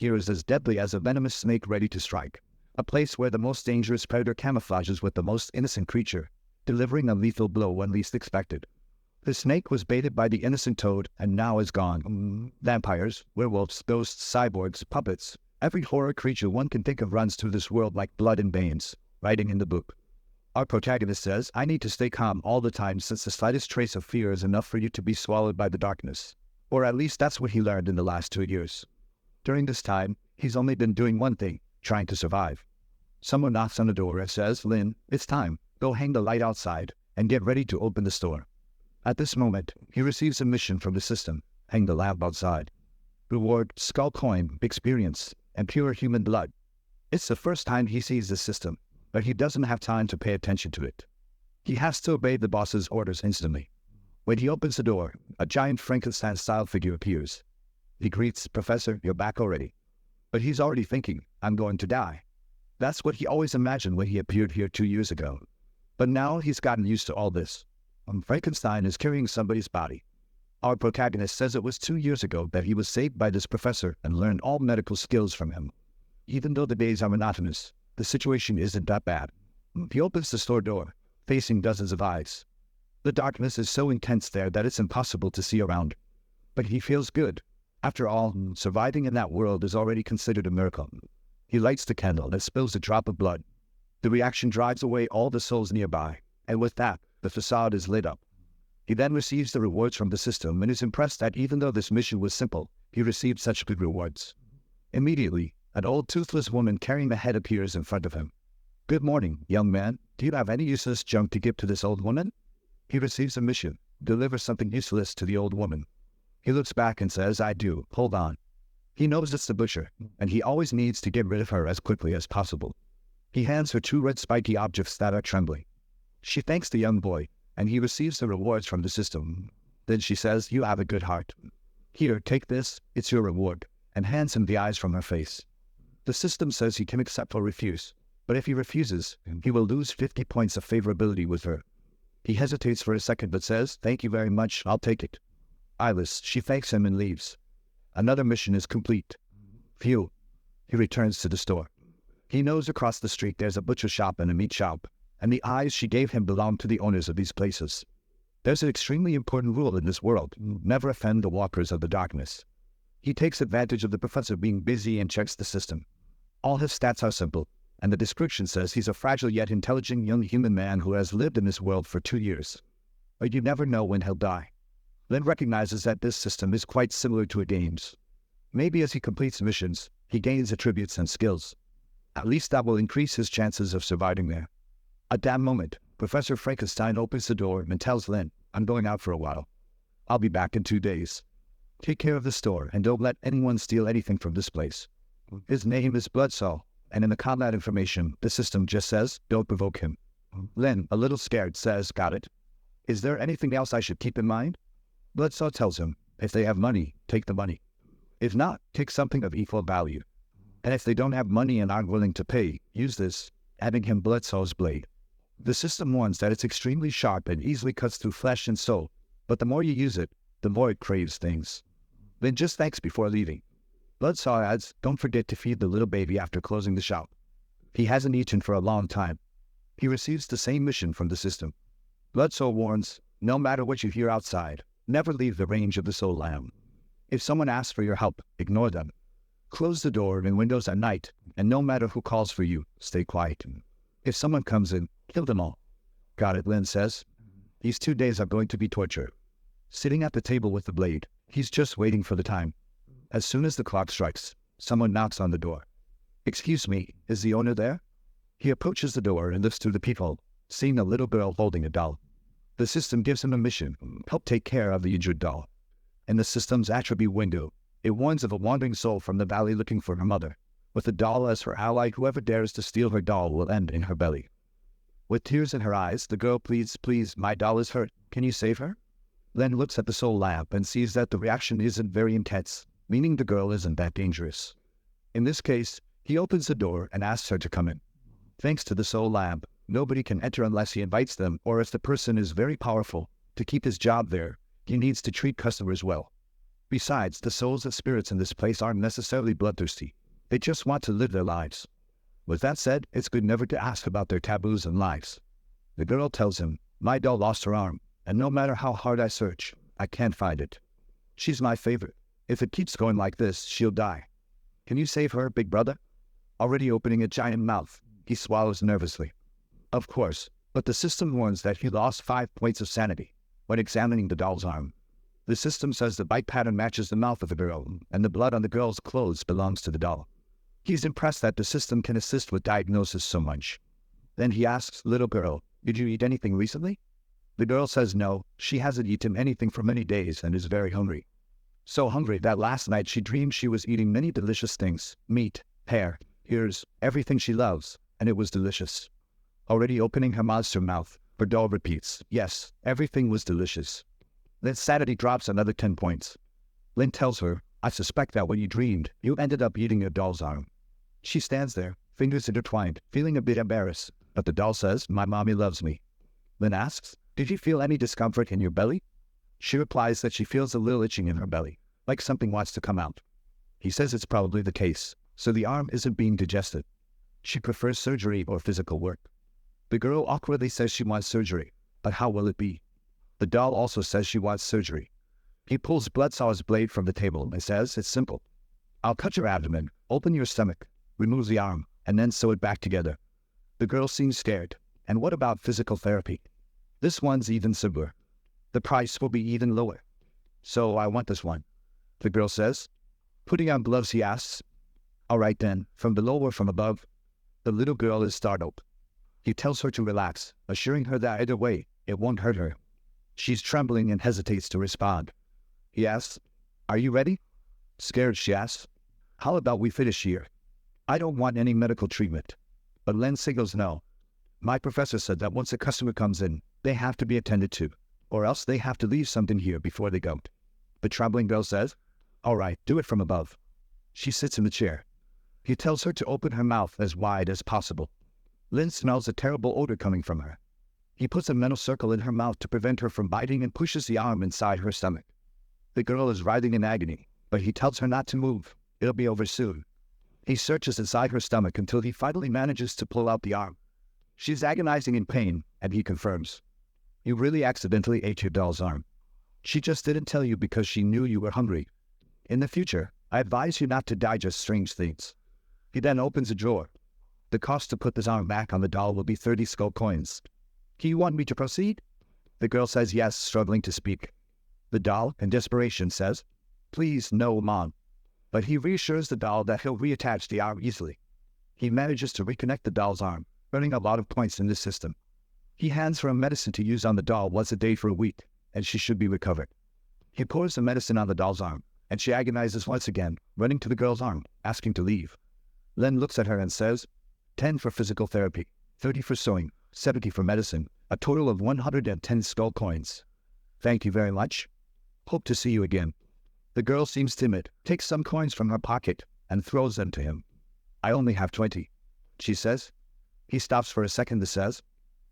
here is as deadly as a venomous snake ready to strike. A place where the most dangerous predator camouflages with the most innocent creature, delivering a lethal blow when least expected. The snake was baited by the innocent toad and now is gone. Vampires, werewolves, ghosts, cyborgs, puppets. Every horror creature one can think of runs through this world like blood and veins, writing in the book. Our protagonist says, I need to stay calm all the time since the slightest trace of fear is enough for you to be swallowed by the darkness. Or at least that's what he learned in the last 2 years. During this time, he's only been doing one thing, trying to survive. Someone knocks on the door and says, Lynn, it's time. Go hang the light outside and get ready to open the store. At this moment, he receives a mission from the system, hang the lamp outside. Reward, skull coin, experience, and pure human blood. It's the first time he sees the system, but he doesn't have time to pay attention to it. He has to obey the boss's orders instantly. When he opens the door, a giant Frankenstein-style figure appears. He greets, Professor, you're back already. But he's already thinking, I'm going to die. That's what he always imagined when he appeared here 2 years ago. But now he's gotten used to all this. Frankenstein is carrying somebody's body. Our protagonist says it was 2 years ago that he was saved by this professor and learned all medical skills from him. Even though the days are monotonous, the situation isn't that bad. He opens the store door, facing dozens of eyes. The darkness is so intense there that it's impossible to see around. But he feels good. After all, surviving in that world is already considered a miracle. He lights the candle and spills a drop of blood. The reaction drives away all the souls nearby, and with that, the facade is lit up. He then receives the rewards from the system and is impressed that even though this mission was simple, he received such good rewards. Immediately, an old toothless woman carrying a head appears in front of him. Good morning, young man. Do you have any useless junk to give to this old woman? He receives a mission, deliver something useless to the old woman. He looks back and says, I do, hold on. He knows it's the butcher, and he always needs to get rid of her as quickly as possible. He hands her 2 red spiky objects that are trembling. She thanks the young boy, and he receives the rewards from the system. Then she says, you have a good heart. Here, take this, it's your reward, and hands him the eyes from her face. The system says he can accept or refuse, but if he refuses, he will lose 50 points of favorability with her. He hesitates for a second but says, thank you very much, I'll take it. Eyeless, she thanks him and leaves. Another mission is complete. Phew. He returns to the store. He knows across the street there's a butcher shop and a meat shop, and the eyes she gave him belong to the owners of these places. There's an extremely important rule in this world, never offend the walkers of the darkness. He takes advantage of the professor being busy and checks the system. All his stats are simple, and the description says he's a fragile yet intelligent young human man who has lived in this world for 2 years. But you never know when he'll die. Lynn recognizes that this system is quite similar to a game's. Maybe as he completes missions, he gains attributes and skills. At least that will increase his chances of surviving there. At that moment, Professor Frankenstein opens the door and tells Lynn, I'm going out for a while. I'll be back in 2 days. Take care of the store and don't let anyone steal anything from this place. His name is Bloodsaw, and in the combat information, the system just says, don't provoke him. Lynn, a little scared, says, got it. Is there anything else I should keep in mind? Bloodsaw tells him, if they have money, take the money. If not, take something of equal value. And if they don't have money and aren't willing to pay, use this, handing him Bloodsaw's blade. The system warns that it's extremely sharp and easily cuts through flesh and soul, but the more you use it, the more it craves things. Lynn just thanks before leaving. Bloodsaw adds, don't forget to feed the little baby after closing the shop. He hasn't eaten for a long time. He receives the same mission from the system. Bloodsaw warns, no matter what you hear outside, never leave the range of the soul lamb. If someone asks for your help, ignore them. Close the door and windows at night, and no matter who calls for you, stay quiet. If someone comes in, kill them all. Got it, Lynn says. These 2 days are going to be torture. Sitting at the table with the blade, he's just waiting for the time. As soon as the clock strikes, someone knocks on the door. Excuse me, is the owner there? He approaches the door and looks through the peephole, seeing a little girl holding a doll. The system gives him a mission, help take care of the injured doll. In the system's attribute window, it warns of a wandering soul from the valley looking for her mother. With the doll as her ally, whoever dares to steal her doll will end in her belly. With tears in her eyes, the girl pleads, please, my doll is hurt. Can you save her? Len looks at the soul lamp and sees that the reaction isn't very intense, meaning the girl isn't that dangerous. In this case, he opens the door and asks her to come in. Thanks to the soul lamp, nobody can enter unless he invites them, or if the person is very powerful, to keep his job there, he needs to treat customers well. Besides, the souls and spirits in this place aren't necessarily bloodthirsty. They just want to live their lives. With that said, it's good never to ask about their taboos and lives. The girl tells him, my doll lost her arm, and no matter how hard I search, I can't find it. She's my favorite. If it keeps going like this, she'll die. Can you save her, big brother? Already opening a giant mouth, he swallows nervously. Of course, but the system warns that he lost 5 points of sanity when examining the doll's arm. The system says the bite pattern matches the mouth of the girl, and the blood on the girl's clothes belongs to the doll. He's impressed that the system can assist with diagnosis so much. Then he asks, little girl, did you eat anything recently? The girl says no, she hasn't eaten anything for many days and is very hungry. So hungry that last night she dreamed she was eating many delicious things, meat, hair, ears, everything she loves, and it was delicious. Already opening her monster mouth, her doll repeats, yes, everything was delicious. Then sanity drops another 10 points. Lynn tells her, I suspect that when you dreamed, you ended up eating your doll's arm. She stands there, fingers intertwined, feeling a bit embarrassed, but the doll says, my mommy loves me. Lynn asks, did you feel any discomfort in your belly? She replies that she feels a little itching in her belly, like something wants to come out. He says it's probably the case, so the arm isn't being digested. She prefers surgery or physical work. The girl awkwardly says she wants surgery, but how will it be? The doll also says she wants surgery. He pulls Bloodsaw's blade from the table and says, it's simple. I'll cut your abdomen, open your stomach, remove the arm, and then sew it back together. The girl seems scared. And what about physical therapy? This one's even simpler. The price will be even lower. So I want this one. The girl says. Putting on gloves, he asks, all right then, from below or from above? The little girl is startled. He tells her to relax, assuring her that either way, it won't hurt her. She's trembling and hesitates to respond. He asks, are you ready? Scared, she asks, how about we finish here? I don't want any medical treatment. But Len signals no. My professor said that once a customer comes in, they have to be attended to, or else they have to leave something here before they go. The trembling girl says, all right, do it from above. She sits in the chair. He tells her to open her mouth as wide as possible. Lynn smells a terrible odor coming from her. He puts a mental circle in her mouth to prevent her from biting and pushes the arm inside her stomach. The girl is writhing in agony, but he tells her not to move. It'll be over soon. He searches inside her stomach until he finally manages to pull out the arm. She's agonizing in pain, and he confirms. You really accidentally ate your doll's arm. She just didn't tell you because she knew you were hungry. In the future, I advise you not to digest strange things. He then opens a drawer. The cost to put this arm back on the doll will be 30 skull coins. Do you want me to proceed? The girl says yes, struggling to speak. The doll, in desperation, says, please, no, Mom. But he reassures the doll that he'll reattach the arm easily. He manages to reconnect the doll's arm, earning a lot of points in this system. He hands her a medicine to use on the doll once a day for a week, and she should be recovered. He pours the medicine on the doll's arm, and she agonizes once again, running to the girl's arm, asking to leave. Len looks at her and says, 10 for physical therapy, 30 for sewing, 70 for medicine, a total of 110 skull coins. Thank you very much. Hope to see you again. The girl seems timid, takes some coins from her pocket, and throws them to him. I only have 20, she says. He stops for a second and says,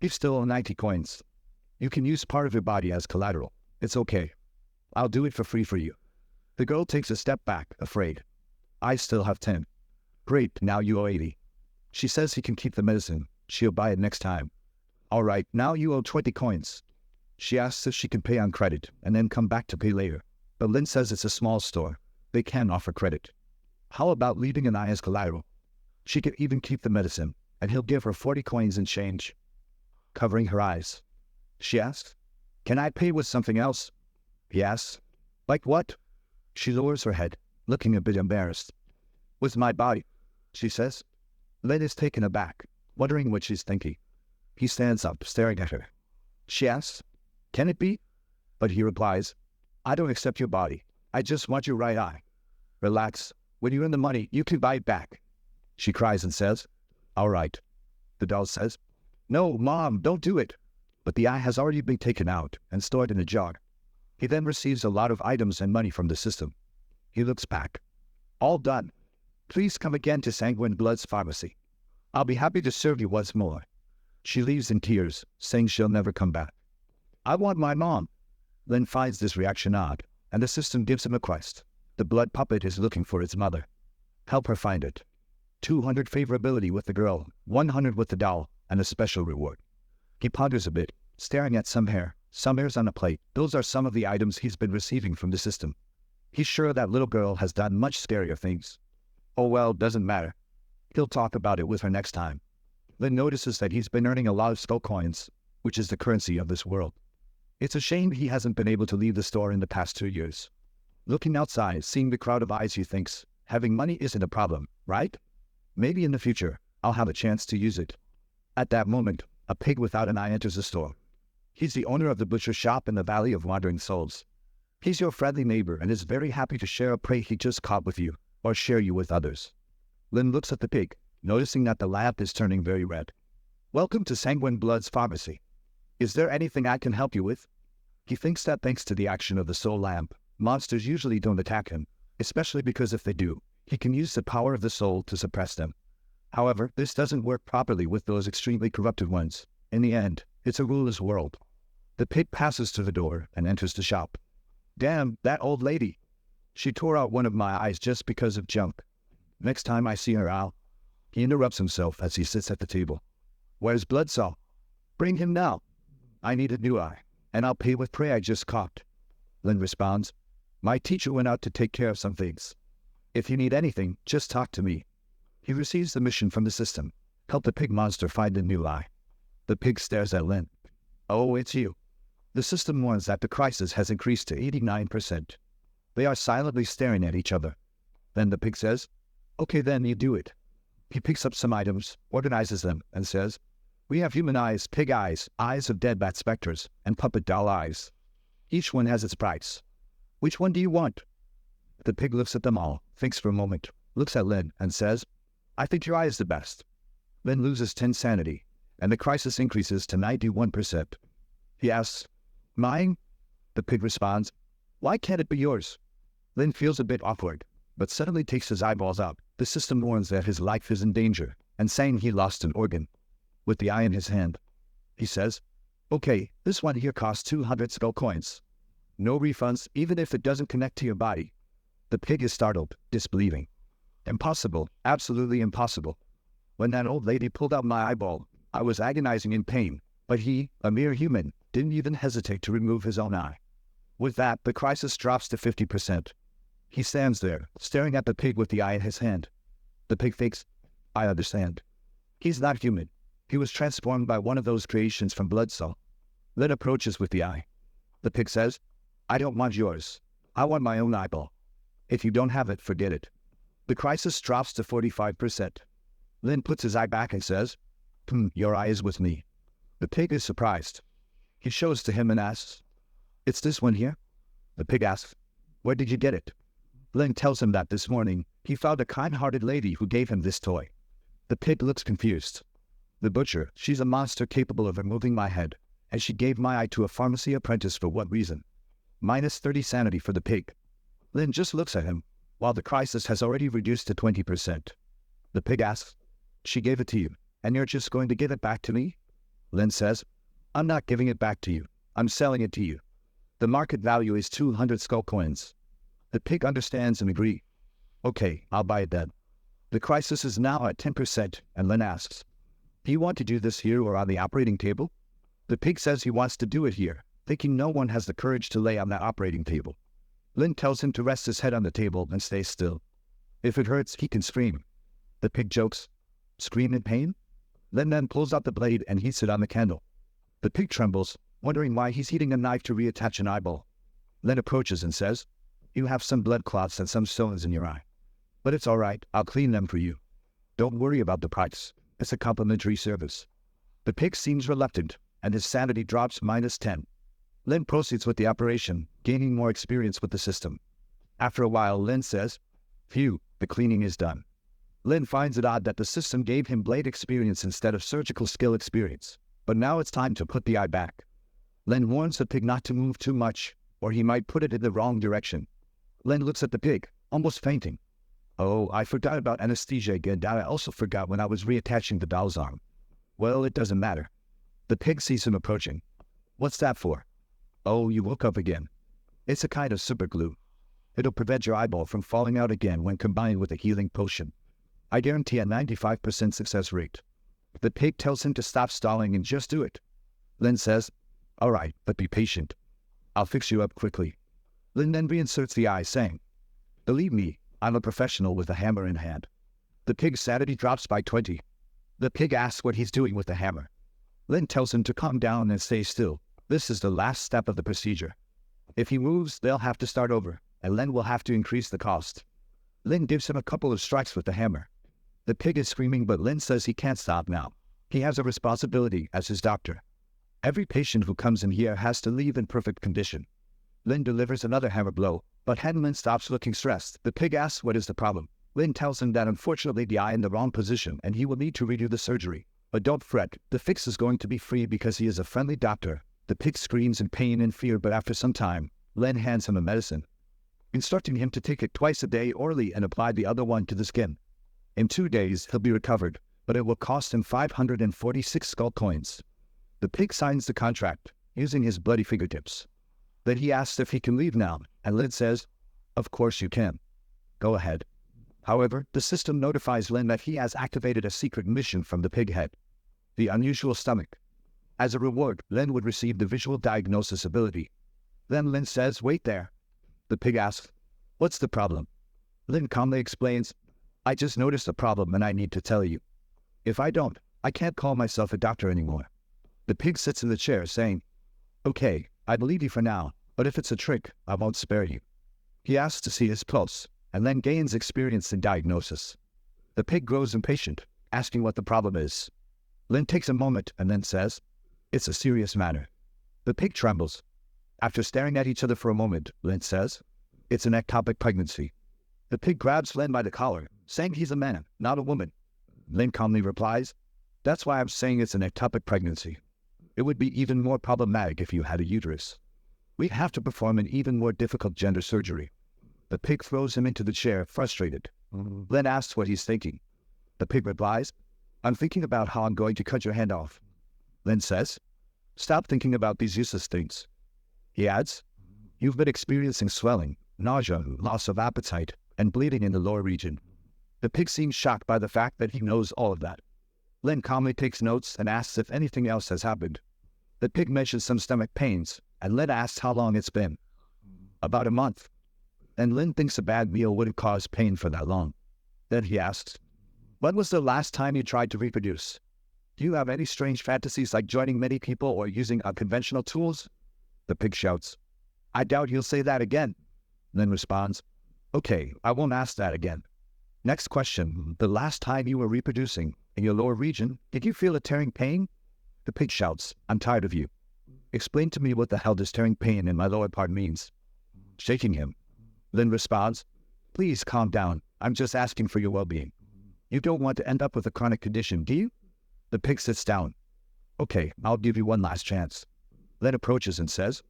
you've still 90 coins. You can use part of your body as collateral. It's okay. I'll do it for free for you. The girl takes a step back, afraid. I still have 10. Great, now you owe 80. She says he can keep the medicine. She'll buy it next time. All right, now you owe 20 coins. She asks if she can pay on credit and then come back to pay later. But Lynn says it's a small store. They can't offer credit. How about leaving an eye as collateral? She can even keep the medicine, and he'll give her 40 coins in change. Covering her eyes, she asks, can I pay with something else? He asks, like what? She lowers her head, looking a bit embarrassed. With my body, she says. Lynn is taken aback, wondering what she's thinking. He stands up, staring at her. She asks, can it be? But he replies, I don't accept your body. I just want your right eye. Relax. When you earn the money, you can buy it back. She cries and says, all right. The doll says, no, Mom, don't do it. But the eye has already been taken out and stored in a jar. He then receives a lot of items and money from the system. He looks back. All done. Please come again to Sanguine Blood's pharmacy. I'll be happy to serve you once more. She leaves in tears, saying she'll never come back. I want my mom. Lynn finds this reaction odd. and the system gives him a quest. The blood puppet is looking for its mother. Help her find it. 200 favorability with the girl, 100 with the doll, and a special reward. He ponders a bit, staring at some hairs on a plate. Those are some of the items he's been receiving from the system. He's sure that little girl has done much scarier things. Oh well, doesn't matter. He'll talk about it with her next time. Lynn notices that he's been earning a lot of skull coins, which is the currency of this world. It's a shame he hasn't been able to leave the store in the past 2 years. Looking outside, seeing the crowd of eyes, he thinks, having money isn't a problem, right? Maybe in the future, I'll have a chance to use it. At that moment, a pig without an eye enters the store. He's the owner of the butcher shop in the Valley of Wandering Souls. He's your friendly neighbor and is very happy to share a prey he just caught with you, or share you with others. Lynn looks at the pig, noticing that the lamp is turning very red. Welcome to Sanguine Blood's pharmacy. Is there anything I can help you with? He thinks that thanks to the action of the soul lamp, monsters usually don't attack him, especially because if they do, he can use the power of the soul to suppress them. However, this doesn't work properly with those extremely corrupted ones. In the end, it's a ruleless world. The pig passes to the door and enters the shop. Damn, that old lady. She tore out one of my eyes just because of junk. Next time I see her, I'll... He interrupts himself as he sits at the table. Where's Bloodsaw? Bring him now. I need a new eye, and I'll pay with prey I just caught. Lynn responds, my teacher went out to take care of some things. If you need anything, just talk to me. He receives the mission from the system. Help the pig monster find a new eye. The pig stares at Lynn. Oh, it's you. The system warns that the crisis has increased to 89%. They are silently staring at each other. Then the pig says, okay, then you do it. He picks up some items, organizes them, and says, we have human eyes, pig eyes, eyes of dead bat specters, and puppet doll eyes. Each one has its price. Which one do you want? The pig looks at them all, thinks for a moment, looks at Lynn, and says, I think your eye is the best. Lynn loses 10 sanity, and the crisis increases to 91%. He asks, mine? The pig responds, why can't it be yours? Lynn feels a bit awkward, but suddenly takes his eyeballs out. The system warns that his life is in danger, and saying he lost an organ. With the eye in his hand, he says, okay, this one here costs 200 skull coins. No refunds, even if it doesn't connect to your body. The pig is startled, disbelieving. Impossible, absolutely impossible. When that old lady pulled out my eyeball, I was agonizing in pain, but he, a mere human, didn't even hesitate to remove his own eye. With that, the crisis drops to 50%. He stands there, staring at the pig with the eye in his hand. The pig thinks, I understand. He's not human. He was transformed by one of those creations from Bloodsaw. Lynn approaches with the eye. The pig says, I don't want yours. I want my own eyeball. If you don't have it, forget it. The crisis drops to 45%. Lynn puts his eye back and says, your eye is with me. The pig is surprised. He shows to him and asks, it's this one here? The pig asks, where did you get it? Lynn tells him that this morning he found a kind-hearted lady who gave him this toy. The pig looks confused. The butcher, she's a monster capable of removing my head, and she gave my eye to a pharmacy apprentice for what reason? Minus 30 sanity for the pig. Lynn just looks at him, while the crisis has already reduced to 20%. The pig asks, she gave it to you, and you're just going to give it back to me? Lynn says, I'm not giving it back to you. I'm selling it to you. The market value is 200 skull coins. The pig understands and agrees. Okay, I'll buy it then. The crisis is now at 10%, and Lynn asks, do you want to do this here or on the operating table? The pig says he wants to do it here, thinking no one has the courage to lay on that operating table. Lynn tells him to rest his head on the table and stay still. If it hurts, he can scream. The pig jokes, scream in pain? Lynn then pulls out the blade and heats it on the candle. The pig trembles, wondering why he's heating a knife to reattach an eyeball. Lynn approaches and says, you have some blood clots and some stones in your eye. But it's all right, I'll clean them for you. Don't worry about the price. It's a complimentary service. The pig seems reluctant, and his sanity drops minus 10. Lynn proceeds with the operation, gaining more experience with the system. After a while, Lynn says, phew, the cleaning is done. Lynn finds it odd that the system gave him blade experience instead of surgical skill experience, but now it's time to put the eye back. Lynn warns the pig not to move too much, or he might put it in the wrong direction. Lynn looks at the pig, almost fainting. Oh, I forgot about anesthesia again, and I also forgot when I was reattaching the doll's arm. Well, it doesn't matter. The pig sees him approaching. What's that for? Oh, you woke up again. It's a kind of super glue. It'll prevent your eyeball from falling out again when combined with a healing potion. I guarantee a 95% success rate. The pig tells him to stop stalling and just do it. Lin says, all right, but be patient. I'll fix you up quickly. Lin then reinserts the eye, saying, believe me, I'm a professional with a hammer in hand. The pig's sanity drops by 20. The pig asks what he's doing with the hammer. Lin tells him to calm down and stay still. This is the last step of the procedure. If he moves, they'll have to start over, and Lin will have to increase the cost. Lin gives him a couple of strikes with the hammer. The pig is screaming, but Lin says he can't stop now. He has a responsibility as his doctor. Every patient who comes in here has to leave in perfect condition. Lin delivers another hammer blow, but Lin stops looking stressed. The pig asks what is the problem. Lin tells him that unfortunately the eye in the wrong position and he will need to redo the surgery. But don't fret, the fix is going to be free because he is a friendly doctor. The pig screams in pain and fear, but after some time, Lin hands him a medicine, instructing him to take it twice a day orally and apply the other one to the skin. In 2 days, he'll be recovered, but it will cost him 546 skull coins. The pig signs the contract, using his bloody fingertips. Then he asks if he can leave now, and Lin says, of course you can. Go ahead. However, the system notifies Lin that he has activated a secret mission from the pig head, the unusual stomach. As a reward, Lin would receive the visual diagnosis ability. Then Lin says, wait there. The pig asks, what's the problem? Lin calmly explains, I just noticed a problem and I need to tell you. If I don't, I can't call myself a doctor anymore. The pig sits in the chair saying, okay, I believe you for now, but if it's a trick, I won't spare you. He asks to see his pulse, and then gains experience in diagnosis. The pig grows impatient, asking what the problem is. Lin takes a moment and then says, it's a serious matter. The pig trembles. After staring at each other for a moment, Lin says, it's an ectopic pregnancy. The pig grabs Lin by the collar, saying he's a man, not a woman. Lin calmly replies, that's why I'm saying it's an ectopic pregnancy. It would be even more problematic if you had a uterus. We have to perform an even more difficult gender surgery. The pig throws him into the chair, frustrated. Lin asks what he's thinking. The pig replies, I'm thinking about how I'm going to cut your hand off. Lin says, stop thinking about these useless things. He adds, you've been experiencing swelling, nausea, loss of appetite, and bleeding in the lower region. The pig seems shocked by the fact that he knows all of that. Lin calmly takes notes and asks if anything else has happened. The pig mentions some stomach pains, and Lin asks how long it's been. About a month. And Lin thinks a bad meal wouldn't cause pain for that long. Then he asks, when was the last time you tried to reproduce? Do you have any strange fantasies like joining many people or using unconventional tools? The pig shouts, I doubt you'll say that again. Lin responds, okay, I won't ask that again. Next question, the last time you were reproducing in your lower region, did you feel a tearing pain? The pig shouts, I'm tired of you. Explain to me what the hell this tearing pain in my lower part means. Shaking him, Lin responds, please calm down. I'm just asking for your well-being. You don't want to end up with a chronic condition, do you? The pig sits down. Okay, I'll give you one last chance. Lin approaches and says,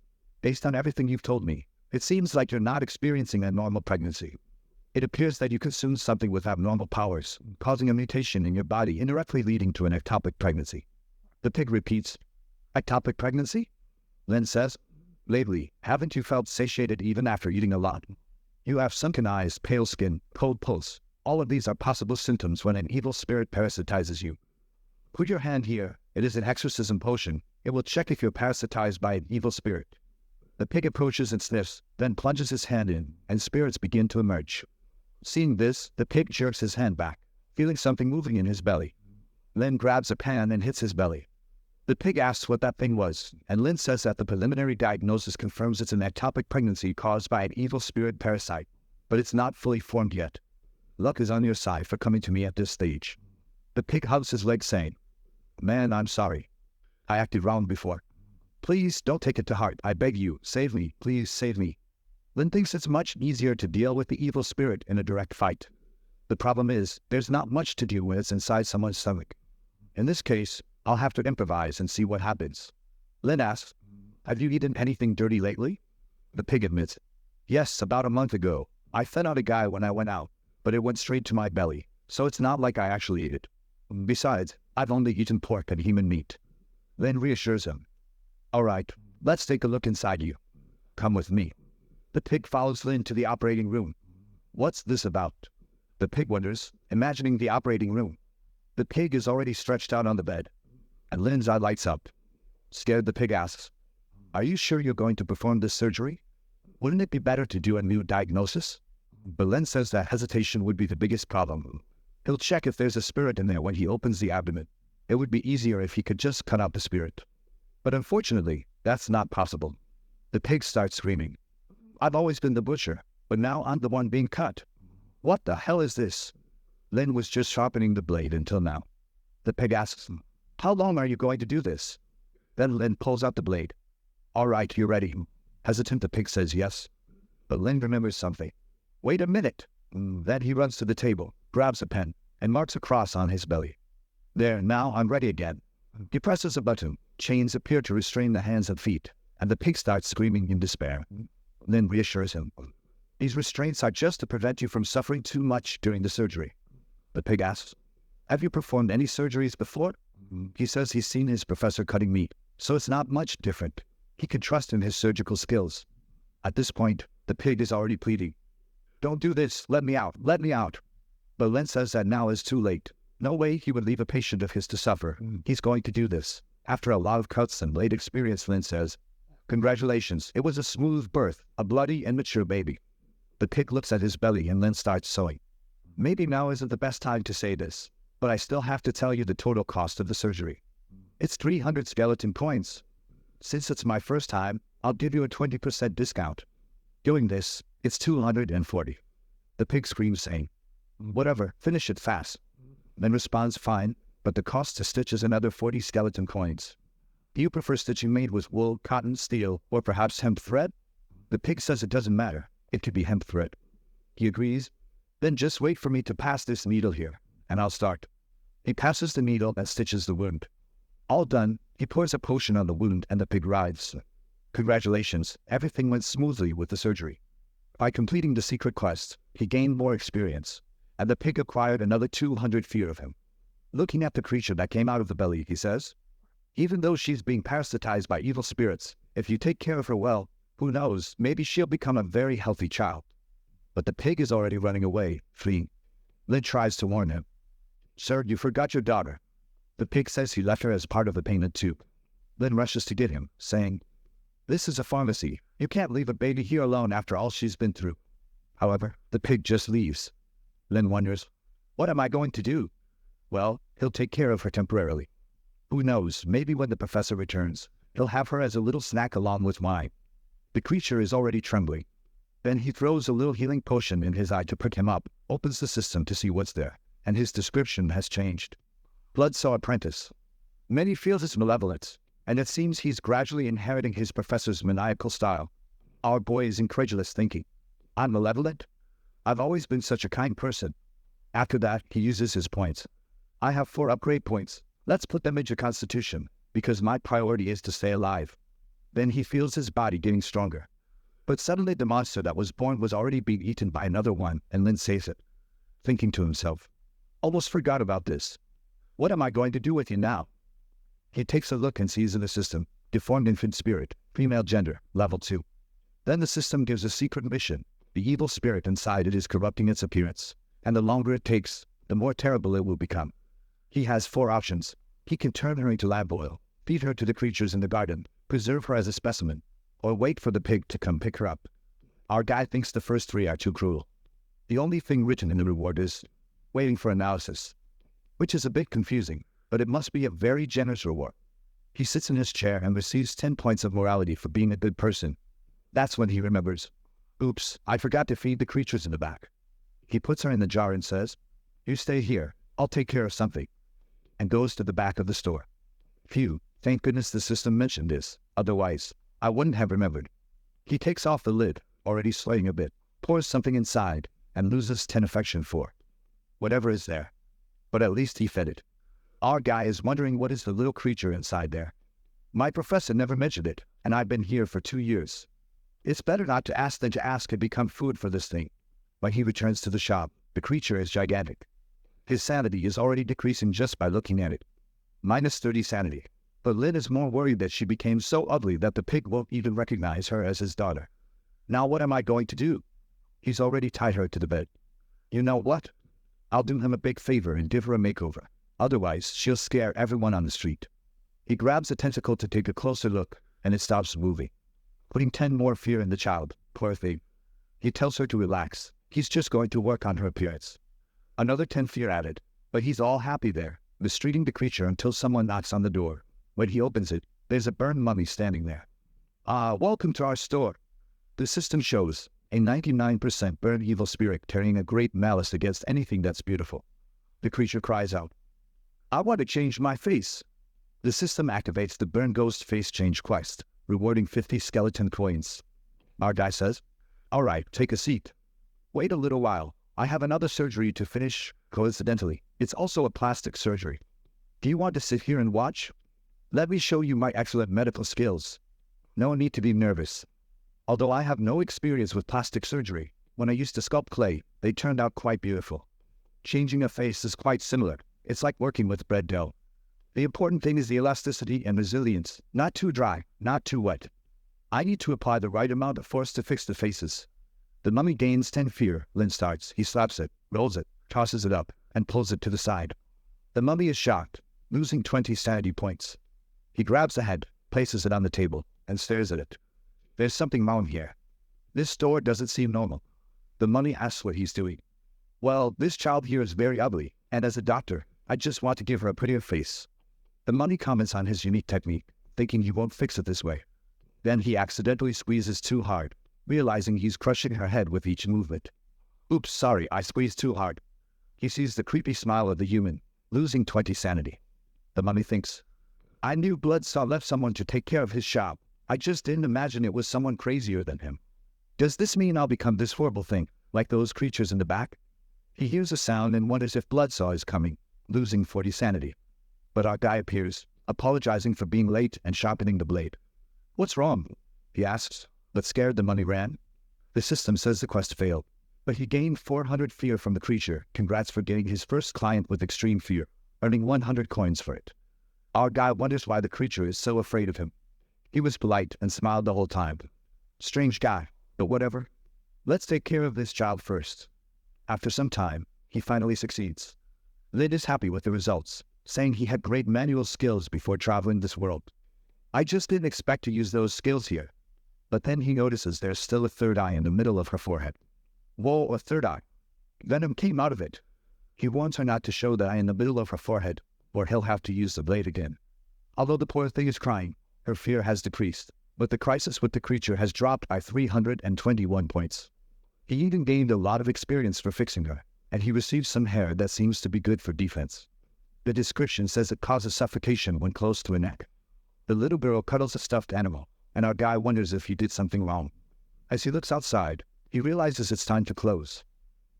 based on everything you've told me, it seems like you're not experiencing a normal pregnancy. It appears that you consumed something with abnormal powers, causing a mutation in your body indirectly leading to an ectopic pregnancy. The pig repeats, ectopic pregnancy? Lin says, lately, haven't you felt satiated even after eating a lot? You have sunken eyes, pale skin, cold pulse. All of these are possible symptoms when an evil spirit parasitizes you. Put your hand here. It is an exorcism potion. It will check if you're parasitized by an evil spirit. The pig approaches and sniffs, then plunges his hand in, and spirits begin to emerge. Seeing this, the pig jerks his hand back, feeling something moving in his belly. Lin grabs a pan and hits his belly. The pig asks what that thing was, and Lin says that the preliminary diagnosis confirms it's an ectopic pregnancy caused by an evil spirit parasite, but it's not fully formed yet. Luck is on your side for coming to me at this stage. The pig hugs his leg, saying, man, I'm sorry. I acted wrong before. Please don't take it to heart. I beg you, save me. Please save me. Lin thinks it's much easier to deal with the evil spirit in a direct fight. The problem is, there's not much to do when it's inside someone's stomach. In this case, I'll have to improvise and see what happens. Lin asks, have you eaten anything dirty lately? The pig admits, yes, about a month ago. I fed on a guy when I went out, but it went straight to my belly, so it's not like I actually ate it. Besides, I've only eaten pork and human meat. Lin reassures him. All right, let's take a look inside you. Come with me. The pig follows Lynn to the operating room. What's this about? The pig wonders, imagining the operating room. The pig is already stretched out on the bed, and Lynn's eye lights up. Scared, the pig asks, "Are you sure you're going to perform this surgery? Wouldn't it be better to do a new diagnosis?" But Lynn says that hesitation would be the biggest problem. He'll check if there's a spirit in there when he opens the abdomen. It would be easier if he could just cut out the spirit. But unfortunately, that's not possible. The pig starts screaming. "I've always been the butcher, but now I'm the one being cut. What the hell is this?" Lynn was just sharpening the blade until now. The pig asks him, "How long are you going to do this?" Then Lynn pulls out the blade. "All right, you're ready." Hesitant, the pig says yes. But Lynn remembers something. "Wait a minute." Then he runs to the table, grabs a pen, and marks a cross on his belly. "There, now I'm ready again." He presses a button. Chains appear to restrain the hands and feet, and the pig starts screaming in despair. Lynn reassures him. "These restraints are just to prevent you from suffering too much during the surgery." The pig asks, "Have you performed any surgeries before?" He says he's seen his professor cutting meat, so it's not much different. He can trust in his surgical skills. At this point, the pig is already pleading. "Don't do this, let me out, let me out." But Lynn says that now is too late. No way he would leave a patient of his to suffer. He's going to do this. After a lot of cuts and blade experience, Lynn says, "Congratulations, it was a smooth birth, a bloody, immature baby." The pig looks at his belly and Lynn starts sewing. "Maybe now isn't the best time to say this, but I still have to tell you the total cost of the surgery. It's 300 skeleton coins. Since it's my first time, I'll give you a 20% discount. Doing this, it's 240. The pig screams, saying, "Whatever, finish it fast." Then responds, "Fine, but the cost to stitch is another 40 skeleton coins. Do you prefer stitching made with wool, cotton, steel, or perhaps hemp thread?" The pig says it doesn't matter. It could be hemp thread. He agrees. "Then just wait for me to pass this needle here, and I'll start." He passes the needle and stitches the wound. All done, he pours a potion on the wound and the pig writhes. Congratulations, everything went smoothly with the surgery. By completing the secret quest, he gained more experience, and the pig acquired another 200 fear of him. Looking at the creature that came out of the belly, he says, "Even though she's being parasitized by evil spirits, if you take care of her well, who knows, maybe she'll become a very healthy child." But the pig is already running away, fleeing. Lynn tries to warn him. "Sir, you forgot your daughter." The pig says he left her as part of the payment too. Lynn rushes to get him, saying, "This is a pharmacy. You can't leave a baby here alone after all she's been through." However, the pig just leaves. Lynn wonders, what am I going to do? Well, he'll take care of her temporarily. Who knows, maybe when the professor returns, he'll have her as a little snack along with wine. The creature is already trembling. Then he throws a little healing potion in his eye to prick him up, opens the system to see what's there, and his description has changed. Bloodsaw apprentice. Many feels its malevolence, and it seems he's gradually inheriting his professor's maniacal style. Our boy is incredulous, thinking, "I'm malevolent? I've always been such a kind person." After that, he uses his points. "I have 4 upgrade points. Let's put them into Constitution, because my priority is to stay alive." Then he feels his body getting stronger. But suddenly the monster that was born was already being eaten by another one, and Lynn saves it. Thinking to himself, "Almost forgot about this. What am I going to do with you now?" He takes a look and sees in the system, deformed infant spirit, female gender, level 2. Then the system gives a secret mission. The evil spirit inside it is corrupting its appearance, and the longer it takes, the more terrible it will become. He has 4 options. He can turn her into lamp oil, feed her to the creatures in the garden, preserve her as a specimen, or wait for the pig to come pick her up. Our guy thinks the first 3 are too cruel. The only thing written in the reward is, "Waiting for analysis," which is a bit confusing, but it must be a very generous reward. He sits in his chair and receives 10 points of morality for being a good person. That's when he remembers, "Oops, I forgot to feed the creatures in the back." He puts her in the jar and says, "You stay here, I'll take care of something," and goes to the back of the store. Phew, thank goodness the system mentioned this, otherwise I wouldn't have remembered. He takes off the lid, already swaying a bit, pours something inside, and loses 10 affection for whatever is there. But at least he fed it. Our guy is wondering what is the little creature inside there. My professor never mentioned it, and I've been here for 2 years. It's better not to ask than to ask and become food for this thing. When he returns to the shop, the creature is gigantic. His sanity is already decreasing just by looking at it. Minus 30 sanity. But Lynn is more worried that she became so ugly that the pig won't even recognize her as his daughter. Now what am I going to do? He's already tied her to the bed. You know what? I'll do him a big favor and give her a makeover. Otherwise, she'll scare everyone on the street. He grabs a tentacle to take a closer look, and it stops moving, putting 10 more fear in the child. Poor thing. He tells her to relax. He's just going to work on her appearance. Another 10 fear added, but he's all happy there, mistreating the creature until someone knocks on the door. When he opens it, there's a burned mummy standing there. Welcome to our store. The system shows a 99% burned evil spirit carrying a great malice against anything that's beautiful. The creature cries out, I want to change my face. The system activates the burn ghost face change quest, rewarding 50 skeleton coins. Our guy says, all right, take a seat. Wait a little while. I have another surgery to finish. Coincidentally, it's also a plastic surgery. Do you want to sit here and watch? Let me show you my excellent medical skills. No need to be nervous. Although I have no experience with plastic surgery, when I used to sculpt clay, they turned out quite beautiful. Changing a face is quite similar. It's like working with bread dough. The important thing is the elasticity and resilience. Not too dry, not too wet. I need to apply the right amount of force to fix the faces. The mummy gains 10 fear. Lynn starts. He slaps it, rolls it, tosses it up, and pulls it to the side. The mummy is shocked, losing 20 sanity points. He grabs the head, places it on the table, and stares at it. There's something wrong here. This store doesn't seem normal. The mummy asks what he's doing. Well, this child here is very ugly, and as a doctor, I just want to give her a prettier face. The mummy comments on his unique technique, thinking he won't fix it this way. Then he accidentally squeezes too hard, realizing he's crushing her head with each movement. Oops, sorry, I squeezed too hard. He sees the creepy smile of the human, losing 20 sanity. The mummy thinks, I knew Bloodsaw left someone to take care of his shop. I just didn't imagine it was someone crazier than him. Does this mean I'll become this horrible thing, like those creatures in the back? He hears a sound and wonders if Bloodsaw is coming, losing 40 sanity. But our guy appears, apologizing for being late and sharpening the blade. What's wrong? He asks, but scared the mummy ran. The system says the quest failed, but he gained 400 fear from the creature. Congrats for getting his first client with extreme fear, earning 100 coins for it. Our guy wonders why the creature is so afraid of him. He was polite and smiled the whole time. Strange guy, but whatever. Let's take care of this child first. After some time, he finally succeeds. Lyd is happy with the results, saying he had great manual skills before traveling this world. I just didn't expect to use those skills here. But then he notices there's still a third eye in the middle of her forehead. Whoa, a third eye. Venom came out of it. He warns her not to show the eye in the middle of her forehead, or he'll have to use the blade again. Although the poor thing is crying, her fear has decreased, but the crisis with the creature has dropped by 321 points. He even gained a lot of experience for fixing her, and he receives some hair that seems to be good for defense. The description says it causes suffocation when close to a neck. The little girl cuddles a stuffed animal, and our guy wonders if he did something wrong. As he looks outside, he realizes it's time to close.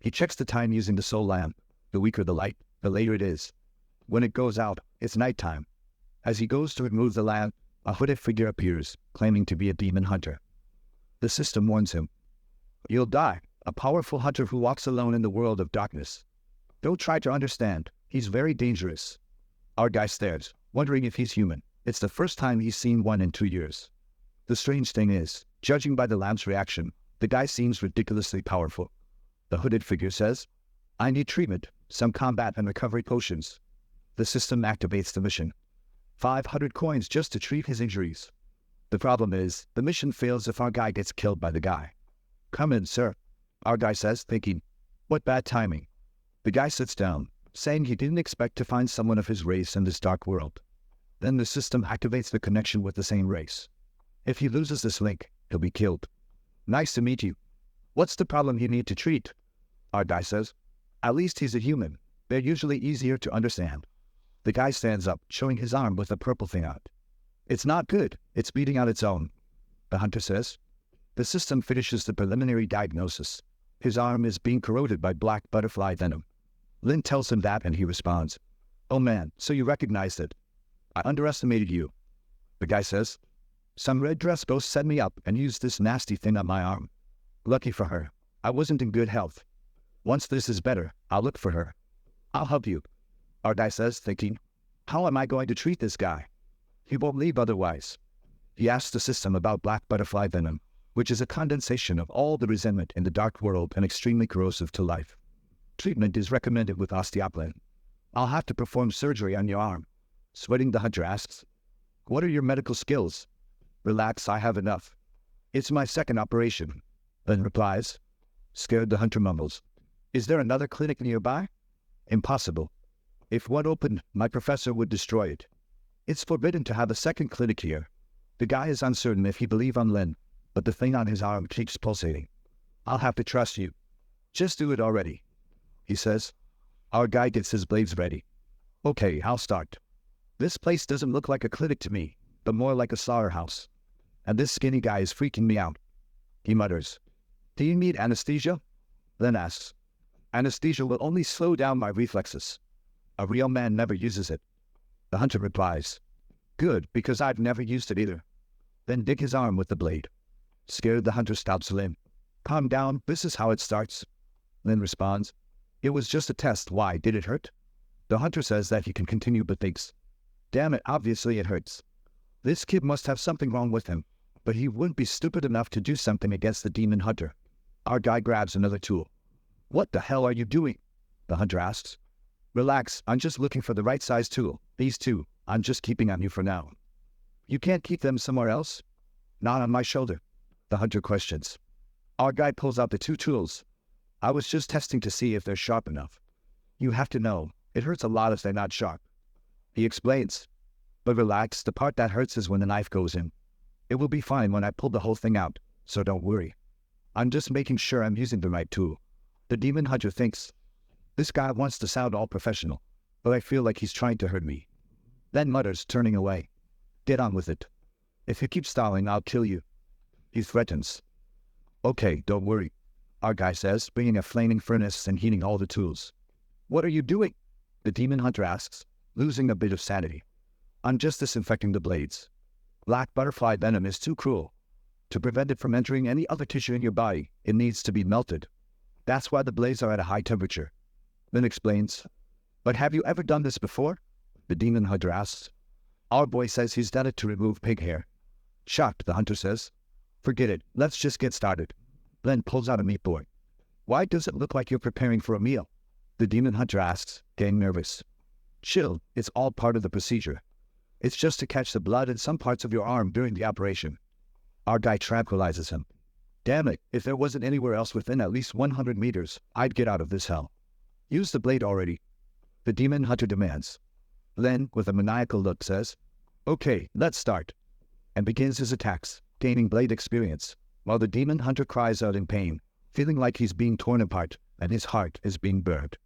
He checks the time using the soul lamp. The weaker the light, the later it is. When it goes out, it's nighttime. As he goes to remove the lamp, a hooded figure appears, claiming to be a demon hunter. The system warns him. You'll die, a powerful hunter who walks alone in the world of darkness. Don't try to understand. He's very dangerous. Our guy stares, wondering if he's human. It's the first time he's seen one in 2 years. The strange thing is, judging by the lamp's reaction, the guy seems ridiculously powerful. The hooded figure says, I need treatment, some combat and recovery potions. The system activates the mission. 500 coins just to treat his injuries. The problem is, the mission fails if our guy gets killed by the guy. Come in, sir, our guy says, thinking, what bad timing. The guy sits down, saying he didn't expect to find someone of his race in this dark world. Then the system activates the connection with the same race. If he loses this link, he'll be killed. Nice to meet you. What's the problem you need to treat? Our guy says, at least he's a human. They're usually easier to understand. The guy stands up, showing his arm with a purple thing out. It's not good. It's beating on its own. The hunter says. The system finishes the preliminary diagnosis. His arm is being corroded by black butterfly venom. Lynn tells him that and he responds, oh man, so you recognized it. I underestimated you. The guy says, some red dress ghost set me up and used this nasty thing on my arm. Lucky for her, I wasn't in good health. Once this is better, I'll look for her. I'll help you. Our guy says, thinking, how am I going to treat this guy? He won't leave otherwise. He asks the system about black butterfly venom, which is a condensation of all the resentment in the dark world and extremely corrosive to life. Treatment is recommended with osteoplin. I'll have to perform surgery on your arm. Sweating, the hunter asks, "What are your medical skills?" "Relax, I have enough. It's my second operation," Len replies. Scared, the hunter mumbles, "Is there another clinic nearby?" "Impossible. If one opened, my professor would destroy it. It's forbidden to have a second clinic here." The guy is uncertain if he believes on Len, but the thing on his arm keeps pulsating. "I'll have to trust you. Just do it already," he says. Our guy gets his blades ready. "Okay, I'll start. This place doesn't look like a clinic to me, but more like a slaughterhouse. And this skinny guy is freaking me out." He mutters, "Do you need anesthesia?" Len asks. "Anesthesia will only slow down my reflexes. A real man never uses it." The hunter replies, "Good, because I've never used it either." Then dig his arm with the blade. Scared, the hunter stops Len. "Calm down, this is how it starts." Len responds, "It was just a test. Why, did it hurt?" The hunter says that he can continue but thinks, "Damn it, obviously it hurts. This kid must have something wrong with him, but he wouldn't be stupid enough to do something against the demon hunter." Our guy grabs another tool. "What the hell are you doing?" the hunter asks. "Relax, I'm just looking for the right size tool. These two, I'm just keeping on you for now." "You can't keep them somewhere else?" "Not on my shoulder," the hunter questions. Our guy pulls out the two tools. "I was just testing to see if they're sharp enough. You have to know, it hurts a lot if they're not sharp." He explains, "But relax, the part that hurts is when the knife goes in. It will be fine when I pull the whole thing out, so don't worry. I'm just making sure I'm using the right tool." The demon hunter thinks, "This guy wants to sound all professional, but I feel like he's trying to hurt me." Then mutters, turning away, "Get on with it. If you keep stalling, I'll kill you." He threatens. "Okay, don't worry," our guy says, bringing a flaming furnace and heating all the tools. "What are you doing?" the demon hunter asks, losing a bit of sanity. "I'm just disinfecting the blades. Black butterfly venom is too cruel. To prevent it from entering any other tissue in your body, it needs to be melted. That's why the blades are at a high temperature." Then explains, "But have you ever done this before?" the demon hunter asks. Our boy says he's done it to remove pig hair. Shocked, the hunter says, "Forget it, let's just get started." Then pulls out a meat board. "Why does it look like you're preparing for a meal?" the demon hunter asks, getting nervous. "Chill, it's all part of the procedure. It's just to catch the blood in some parts of your arm during the operation." Our guy tranquilizes him. "Damn it, if there wasn't anywhere else within at least 100 meters, I'd get out of this hell. Use the blade already," the demon hunter demands. Len, with a maniacal look, says, "Okay, let's start," and begins his attacks, gaining blade experience, while the demon hunter cries out in pain, feeling like he's being torn apart and his heart is being burned.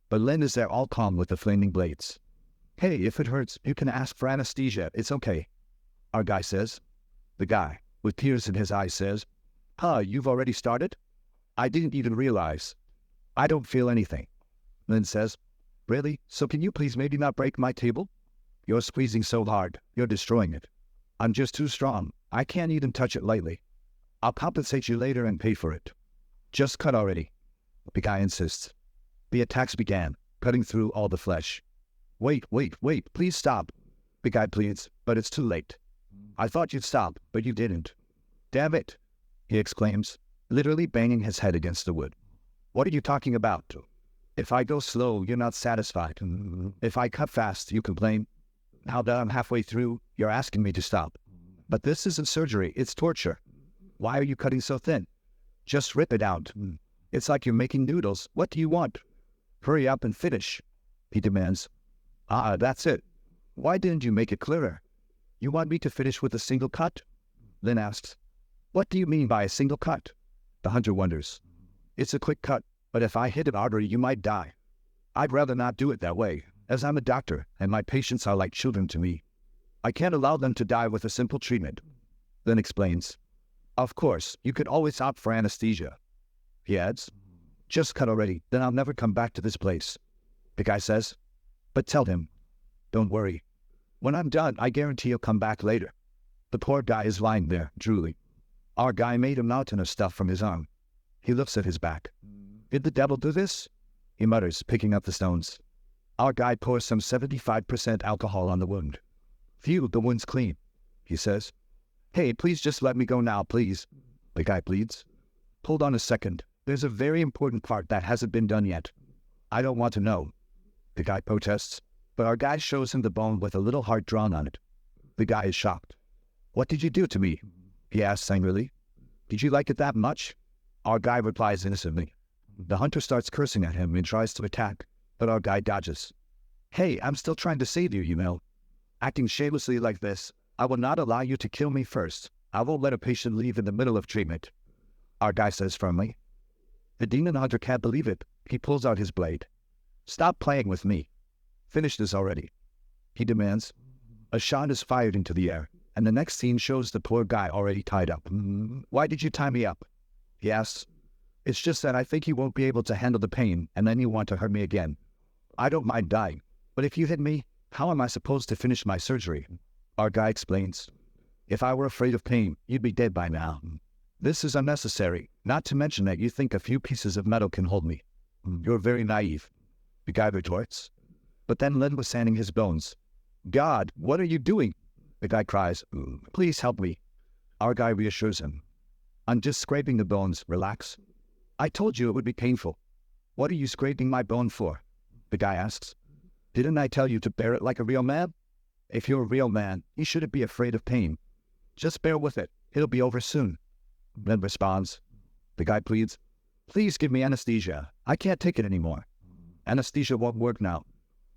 But Len is there all calm with the flaming blades. "Hey, if it hurts, you can ask for anesthesia, it's okay," our guy says. The guy, with tears in his eyes, says, You've already started? I didn't even realize. I don't feel anything." Len says, "Really? So can you please maybe not break my table? You're squeezing so hard, you're destroying it. I'm just too strong. I can't even touch it lightly. I'll compensate you later and pay for it." "Just cut already," the guy insists. The attacks began, cutting through all the flesh. Wait, please stop," the guy pleads, but it's too late. "I thought you'd stop, but you didn't." "Damn it," he exclaims, literally banging his head against the wood. "What are you talking about? If I go slow, you're not satisfied. If I cut fast, you complain. Now that I'm halfway through, you're asking me to stop. But this isn't surgery, it's torture. Why are you cutting so thin? Just rip it out. It's like you're making noodles. What do you want? Hurry up and finish," he demands. That's it. Why didn't you make it clearer? You want me to finish with a single cut?" Len asks. "What do you mean by a single cut?" the hunter wonders. "It's a quick cut, but if I hit an artery, you might die. I'd rather not do it that way, as I'm a doctor and my patients are like children to me. I can't allow them to die with a simple treatment." Len explains. "Of course, you could always opt for anesthesia," he adds. "Just cut already, then I'll never come back to this place," the guy says. "But tell him, don't worry. When I'm done, I guarantee he'll come back later." The poor guy is lying there, drooling. Our guy made a mountain of stuff from his arm. He looks at his back. "Did the devil do this?" he mutters, picking up the stones. Our guy pours some 75% alcohol on the wound. "Phew, the wound's clean," he says. "Hey, please just let me go now, please." The guy pleads. Hold on a second. There's a very important part that hasn't been done yet. I don't want to know. The guy protests, but our guy shows him the bone with a little heart drawn on it. The guy is shocked. What did you do to me? He asks angrily. Did you like it that much? Our guy replies innocently. The hunter starts cursing at him and tries to attack, but our guy dodges. Hey, I'm still trying to save you, you know. Acting shamelessly like this, I will not allow you to kill me first. I won't let a patient leave in the middle of treatment. Our guy says firmly. The demon hunter can't believe it. He pulls out his blade. Stop playing with me. Finish this already, he demands. A shot is fired into the air, and the next scene shows the poor guy already tied up. Why did you tie me up? He asks. It's just that I think you won't be able to handle the pain, and then you want to hurt me again. I don't mind dying, but if you hit me, how am I supposed to finish my surgery? Our guy explains. If I were afraid of pain, you'd be dead by now. This is unnecessary, not to mention that you think a few pieces of metal can hold me. You're very naive, the guy retorts. But then Lin was sanding his bones. God, what are you doing? The guy cries. Please help me. Our guy reassures him. I'm just scraping the bones, relax. I told you it would be painful. What are you scraping my bone for? The guy asks. Didn't I tell you to bear it like a real man? If you're a real man, you shouldn't be afraid of pain. Just bear with it. It'll be over soon. Lin responds. The guy pleads. Please give me anesthesia. I can't take it anymore. Anesthesia won't work now.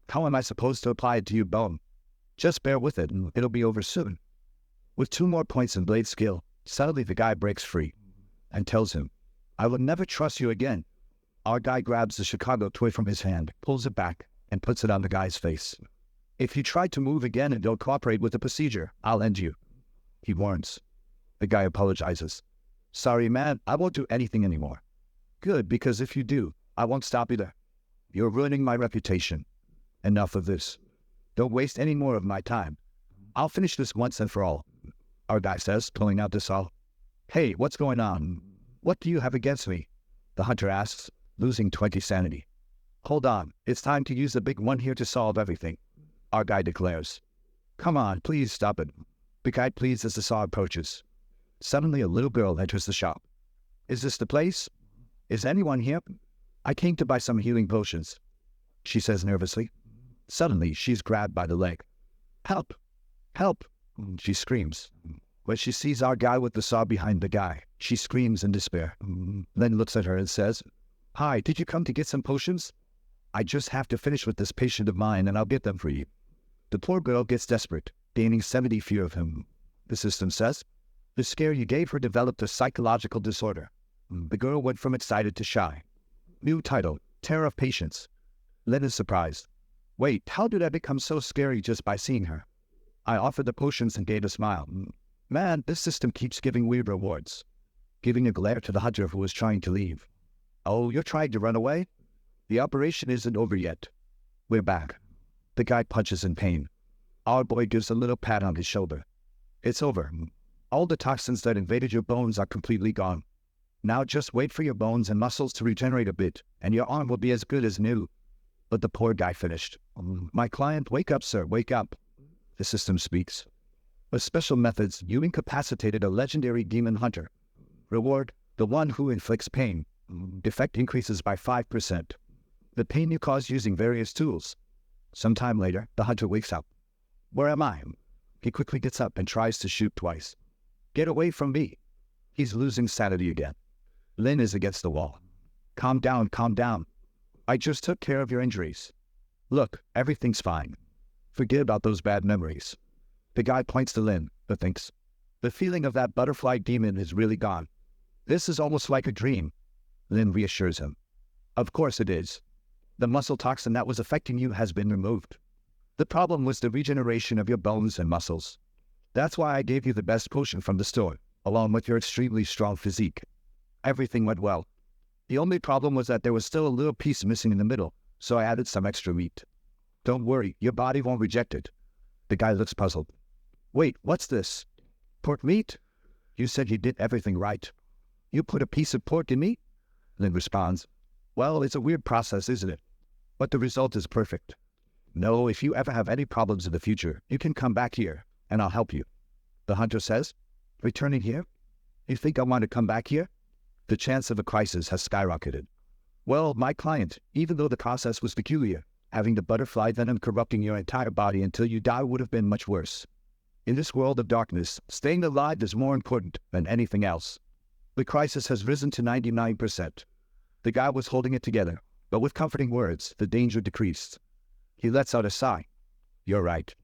How am I supposed to apply it to your bone? Just bear with it and it'll be over soon. With 2 more points in blade skill, suddenly the guy breaks free and tells him, I will never trust you again. Our guy grabs the Chicago toy from his hand, pulls it back, and puts it on the guy's face. If you try to move again and don't cooperate with the procedure, I'll end you. He warns. The guy apologizes. Sorry, man, I won't do anything anymore. Good, because if you do, I won't stop either. You're ruining my reputation. Enough of this. Don't waste any more of my time. I'll finish this once and for all. Our guy says, pulling out the saw. Hey, what's going on? What do you have against me? The hunter asks, losing 20 sanity. Hold on, it's time to use the big one here to solve everything. Our guy declares. Come on, please stop it. The guy pleads as the saw approaches. Suddenly a little girl enters the shop. Is this the place? Is anyone here? I came to buy some healing potions, she says nervously. Suddenly, she's grabbed by the leg. Help! Help! She screams. When she sees our guy with the saw behind the guy, she screams in despair. Then looks at her and says, Hi, did you come to get some potions? I just have to finish with this patient of mine and I'll get them for you. The poor girl gets desperate, gaining 70 fear of him. The system says, the scare you gave her developed a psychological disorder. The girl went from excited to shy. New title, Terror of Patients. Lynn is surprised. Wait, how did I become so scary just by seeing her? I offered the potions and gave a smile. Man, this system keeps giving weird rewards. Giving a glare to the hunter who was trying to leave. Oh, you're trying to run away? The operation isn't over yet. We're back. The guy punches in pain. Our boy gives a little pat on his shoulder. It's over. All the toxins that invaded your bones are completely gone. Now just wait for your bones and muscles to regenerate a bit, and your arm will be as good as new. But the poor guy finished. My client, wake up, sir, wake up. The system speaks. With special methods, you incapacitated a legendary demon hunter. Reward, the one who inflicts pain. Effect increases by 5%. The pain you cause using various tools. Sometime later, the hunter wakes up. Where am I? He quickly gets up and tries to shoot twice. Get away from me. He's losing sanity again. Lynn is against the wall. Calm down, calm down. I just took care of your injuries. Look, everything's fine. Forget about those bad memories. The guy points to Lynn, but thinks, the feeling of that butterfly demon is really gone. This is almost like a dream. Lynn reassures him. Of course it is. The muscle toxin that was affecting you has been removed. The problem was the regeneration of your bones and muscles. That's why I gave you the best potion from the store, along with your extremely strong physique. Everything went well. The only problem was that there was still a little piece missing in the middle, so I added some extra meat. Don't worry, your body won't reject it. The guy looks puzzled. Wait, what's this? Pork meat? You said you did everything right. You put a piece of pork in me? Lynn responds. Well, it's a weird process, isn't it? But the result is perfect. No, if you ever have any problems in the future, you can come back here, and I'll help you. The hunter says, returning here? You think I want to come back here? The chance of a crisis has skyrocketed. Well, my client, even though the process was peculiar, having the butterfly venom corrupting your entire body until you die would have been much worse. In this world of darkness, staying alive is more important than anything else. The crisis has risen to 99%. The guy was holding it together, but with comforting words, the danger decreased. He lets out a sigh. You're right.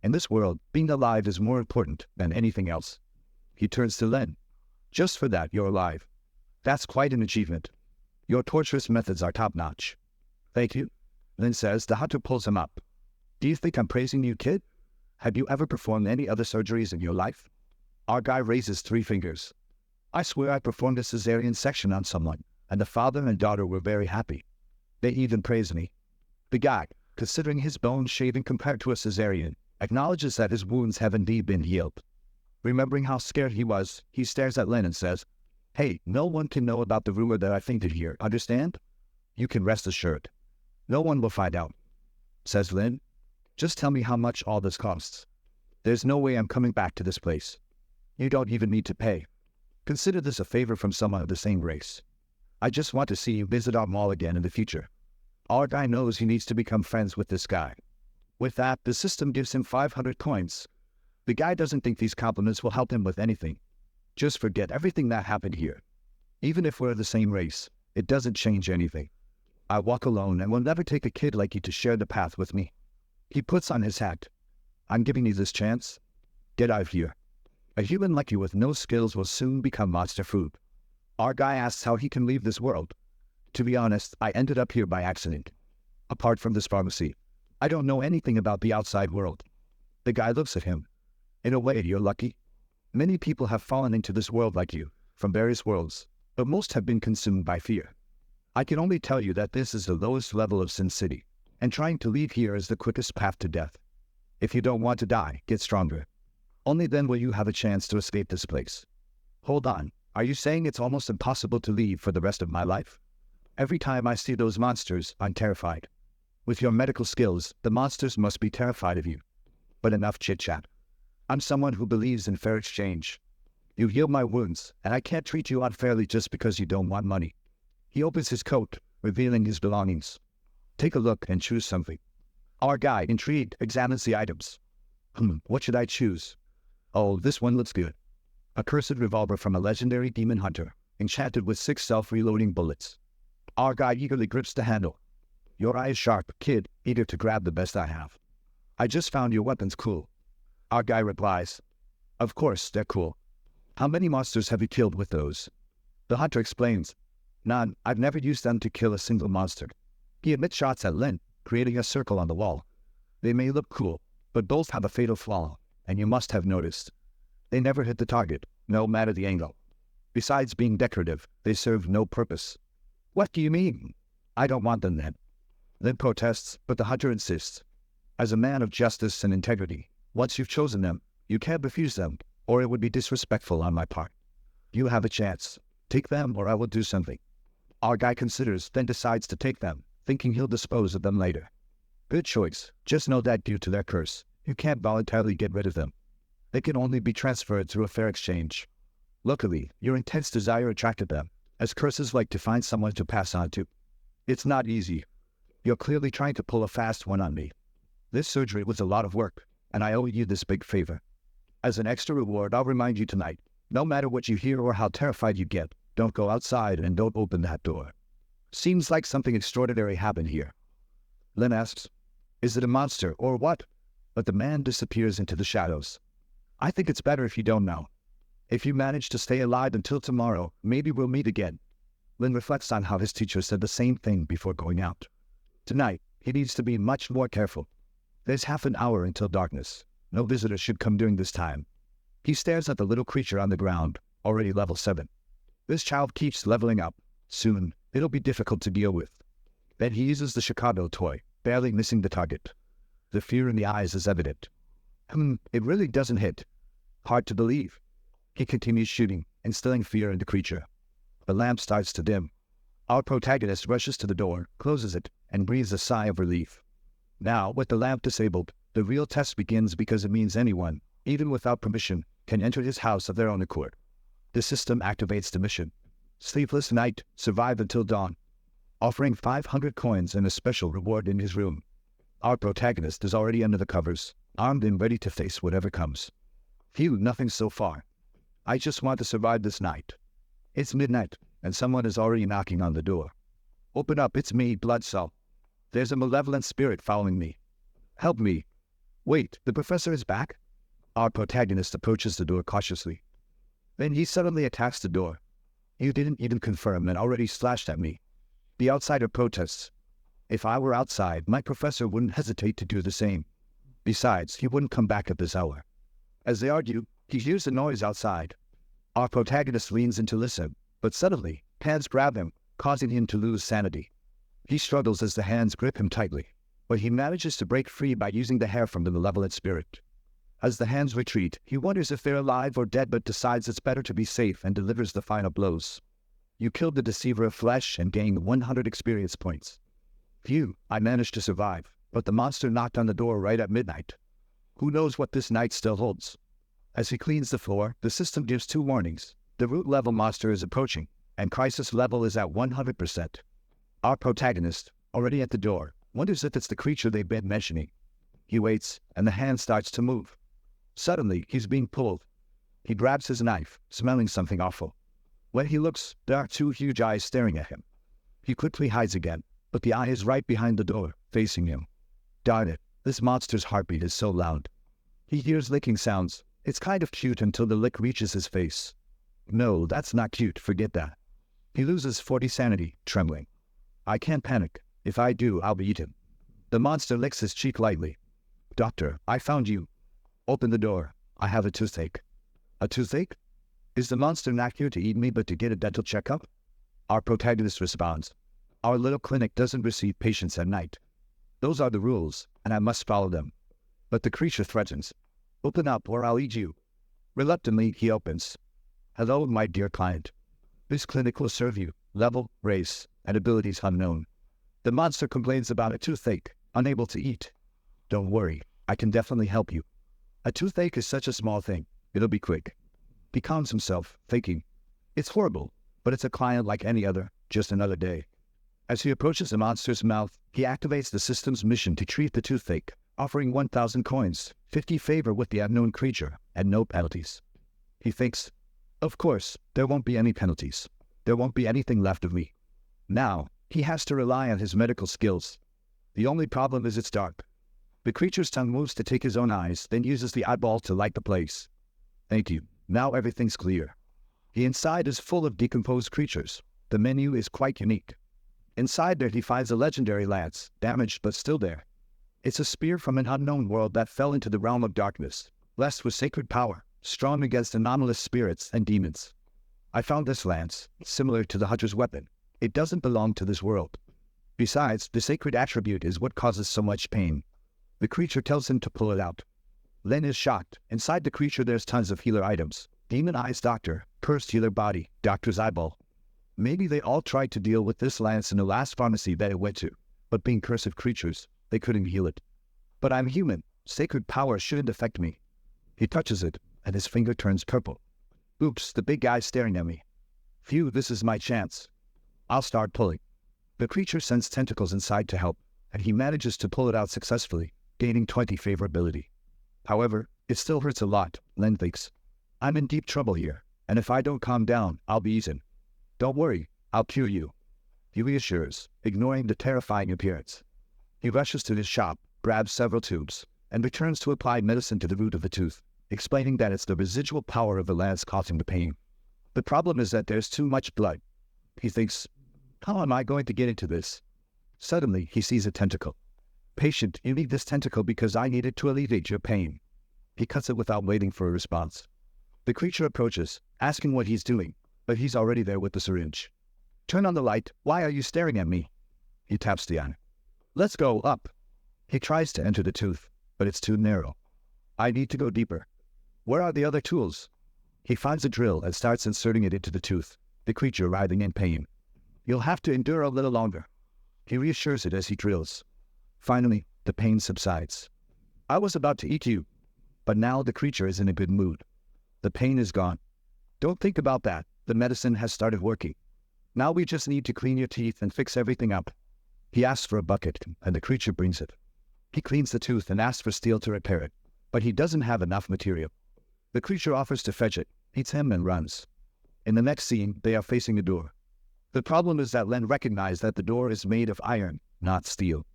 In this world, being alive is more important than anything else. He turns to Len. Just for that, you're alive. That's quite an achievement. Your torturous methods are top-notch. Thank you. Len says. The hunter pulls him up. Do you think I'm praising you, kid? Have you ever performed any other surgeries in your life? Our guy raises 3 fingers. I swear I performed a cesarean section on someone, and the father and daughter were very happy. They even praised me. The guy, considering his bones shaving compared to a cesarean, acknowledges that his wounds have indeed been healed. Remembering how scared he was, he stares at Len and says, Hey, no one can know about the rumor that I fainted here, understand? You can rest assured. No one will find out, says Len. Just tell me how much all this costs. There's no way I'm coming back to this place. You don't even need to pay. Consider this a favor from someone of the same race. I just want to see you visit our mall again in the future. Our guy knows he needs to become friends with this guy. With that, the system gives him 500 coins. The guy doesn't think these compliments will help him with anything. Just forget everything that happened here. Even if we're the same race, it doesn't change anything. I walk alone and will never take a kid like you to share the path with me. He puts on his hat. I'm giving you this chance. Get out of here. A human like you with no skills will soon become monster food. Our guy asks how he can leave this world. To be honest, I ended up here by accident. Apart from this pharmacy, I don't know anything about the outside world. The guy looks at him. In a way, you're lucky. Many people have fallen into this world like you, from various worlds, but most have been consumed by fear. I can only tell you that this is the lowest level of Sin City, and trying to leave here is the quickest path to death. If you don't want to die, get stronger. Only then will you have a chance to escape this place. Hold on, are you saying it's almost impossible to leave for the rest of my life? Every time I see those monsters, I'm terrified. With your medical skills, the monsters must be terrified of you. But enough chit-chat. I'm someone who believes in fair exchange. You healed my wounds, and I can't treat you unfairly just because you don't want money. He opens his coat, revealing his belongings. Take a look and choose something. Our guy, intrigued, examines the items. What should I choose? Oh, this one looks good. A cursed revolver from a legendary demon hunter, enchanted with 6 self-reloading bullets. Our guy eagerly grips the handle. Your eye is sharp, kid, eager to grab the best I have. I just found your weapons cool. Our guy replies, Of course, they're cool. How many monsters have you killed with those? The hunter explains, None, I've never used them to kill a single monster. He emits shots at Len, creating a circle on the wall. They may look cool, but both have a fatal flaw, and you must have noticed. They never hit the target, no matter the angle. Besides being decorative, they serve no purpose. What do you mean? I don't want them then. Len protests, but the hunter insists. As a man of justice and integrity, once you've chosen them, you can't refuse them, or it would be disrespectful on my part. You have a chance. Take them, or I will do something. Our guy considers, then decides to take them, thinking he'll dispose of them later. Good choice. Just know that due to their curse, you can't voluntarily get rid of them. They can only be transferred through a fair exchange. Luckily, your intense desire attracted them, as curses like to find someone to pass on to. It's not easy. You're clearly trying to pull a fast one on me. This surgery was a lot of work, and I owe you this big favor. As an extra reward, I'll remind you tonight, no matter what you hear or how terrified you get, don't go outside and don't open that door. Seems like something extraordinary happened here. Len asks, Is it a monster or what? But the man disappears into the shadows. I think it's better if you don't know. If you manage to stay alive until tomorrow, maybe we'll meet again. Len reflects on how his teacher said the same thing before going out. Tonight, he needs to be much more careful. There's half an hour until darkness. No visitors should come during this time. He stares at the little creature on the ground, already level 7. This child keeps leveling up. Soon, it'll be difficult to deal with. Then he uses the Chicago toy, barely missing the target. The fear in the eyes is evident. It really doesn't hit. Hard to believe. He continues shooting, instilling fear in the creature. The lamp starts to dim. Our protagonist rushes to the door, closes it, and breathes a sigh of relief. Now, with the lamp disabled, the real test begins because it means anyone, even without permission, can enter his house of their own accord. The system activates the mission. Sleepless night, survive until dawn, offering 500 coins and a special reward in his room. Our protagonist is already under the covers, armed and ready to face whatever comes. Phew, nothing so far. I just want to survive this night. It's midnight, and someone is already knocking on the door. Open up, it's me, Bloodsaw. There's a malevolent spirit following me. Help me. Wait, the professor is back? Our protagonist approaches the door cautiously. Then he suddenly attacks the door. You didn't even confirm and already slashed at me. The outsider protests. If I were outside, my professor wouldn't hesitate to do the same. Besides, he wouldn't come back at this hour. As they argue, he hears a noise outside. Our protagonist leans in to listen, but suddenly, hands grab him, causing him to lose sanity. He struggles as the hands grip him tightly, but he manages to break free by using the hair from the malevolent spirit. As the hands retreat, he wonders if they're alive or dead, but decides it's better to be safe and delivers the final blows. You killed the deceiver of flesh and gained 100 experience points. Phew, I managed to survive, but the monster knocked on the door right at midnight. Who knows what this night still holds? As he cleans the floor, the system gives 2 warnings. The root level monster is approaching, and crisis level is at 100%. Our protagonist, already at the door, wonders if it's the creature they've been mentioning. He waits, and the hand starts to move. Suddenly, he's being pulled. He grabs his knife, smelling something awful. When he looks, there are 2 huge eyes staring at him. He quickly hides again, but the eye is right behind the door, facing him. Darn it, this monster's heartbeat is so loud. He hears licking sounds. It's kind of cute until the lick reaches his face. No, that's not cute, forget that. He loses 40 sanity, trembling. I can't panic. If I do, I'll be eaten. The monster licks his cheek lightly. Doctor, I found you. Open the door. I have a toothache. A toothache? Is the monster not here to eat me but to get a dental checkup? Our protagonist responds. Our little clinic doesn't receive patients at night. Those are the rules, and I must follow them. But the creature threatens. Open up or I'll eat you. Reluctantly, he opens. Hello, my dear client. This clinic will serve you. Level, race, and abilities unknown. The monster complains about a toothache, unable to eat. Don't worry, I can definitely help you. A toothache is such a small thing. It'll be quick. He calms himself, thinking, it's horrible, but it's a client like any other, just another day. As he approaches the monster's mouth, he activates the system's mission to treat the toothache, offering 1,000 coins, 50 favor with the unknown creature, and no penalties. He thinks, of course, there won't be any penalties. There won't be anything left of me. Now, he has to rely on his medical skills. The only problem is it's dark. The creature's tongue moves to take his own eyes, then uses the eyeball to light the place. Thank you. Now everything's clear. The inside is full of decomposed creatures. The menu is quite unique. Inside there he finds a legendary lance, damaged but still there. It's a spear from an unknown world that fell into the realm of darkness, blessed with sacred power, strong against anomalous spirits and demons. I found this lance, similar to the hunter's weapon. It doesn't belong to this world. Besides, the sacred attribute is what causes so much pain. The creature tells him to pull it out. Len is shocked. Inside the creature there's tons of healer items. Demon Eyes Doctor, Cursed Healer Body, Doctor's Eyeball. Maybe they all tried to deal with this lance in the last pharmacy that it went to, but being cursed creatures, they couldn't heal it. But I'm human. Sacred power shouldn't affect me. He touches it, and his finger turns purple. Oops, the big guy's staring at me. Phew, this is my chance. I'll start pulling. The creature sends tentacles inside to help, and he manages to pull it out successfully, gaining 20 favorability. However, it still hurts a lot, Len thinks. I'm in deep trouble here, and if I don't calm down, I'll be eaten. Don't worry, I'll cure you. He reassures, ignoring the terrifying appearance. He rushes to his shop, grabs several tubes, and returns to apply medicine to the root of the tooth, explaining that it's the residual power of the lance causing the pain. The problem is that there's too much blood. He thinks, how am I going to get into this? Suddenly, he sees a tentacle. Patient, you need this tentacle because I need it to alleviate your pain. He cuts it without waiting for a response. The creature approaches, asking what he's doing, but he's already there with the syringe. Turn on the light. Why are you staring at me? He taps the eye. Let's go up. He tries to enter the tooth, but it's too narrow. I need to go deeper. Where are the other tools? He finds a drill and starts inserting it into the tooth, the creature writhing in pain. You'll have to endure a little longer. He reassures it as he drills. Finally, the pain subsides. I was about to eat you, but now the creature is in a good mood. The pain is gone. Don't think about that. The medicine has started working. Now we just need to clean your teeth and fix everything up. He asks for a bucket, and the creature brings it. He cleans the tooth and asks for steel to repair it, but he doesn't have enough material. The creature offers to fetch it, eats him, and runs. In the next scene, they are facing a door. The problem is that Len recognized that the door is made of iron, not steel.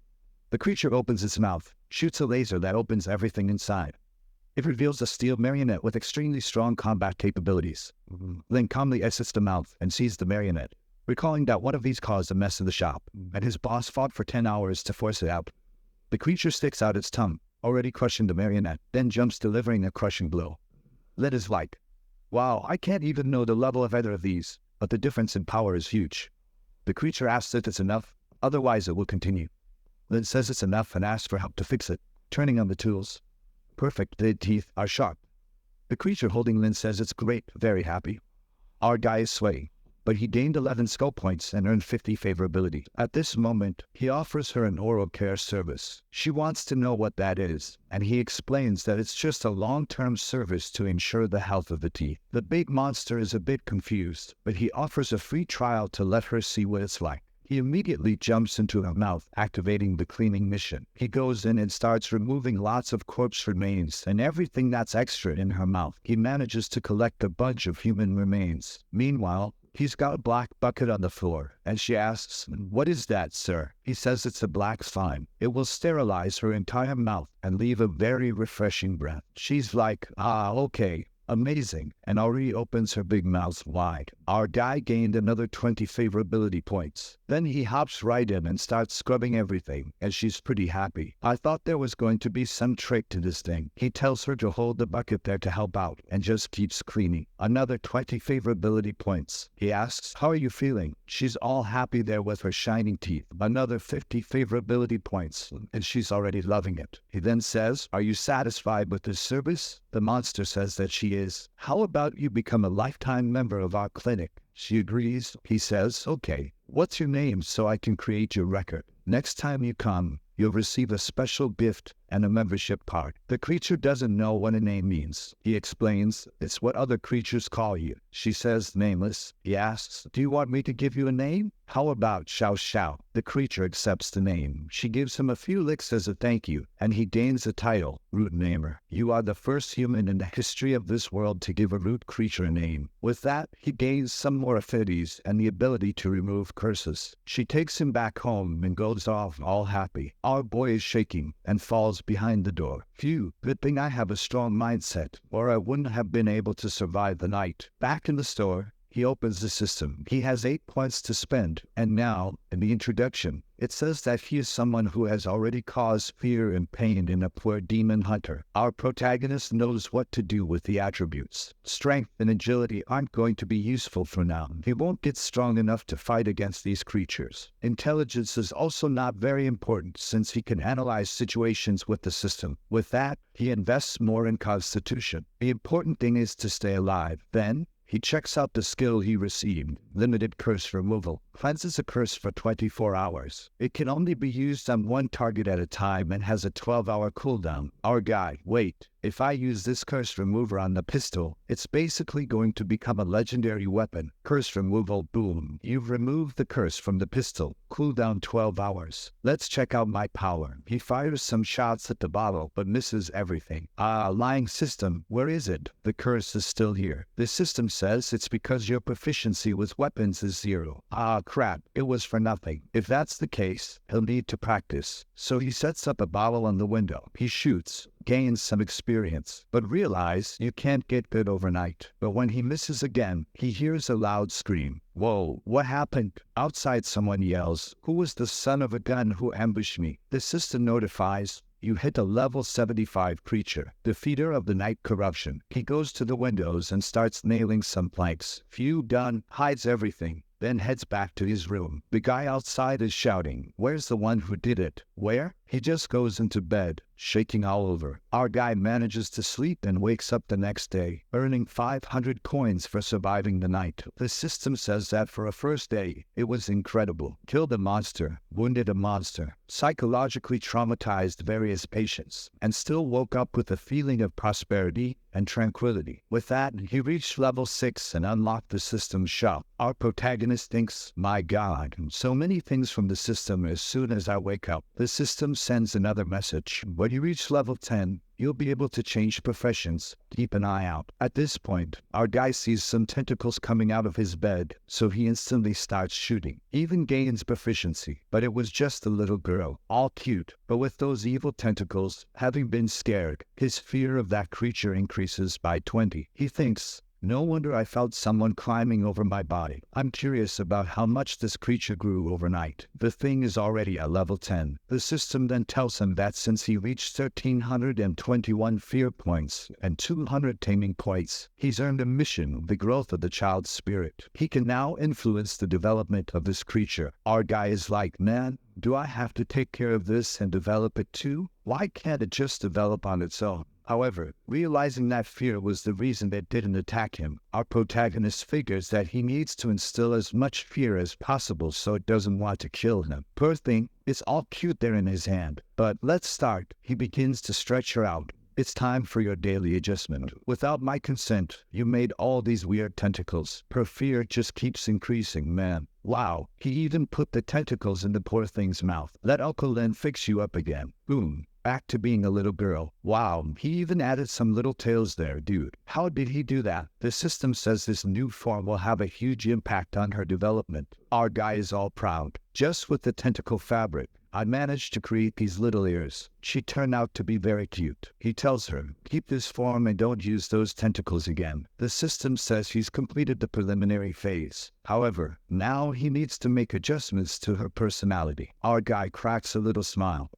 The creature opens its mouth, shoots a laser that opens everything inside. It reveals a steel marionette with extremely strong combat capabilities. Len calmly exits the mouth and sees the marionette, recalling that one of these caused a mess in the shop, and his boss fought for 10 hours to force it out. The creature sticks out its tongue, already crushing the marionette, then jumps, delivering a crushing blow. Len is like, wow, I can't even know the level of either of these, but the difference in power is huge. The creature asks if it's enough, otherwise it will continue. Len says it's enough and asks for help to fix it, turning on the tools. Perfect, the teeth are sharp. The creature holding Len says it's great, very happy. Our guy is swaying, but he gained 11 skill points and earned 50 favorability. At this moment, he offers her an oral care service. She wants to know what that is, and he explains that it's just a long-term service to ensure the health of the teeth. The big monster is a bit confused, but he offers a free trial to let her see what it's like. He immediately jumps into her mouth, activating the cleaning mission. He goes in and starts removing lots of corpse remains and everything that's extra in her mouth. He manages to collect a bunch of human remains. Meanwhile, he's got a black bucket on the floor, and she asks, "What is that, sir?" He says it's a black slime. It will sterilize her entire mouth and leave a very refreshing breath. She's like, okay. Amazing, and already opens her big mouth wide. Our guy gained another 20 favorability points. Then he hops right in and starts scrubbing everything, and she's pretty happy. I thought there was going to be some trick to this thing. He tells her to hold the bucket there to help out, and just keeps cleaning. Another 20 favorability points. He asks, "How are you feeling?" She's all happy there with her shining teeth. Another 50 favorability points, and she's already loving it. He then says, "Are you satisfied with this service?" The monster says that she is. "How about you become a lifetime member of our clinic?" She agrees. He says, "Okay, what's your name so I can create your record? Next time you come, you'll receive a special gift and a membership card." The creature doesn't know what a name means. He explains, "It's what other creatures call you." She says, "Nameless." He asks, "Do you want me to give you a name? How about Xiao Xiao?" The creature accepts the name. She gives him a few licks as a thank you, and he gains the title, Root Namer. You are the first human in the history of this world to give a root creature a name. With that, he gains some more affinities and the ability to remove curses. She takes him back home and goes off all happy. Our boy is shaking and falls behind the door. Phew, good thing I have a strong mindset, or I wouldn't have been able to survive the night. Back in the store, he opens the system. He has 8 points to spend, and now, in the introduction, it says that he is someone who has already caused fear and pain in a poor demon hunter. Our protagonist knows what to do with the attributes. Strength and agility aren't going to be useful for now. He won't get strong enough to fight against these creatures. Intelligence is also not very important since he can analyze situations with the system. With that, he invests more in constitution. The important thing is to stay alive. Then, he checks out the skill he received, Limited Curse Removal. Cleanses a curse for 24 hours. It can only be used on one target at a time and has a 12-hour cooldown. Our guy, wait, if I use this curse remover on the pistol, it's basically going to become a legendary weapon. Curse removal, boom. You've removed the curse from the pistol. Cooldown 12 hours. Let's check out my power. He fires some shots at the bottle, but misses everything. Lying system, where is it? The curse is still here. The system says it's because your proficiency with weapons is 0. Crap, it was for nothing. If that's the case, he'll need to practice. So he sets up a bottle on the window. He shoots, gains some experience, but realize you can't get good overnight. But when he misses again, he hears a loud scream. Whoa, what happened? Outside someone yells, "Who was the son of a gun who ambushed me?" The system notifies, you hit a level 75 creature, defeater of the night corruption. He goes to the windows and starts nailing some planks. Phew, done, hides everything, then heads back to his room. The guy outside is shouting, "Where's the one who did it?" Where? He just goes into bed. shaking all over. Our guy manages to sleep and wakes up the next day, earning 500 coins for surviving the night. The system says that for a first day, it was incredible. Killed a monster, wounded a monster, psychologically traumatized various patients, and still woke up with a feeling of prosperity and tranquility. With that, he reached level 6 and unlocked the system's shop. Our protagonist thinks, my God, so many things from the system as soon as I wake up. The system sends another message. When you reach level 10, you'll be able to change professions. Keep an eye out. At this point, our guy sees some tentacles coming out of his bed, so he instantly starts shooting. Even gains proficiency, but it was just a little girl, all cute. But with those evil tentacles, having been scared, his fear of that creature increases by 20. He thinks, no wonder I felt someone climbing over my body. I'm curious about how much this creature grew overnight. The thing is already at level 10. The system then tells him that since he reached 1,321 fear points and 200 taming points, he's earned a mission, the growth of the child's spirit. He can now influence the development of this creature. Our guy is like, man, do I have to take care of this and develop it too? Why can't it just develop on its own? However, realizing that fear was the reason it didn't attack him, our protagonist figures that he needs to instill as much fear as possible so it doesn't want to kill him. Poor thing, it's all cute there in his hand. But let's start. He begins to stretch her out. It's time for your daily adjustment. Without my consent, you made all these weird tentacles. Her fear just keeps increasing, man. Wow, he even put the tentacles in the poor thing's mouth. Let Uncle Len fix you up again. Boom. Back to being a little girl. Wow, he even added some little tails there, dude. How did he do that? The system says this new form will have a huge impact on her development. Our guy is all proud. Just with the tentacle fabric, I managed to create these little ears. She turned out to be very cute. He tells her, keep this form and don't use those tentacles again. The system says he's completed the preliminary phase. However, now he needs to make adjustments to her personality. Our guy cracks a little smile.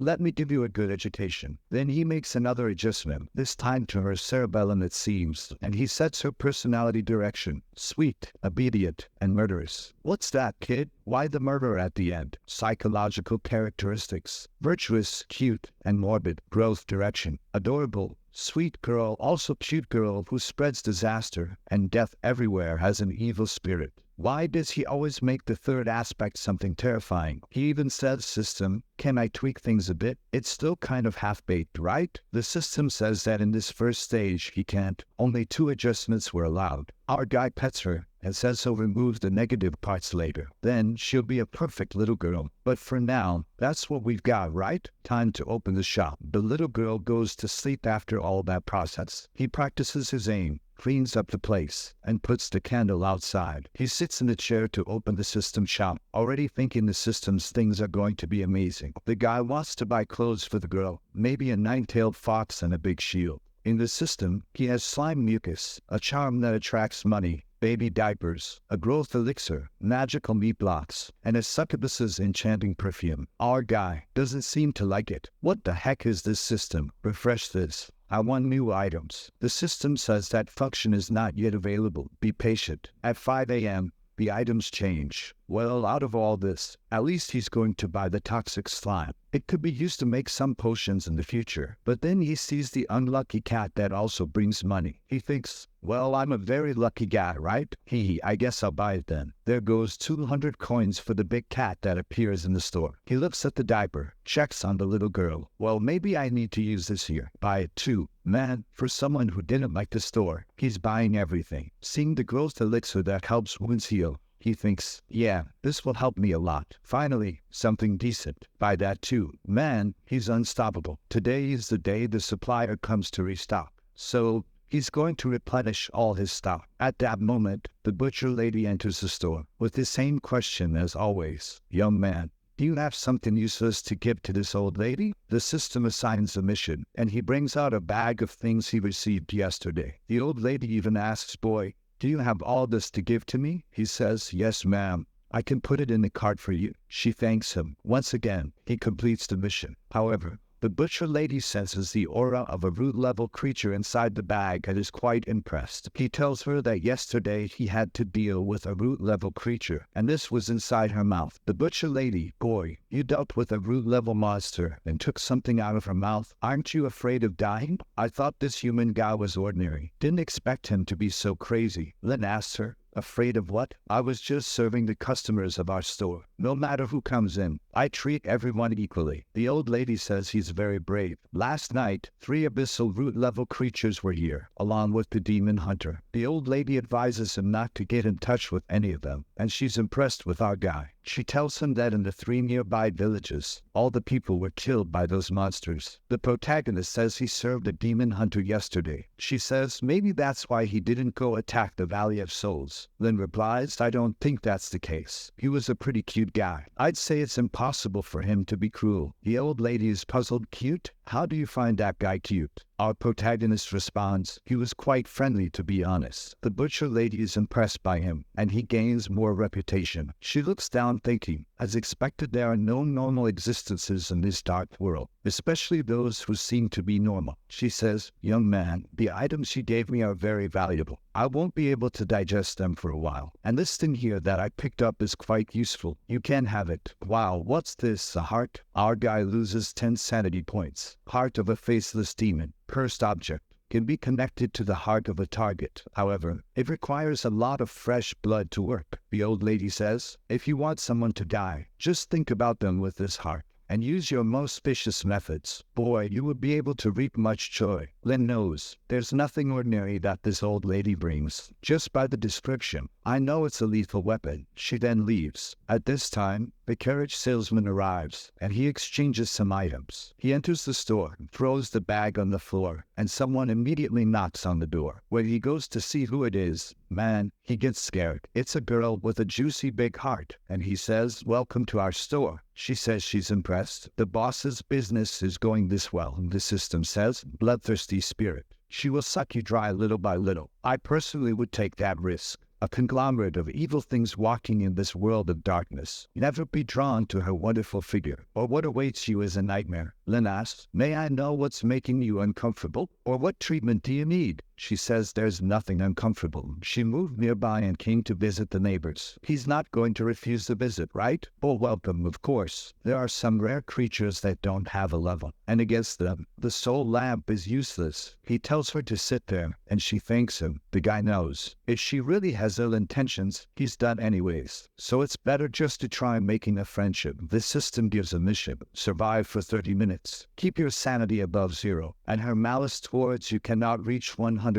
Let me give you a good education. Then he makes another adjustment, this time to her cerebellum it seems, and he sets her personality direction. Sweet, obedient, and murderous. What's that, kid? Why the murder at the end? Psychological characteristics. Virtuous, cute, and morbid. Growth direction. Adorable. Sweet girl, also cute girl who spreads disaster and death everywhere, has an evil spirit. Why does he always make the third aspect something terrifying? He even says, system, can I tweak things a bit? It's still kind of half-baked, right? The system says that in this first stage he can't. Only 2 adjustments were allowed. Our guy pets her and says he'll remove the negative parts later. Then she'll be a perfect little girl. But for now, that's what we've got, right? Time to open the shop. The little girl goes to sleep after all that process. He practices his aim, cleans up the place, and puts the candle outside. He sits in the chair to open the system shop, already thinking the system's things are going to be amazing. The guy wants to buy clothes for the girl, maybe a 9-tailed fox and a big shield. In the system, he has slime mucus, a charm that attracts money, baby diapers, a growth elixir, magical meat blocks, and a succubus's enchanting perfume. Our guy doesn't seem to like it. What the heck is this system? Refresh this. I want new items. The system says that function is not yet available. Be patient. At 5 a.m., the items change. Well, out of all this, at least he's going to buy the toxic slime. It could be used to make some potions in the future. But then he sees the unlucky cat that also brings money. He thinks, well, I'm a very lucky guy, right? I guess I'll buy it then. There goes 200 coins for the big cat that appears in the store. He looks at the diaper, checks on the little girl. Well, maybe I need to use this here. Buy it too. Man, for someone who didn't like the store, he's buying everything. Seeing the growth elixir that helps wounds heal, he thinks, yeah, this will help me a lot. Finally, something decent. Buy that too. Man, he's unstoppable. Today is the day the supplier comes to restock. So he's going to replenish all his stock. At that moment, the butcher lady enters the store with the same question as always. Young man, do you have something useless to give to this old lady? The system assigns a mission, and he brings out a bag of things he received yesterday. The old lady even asks, boy, do you have all this to give to me? He says, yes, ma'am. I can put it in the cart for you. She thanks him. Once again, he completes the mission. However, The butcher lady senses the aura of a root-level creature inside the bag and is quite impressed. He tells her that yesterday he had to deal with a root-level creature, and this was inside her mouth. The butcher lady, boy, you dealt with a root-level monster and took something out of her mouth. Aren't you afraid of dying? I thought this human guy was ordinary. Didn't expect him to be so crazy. Lynn asked her. Afraid of what? I was just serving the customers of our store. No matter who comes in, I treat everyone equally. The old lady says he's very brave. Last night, 3 abyssal root-level creatures were here, along with the demon hunter. The old lady advises him not to get in touch with any of them, and she's impressed with our guy. She tells him that in the 3 nearby villages, all the people were killed by those monsters. The protagonist says he served a demon hunter yesterday. She says maybe that's why he didn't go attack the Valley of Souls. Lynn replies, I don't think that's the case. He was a pretty cute guy. I'd say it's impossible for him to be cruel. The old lady is puzzled. Cute? How do you find that guy cute? Our protagonist responds, he was quite friendly, to be honest. The butcher lady is impressed by him, and he gains more reputation. She looks down thinking, as expected, there are no normal existences in this dark world, especially those who seem to be normal. She says, young man, the items you gave me are very valuable. I won't be able to digest them for a while. And this thing here that I picked up is quite useful. You can have it. Wow, what's this, a heart? Our guy loses 10 sanity points. Heart of a faceless demon. Cursed object. Can be connected to the heart of a target. However, it requires a lot of fresh blood to work. The old lady says, if you want someone to die, just think about them with this heart and use your most vicious methods. Boy, you would be able to reap much joy. Lynn knows there's nothing ordinary that this old lady brings. Just by the description, I know it's a lethal weapon. She then leaves. At this time, the carriage salesman arrives, and he exchanges some items. He enters the store, throws the bag on the floor, and someone immediately knocks on the door. When he goes to see who it is, man, he gets scared. It's a girl with a juicy big heart, and he says, welcome to our store. She says she's impressed. The boss's business is going this well, the system says, bloodthirsty spirit. She will suck you dry little by little. I personally would take that risk. A conglomerate of evil things walking in this world of darkness. Never be drawn to her wonderful figure, or what awaits you is a nightmare. Lynn asks, may I know what's making you uncomfortable, or what treatment do you need? She says there's nothing uncomfortable. She moved nearby and came to visit the neighbors. He's not going to refuse the visit, right? Oh, welcome, of course. There are some rare creatures that don't have a level, and against them, the soul lamp is useless. He tells her to sit there, and she thanks him. The guy knows. If she really has ill intentions, he's done anyways. So it's better just to try making a friendship. This system gives a mission. Survive for 30 minutes. Keep your sanity above 0, and her malice towards you cannot reach 100%.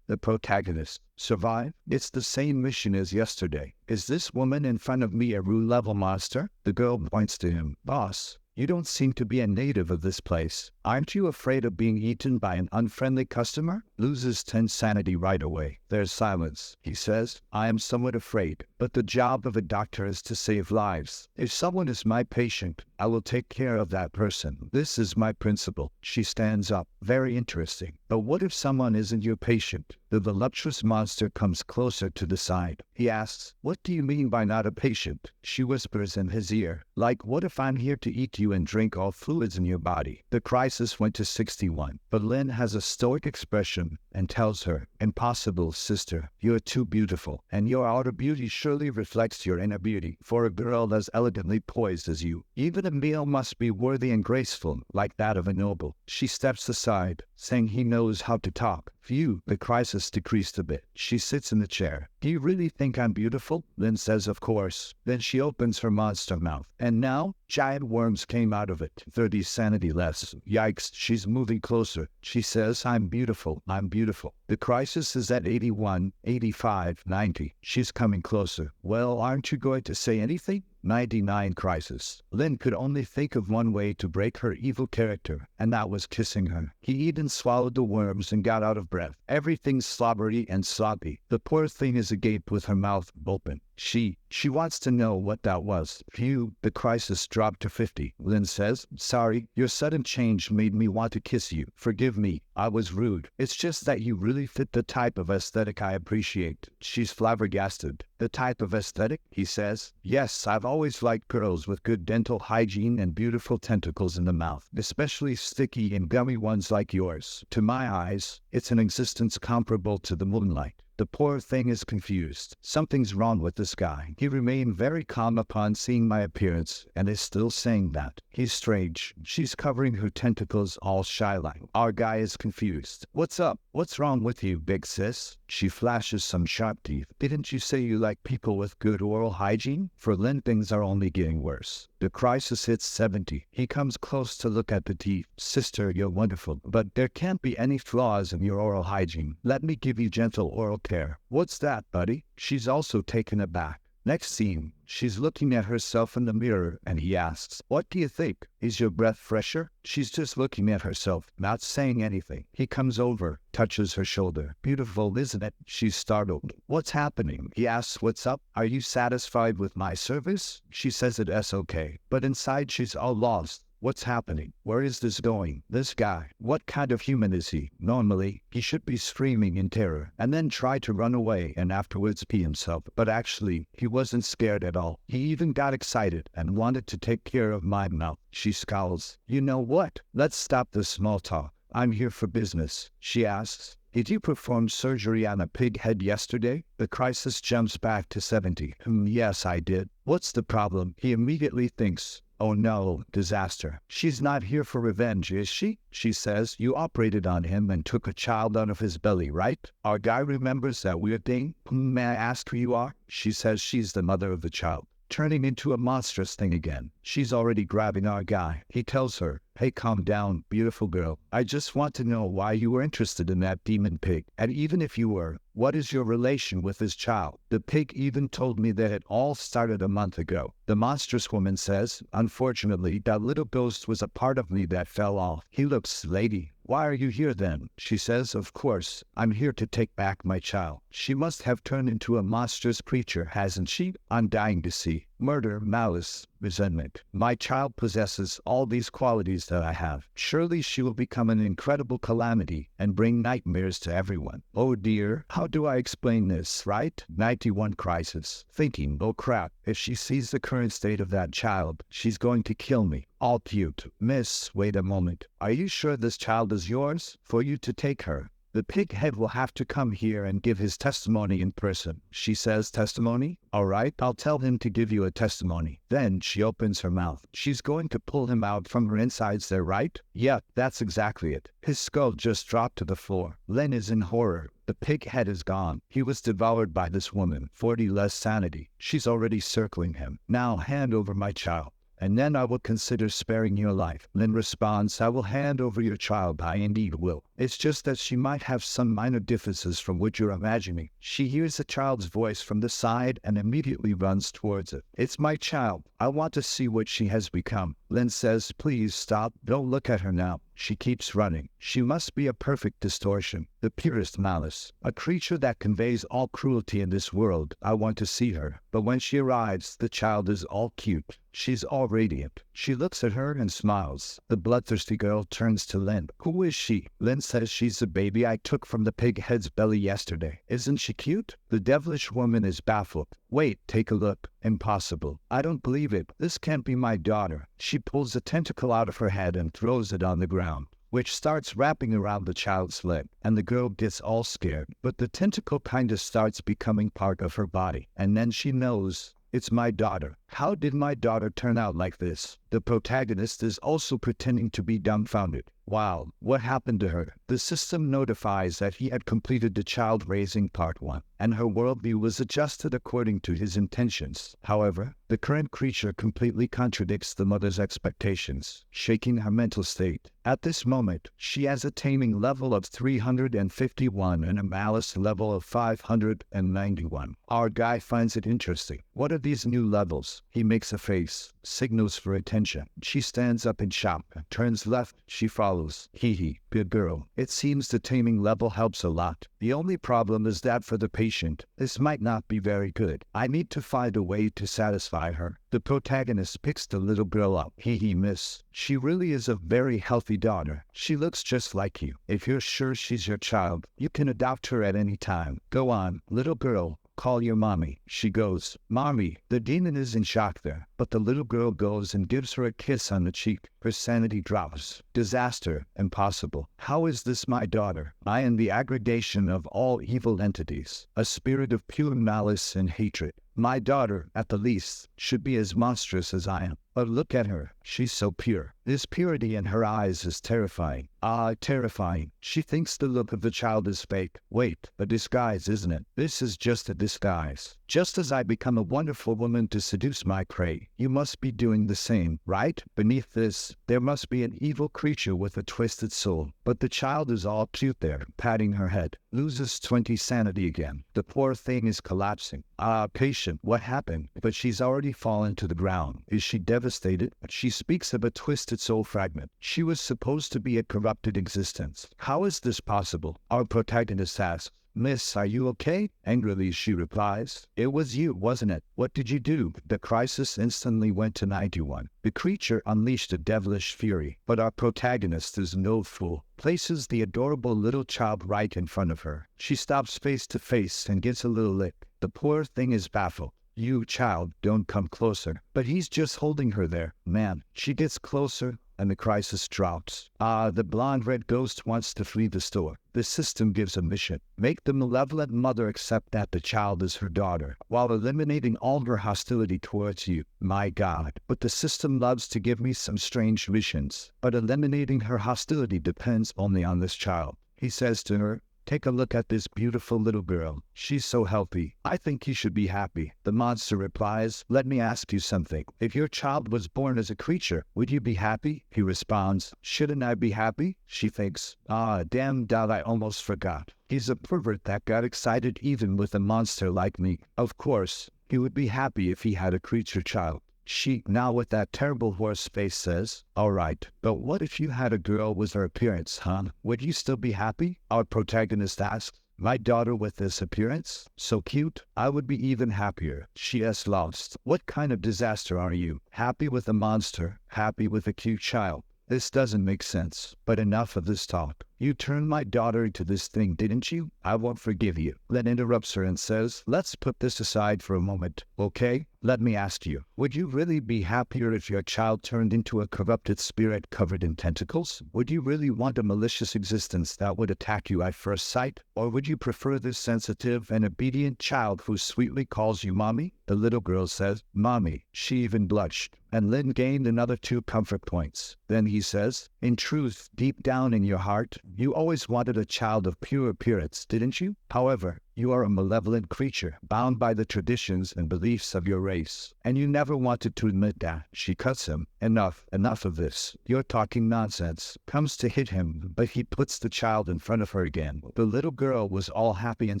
The protagonist. Survive? It's the same mission as yesterday. Is this woman in front of me a root-level monster? The girl points to him. Boss, you don't seem to be a native of this place. Aren't you afraid of being eaten by an unfriendly customer? Loses 10 sanity right away. There's silence. He says, I am somewhat afraid, but the job of a doctor is to save lives. If someone is my patient, I will take care of that person. This is my principle. She stands up. Very interesting. But what if someone isn't your patient? The voluptuous monster comes closer to the side. He asks, what do you mean by not a patient? She whispers in his ear, like, what if I'm here to eat you and drink all fluids in your body? The crisis went to 61, but Lynn has a stoic expression and tells her, impossible, sister. You're too beautiful, and your outer beauty surely reflects your inner beauty. For a girl as elegantly poised as you, even a meal must be worthy and graceful, like that of a noble. She steps aside, saying he knows how to talk. Phew, the crisis decreased a bit. She sits in the chair. Do you really think I'm beautiful? Lynn says, of course. Then she opens her monster mouth. And now, giant worms came out of it. 30 sanity less. Yikes, she's moving closer. She says, I'm beautiful. I'm beautiful. The crisis is at 81, 85, 90. She's coming closer. Well, aren't you going to say anything? 99 crisis. Lynn could only think of one way to break her evil character, and that was kissing her. He even swallowed the worms and got out of breath. Everything's slobbery and sloppy. The poor thing is agape with her mouth open. She wants to know what that was. Phew, the crisis dropped to 50. Lynn says, sorry, your sudden change made me want to kiss you. Forgive me, I was rude. It's just that you really fit the type of aesthetic I appreciate. She's flabbergasted. The type of aesthetic? He says. Yes, I've always liked girls with good dental hygiene and beautiful tentacles in the mouth, especially sticky and gummy ones like yours. To my eyes, it's an existence comparable to the moonlight. The poor thing is confused. Something's wrong with this guy. He remained very calm upon seeing my appearance, and is still saying that. He's strange. She's covering her tentacles all shy-like. Our guy is confused. What's up? What's wrong with you, big sis? She flashes some sharp teeth. Didn't you say you like people with good oral hygiene? For Lynn, things are only getting worse. The crisis hits 70. He comes close to look at the teeth. Sister, you're wonderful, but there can't be any flaws in your oral hygiene. Let me give you gentle oral care. What's that, buddy? She's also taken aback. Next scene, she's looking at herself in the mirror, and he asks, what do you think? Is your breath fresher? She's just looking at herself, not saying anything. He comes over, touches her shoulder. Beautiful, isn't it? She's startled. What's happening? He asks, what's up? Are you satisfied with my service? She says it's okay, but inside she's all lost. What's happening? Where is this going? This guy, what kind of human is he? Normally, he should be screaming in terror and then try to run away and afterwards pee himself. But actually, he wasn't scared at all. He even got excited and wanted to take care of my mouth. She scowls. You know what? Let's stop this small talk. I'm here for business. She asks, did you perform surgery on a pig head yesterday? The crisis jumps back to 70. Yes, I did. What's the problem? He immediately thinks, oh no, disaster. She's not here for revenge, is she? She says, you operated on him and took a child out of his belly, right? Our guy remembers that weird thing. May I ask who you are? She says she's the mother of the child, turning into a monstrous thing again. She's already grabbing our guy. He tells her, hey, calm down, beautiful girl. I just want to know why you were interested in that demon pig. And even if you were, what is your relation with this child? The pig even told me that it all started a month ago. The monstrous woman says, unfortunately, that little ghost was a part of me that fell off. He looks, lady, why are you here then? She says, of course, I'm here to take back my child. She must have turned into a monstrous creature, hasn't she? I'm dying to see. Murder, malice, resentment. My child possesses all these qualities that I have. Surely she will become an incredible calamity and bring nightmares to everyone. Oh dear, how do I explain this, right? 91 crisis. Thinking, oh crap, if she sees the current state of that child, she's going to kill me. All cute. Miss, wait a moment. Are you sure this child is yours? For you to take her, the pig head will have to come here and give his testimony in person. She says, testimony? All right, I'll tell him to give you a testimony. Then she opens her mouth. She's going to pull him out from her insides there, right? Yeah, that's exactly it. His skull just dropped to the floor. Len is in horror. The pig head is gone. He was devoured by this woman. 40 less sanity. She's already circling him. Now hand over my child, and then I will consider sparing your life. Lynn responds, I will hand over your child. I indeed will. It's just that she might have some minor differences from what you're imagining. She hears the child's voice from the side and immediately runs towards it. It's my child. I want to see what she has become. Lynn says, please stop. Don't look at her now. She keeps running. She must be a perfect distortion, the purest malice, a creature that conveys all cruelty in this world. I want to see her. But when she arrives, the child is all cute. She's all radiant. She looks at her and smiles. The bloodthirsty girl turns to Lynn. Who is she? Lynn says she's the baby I took from the pig head's belly yesterday. Isn't she cute? The devilish woman is baffled. Wait, take a look. Impossible. I don't believe it. This can't be my daughter. She pulls a tentacle out of her head and throws it on the ground, which starts wrapping around the child's leg, and the girl gets all scared. But the tentacle kinda starts becoming part of her body, and then she knows it's my daughter. How did my daughter turn out like this? The protagonist is also pretending to be dumbfounded. Wow, what happened to her? The system notifies that he had completed the child raising part 1, and her worldview was adjusted according to his intentions. However, the current creature completely contradicts the mother's expectations, shaking her mental state. At this moment, she has a taming level of 351 and a malice level of 591. Our guy finds it interesting. What are these new levels? He makes a face, signals for attention. She stands up in shock, turns left, she follows. Hee, good girl. It seems the taming level helps a lot. The only problem is that for the patient, this might not be very good. I need to find a way to satisfy her. The protagonist picks the little girl up. Hee, miss. She really is a very healthy daughter. She looks just like you. If you're sure she's your child, you can adopt her at any time. Go on, little girl. Call your mommy. She goes, Mommy. The demon is in shock there, but the little girl goes and gives her a kiss on the cheek. Her sanity drops. Disaster. Impossible. How is this my daughter? I am the aggregation of all evil entities, a spirit of pure malice and hatred. My daughter, at the least, should be as monstrous as I am. But look at her. She's so pure. This purity in her eyes is terrifying. Ah, terrifying. She thinks the look of the child is fake. Wait, a disguise, isn't it? This is just a disguise. Just as I become a wonderful woman to seduce my prey, you must be doing the same, right? Beneath this, there must be an evil creature with a twisted soul. But the child is all cute there, patting her head. Loses 20 sanity again. The poor thing is collapsing. Ah, patient, what happened? But she's already fallen to the ground. Is she devastated? She speaks of a twisted soul fragment. She was supposed to be a corrupted existence. How is this possible? Our protagonist asks. Miss, are you okay? Angrily she replies. It was you, wasn't it? What did you do? The crisis instantly went to 91. The creature unleashed a devilish fury, but our protagonist is no fool. Places the adorable little child right in front of her. She stops face to face and gets a little lick. The poor thing is baffled. You, child, don't come closer. But he's just holding her there. Man, she gets closer and the crisis drops. Ah, the blonde-red ghost wants to flee the store. The system gives a mission. Make the malevolent mother accept that the child is her daughter, while eliminating all her hostility towards you. My God. But the system loves to give me some strange missions. But eliminating her hostility depends only on this child. He says to her, Take a look at this beautiful little girl. She's so healthy. I think you should be happy. The monster replies, Let me ask you something. If your child was born as a creature, would you be happy? He responds, Shouldn't I be happy? She thinks, Ah, damn doubt, I almost forgot. He's a pervert that got excited even with a monster like me. Of course, he would be happy if he had a creature child. She, now with that terrible horse face, says, All right, but what if you had a girl with her appearance, huh? Would you still be happy? Our protagonist asks. My daughter with this appearance? So cute? I would be even happier. She is lost. What kind of disaster are you? Happy with a monster? Happy with a cute child? This doesn't make sense. But enough of this talk. You turned my daughter into this thing, didn't you? I won't forgive you. Len interrupts her and says, Let's put this aside for a moment, okay? Let me ask you, would you really be happier if your child turned into a corrupted spirit covered in tentacles? Would you really want a malicious existence that would attack you at first sight? Or would you prefer this sensitive and obedient child who sweetly calls you mommy? The little girl says, Mommy. She even blushed. And Lynn gained another 2 comfort points. Then he says, In truth, deep down in your heart, you always wanted a child of pure appearance, didn't you? However, you are a malevolent creature, bound by the traditions and beliefs of your race. And you never wanted to admit that. She cuts him. Enough of this. You're talking nonsense. Comes to hit him, but he puts the child in front of her again. The little girl was all happy and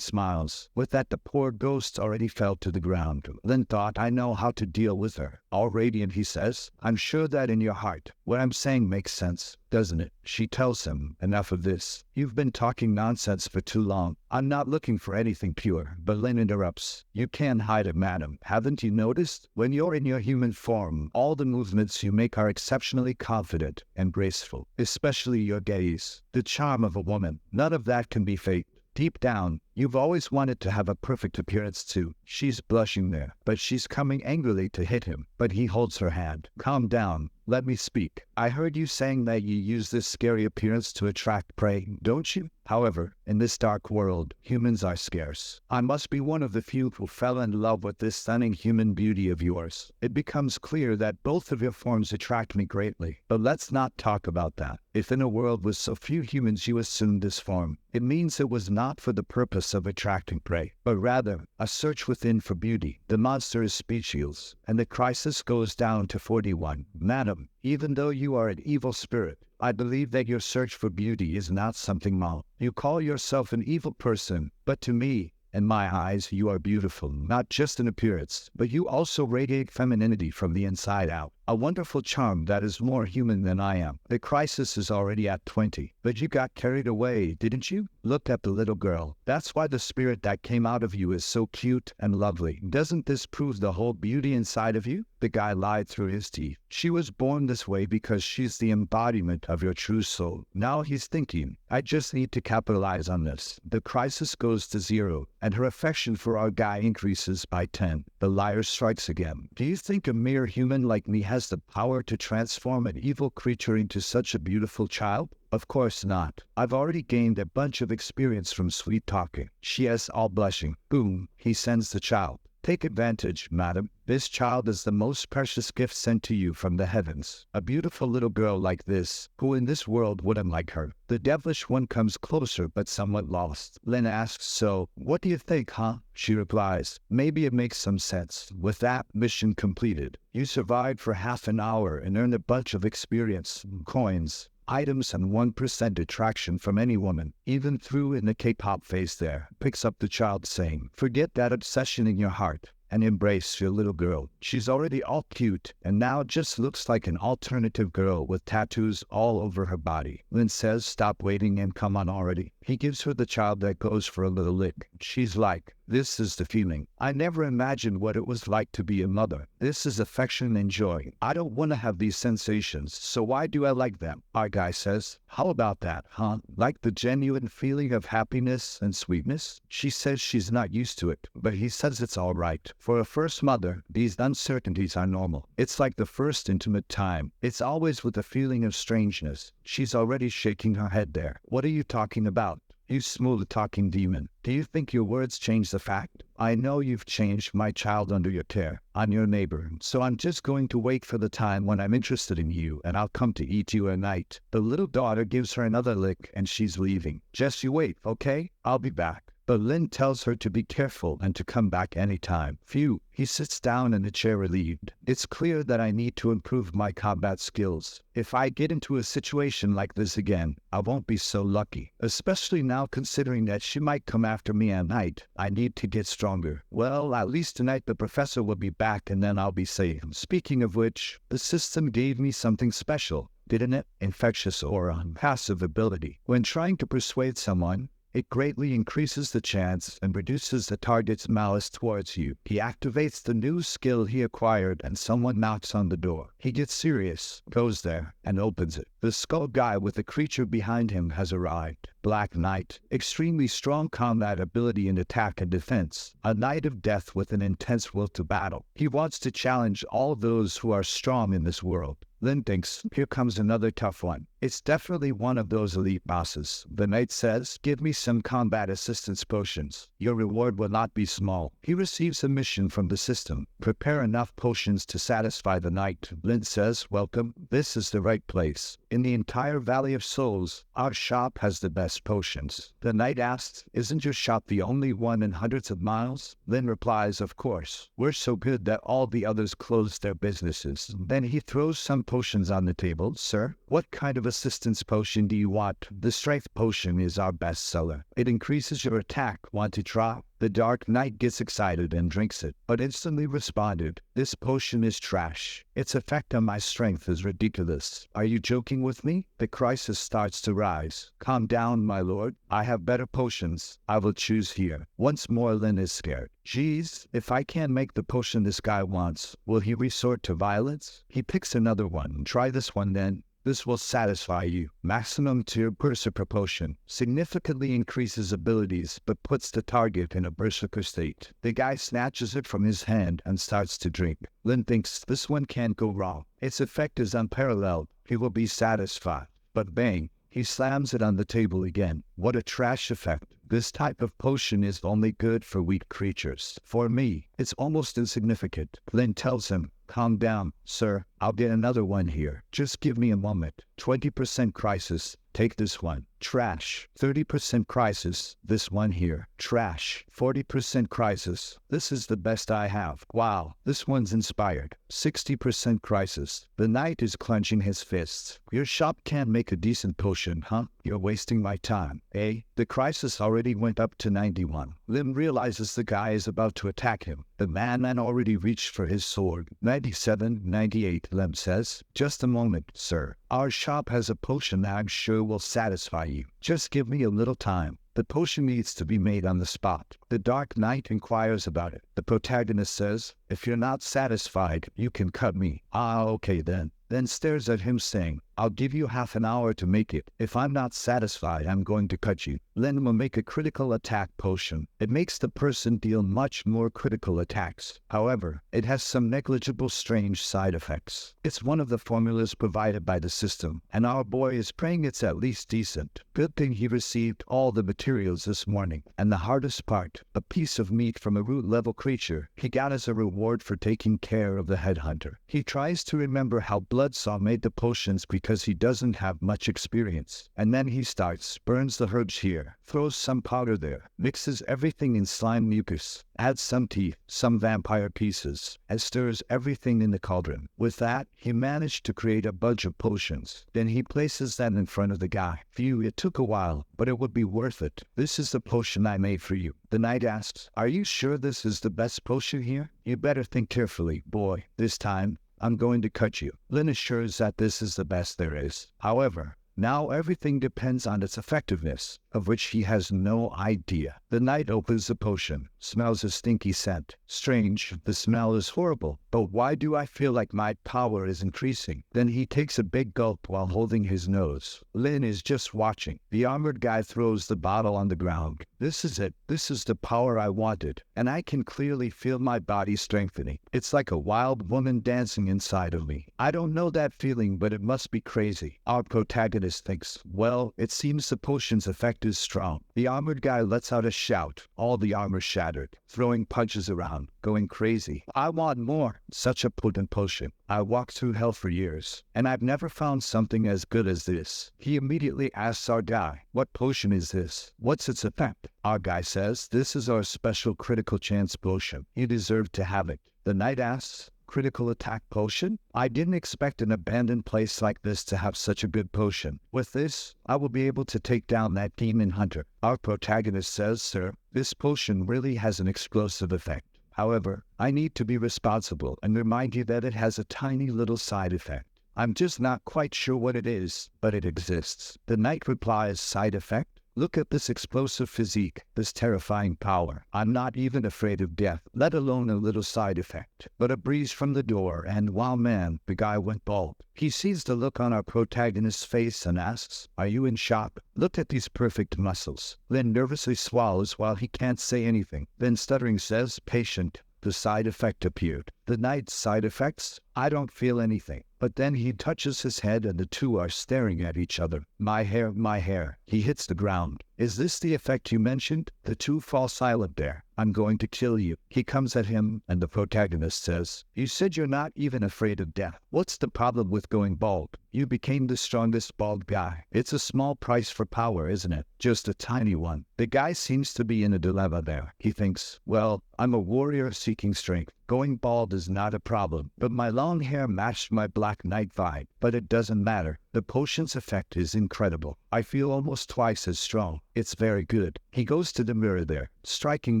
smiles. With that, the poor ghost already fell to the ground. Lynn thought, I know how to deal with her. All radiant, he says, I'm sure that in your heart, what I'm saying makes sense, doesn't it? She tells him, enough of this. You've been talking nonsense for too long. I'm not looking for anything pure. But Lynn interrupts. You can't hide it, madam. Haven't you noticed? When you're in your human form, all the movements you make are exceptionally confident and graceful, especially your gaze. The charm of a woman. None of that can be faked. Deep down, you've always wanted to have a perfect appearance too. She's blushing there, but she's coming angrily to hit him. But he holds her hand. Calm down. Let me speak. I heard you saying that you use this scary appearance to attract prey, don't you? However, in this dark world, humans are scarce. I must be one of the few who fell in love with this stunning human beauty of yours. It becomes clear that both of your forms attract me greatly. But let's not talk about that. If in a world with so few humans you assumed this form, it means it was not for the purpose of attracting prey, but rather a search within for beauty. The monster is speechless, and the crisis goes down to 41. Madam, even though you are an evil spirit, I believe that your search for beauty is not something mal. You call yourself an evil person, but to me, In my eyes, you are beautiful, not just in appearance, but you also radiate femininity from the inside out. A wonderful charm that is more human than I am. The crisis is already at 20, but you got carried away, didn't you? Look at the little girl. That's why the spirit that came out of you is so cute and lovely. Doesn't this prove the whole beauty inside of you? The guy lied through his teeth. She was born this way because she's the embodiment of your true soul. Now he's thinking, I just need to capitalize on this. The crisis goes to 0, and her affection for our guy increases by 10. The liar strikes again. Do you think a mere human like me has the power to transform an evil creature into such a beautiful child? Of course not. I've already gained a bunch of experience from sweet talking. She is all blushing. Boom, he sends the child. Take advantage, madam. This child is the most precious gift sent to you from the heavens. A beautiful little girl like this, who in this world wouldn't like her. The devilish one comes closer, but somewhat lost. Lynn asks, so, what do you think, huh? She replies, maybe it makes some sense. With that, mission completed. You survived for half an hour and earned a bunch of experience, coins, items, and 1% attraction from any woman. Even threw in the K-pop face there. Picks up the child saying, forget that obsession in your heart and embrace your little girl. She's already all cute and now just looks like an alternative girl with tattoos all over her body. Lynn says, stop waiting and come on already. He gives her the child that goes for a little lick. She's like, this is the feeling. I never imagined what it was like to be a mother. This is affection and joy. I don't want to have these sensations, so why do I like them? Our guy says, how about that, huh? Like the genuine feeling of happiness and sweetness? She says she's not used to it, but he says it's all right. For a first mother, these uncertainties are normal. It's like the first intimate time. It's always with a feeling of strangeness. She's already shaking her head there. What are you talking about? You smooth-talking demon. Do you think your words change the fact? I know you've changed my child under your care. I'm your neighbor, so I'm just going to wait for the time when I'm interested in you, and I'll come to eat you at night. The little daughter gives her another lick, and she's leaving. Just you wait, okay? I'll be back. But Lynn tells her to be careful and to come back any time. Phew, he sits down in the chair relieved. It's clear that I need to improve my combat skills. If I get into a situation like this again, I won't be so lucky. Especially now considering that she might come after me at night. I need to get stronger. Well, at least tonight the professor will be back and then I'll be safe. Speaking of which, the system gave me something special, didn't it? Infectious aura, passive ability. When trying to persuade someone, it greatly increases the chance and reduces the target's malice towards you. He activates the new skill he acquired and someone knocks on the door. He gets serious, goes there, and opens it. The skull guy with the creature behind him has arrived. Black Knight, extremely strong combat ability in attack and defense. A knight of death with an intense will to battle. He wants to challenge all those who are strong in this world. Lynn thinks, here comes another tough one. It's definitely one of those elite bosses. The knight says, give me some combat assistance potions. Your reward will not be small. He receives a mission from the system. Prepare enough potions to satisfy the knight. Lynn says, welcome. This is the right place. In the entire Valley of Souls, our shop has the best potions. The knight asks, isn't your shop the only one in hundreds of miles? Lynn replies, of course. We're so good that all the others close their businesses. Then he throws some potions on the table. Sir, what kind of assistance potion do you want? The strength potion is our best seller. It increases your attack. Want to try? The Dark Knight gets excited and drinks it, but instantly responded, this potion is trash. Its effect on my strength is ridiculous. Are you joking with me? The crisis starts to rise. Calm down, my lord. I have better potions. I will choose here. Once more, Lynn is scared. Geez, if I can't make the potion this guy wants, will he resort to violence? He picks another one. Try this one then. This will satisfy you. Maximum tier berserker potion. Significantly increases abilities, but puts the target in a berserker state. The guy snatches it from his hand and starts to drink. Lynn thinks this one can't go wrong. Its effect is unparalleled. He will be satisfied. But bang, he slams it on the table again. What a trash effect. This type of potion is only good for weak creatures. For me, it's almost insignificant. Lynn tells him, calm down, sir. I'll get another one here. Just give me a moment. 20% crisis. Take this one. Trash. 30% crisis. This one here. Trash. 40% crisis. This is the best I have. Wow, this one's inspired. 60% crisis. The knight is clenching his fists. Your shop can't make a decent potion, huh? You're wasting my time, eh? The crisis already went up to 91. Lim realizes the guy is about to attack him. The madman already reached for his sword. 97, 98, Lim says. Just a moment, sir. Our shop has a potion that I'm sure will satisfy you. Just give me a little time. The potion needs to be made on the spot. The Dark Knight inquires about it. The protagonist says, if you're not satisfied, you can cut me. Ah, okay then. Then stares at him saying, I'll give you half an hour to make it. If I'm not satisfied, I'm going to cut you. Len will make a critical attack potion. It makes the person deal much more critical attacks. However, it has some negligible strange side effects. It's one of the formulas provided by the system, and our boy is praying it's at least decent. Good thing he received all the materials this morning. And the hardest part, a piece of meat from a root-level creature he got as a reward for taking care of the headhunter. He tries to remember how Bloodsaw made the potions because he doesn't have much experience. And then he starts, burns the herbs here, throws some powder there, mixes everything in slime mucus, adds some teeth, some vampire pieces, and stirs everything in the cauldron. With that, he managed to create a bunch of potions. Then he places that in front of the guy. Phew, it took a while, but it would be worth it. This is the potion I made for you. The knight asks, are you sure this is the best potion here? You better think carefully, boy. This time, I'm going to cut you. Lynn assures that this is the best there is. However, now everything depends on its effectiveness, of which he has no idea. The knight opens the potion, smells a stinky scent. Strange, the smell is horrible, but why do I feel like my power is increasing? Then he takes a big gulp while holding his nose. Lynn is just watching. The armored guy throws the bottle on the ground. This is it. This is the power I wanted, and I can clearly feel my body strengthening. It's like a wild woman dancing inside of me. I don't know that feeling, but it must be crazy. Our protagonist thinks, well, it seems the potion's effect is strong. The armored guy lets out a shout. All the armor shattered, throwing punches around, going crazy. I want more. Such a potent potion. I walked through hell for years, and I've never found something as good as this. He immediately asks our guy, what potion is this? What's its effect? Our guy says, this is our special critical chance potion. You deserve to have it. The knight asks, critical attack potion? I didn't expect an abandoned place like this to have such a good potion. With this, I will be able to take down that demon hunter. Our protagonist says, sir, this potion really has an explosive effect. However, I need to be responsible and remind you that it has a tiny little side effect. I'm just not quite sure what it is, but it exists. The knight replies, side effect? Look at this explosive physique, this terrifying power. I'm not even afraid of death, let alone a little side effect. But a breeze from the door, and wow man, the guy went bald. He sees the look on our protagonist's face and asks, are you in shock? Look at these perfect muscles. Lynn nervously swallows while he can't say anything. Then stuttering says, patient. The side effect appeared. The knight's side effects? I don't feel anything. But then he touches his head and the two are staring at each other. My hair, my hair. He hits the ground. Is this the effect you mentioned? The two fall silent there. I'm going to kill you. He comes at him and the protagonist says, you said you're not even afraid of death. What's the problem with going bald? You became the strongest bald guy. It's a small price for power, isn't it? Just a tiny one. The guy seems to be in a dilemma there. He thinks, well, I'm a warrior seeking strength. Going bald is not a problem, but my long hair matched my black knight vibe. But it doesn't matter. The potion's effect is incredible. I feel almost twice as strong. It's very good. He goes to the mirror there, striking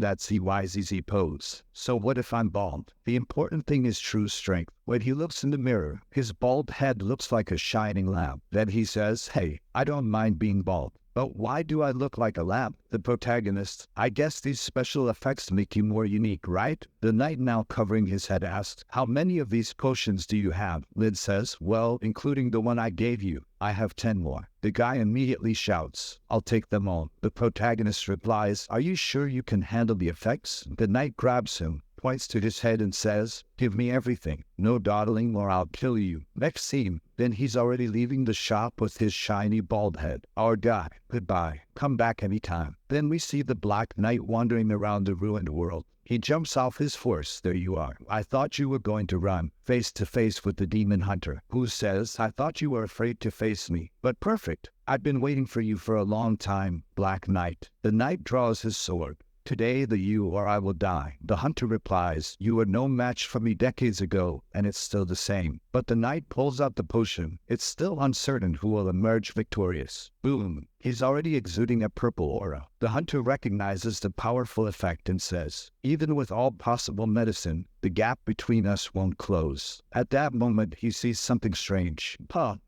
that CYZZ pose. So what if I'm bald? The important thing is true strength. When he looks in the mirror, his bald head looks like a shining lamp. Then he says, hey, I don't mind being bald. But why do I look like a lamp? The protagonist, I guess these special effects make you more unique, right? The knight, now covering his head, asks, how many of these potions do you have? Lid says, well, including the one I gave you, I have 10 more. The guy immediately shouts, I'll take them all. The protagonist replies, are you sure you can handle the effects? The knight grabs him, points to his head and says, "Give me everything. No dawdling or I'll kill you." Next scene, then he's already leaving the shop with his shiny bald head. Our guy, goodbye. Come back anytime. Then we see the Black Knight wandering around the ruined world. He jumps off his horse. There you are. I thought you were going to run, face to face with the demon hunter, who says, "I thought you were afraid to face me." But perfect. I've been waiting for you for a long time, Black Knight. The knight draws his sword. "Today the you or I will die." The hunter replies, "You were no match for me decades ago, and it's still the same." But the knight pulls out the potion. It's still uncertain who will emerge victorious. Boom. He's already exuding a purple aura. The hunter recognizes the powerful effect and says, "Even with all possible medicine, the gap between us won't close." At that moment, he sees something strange.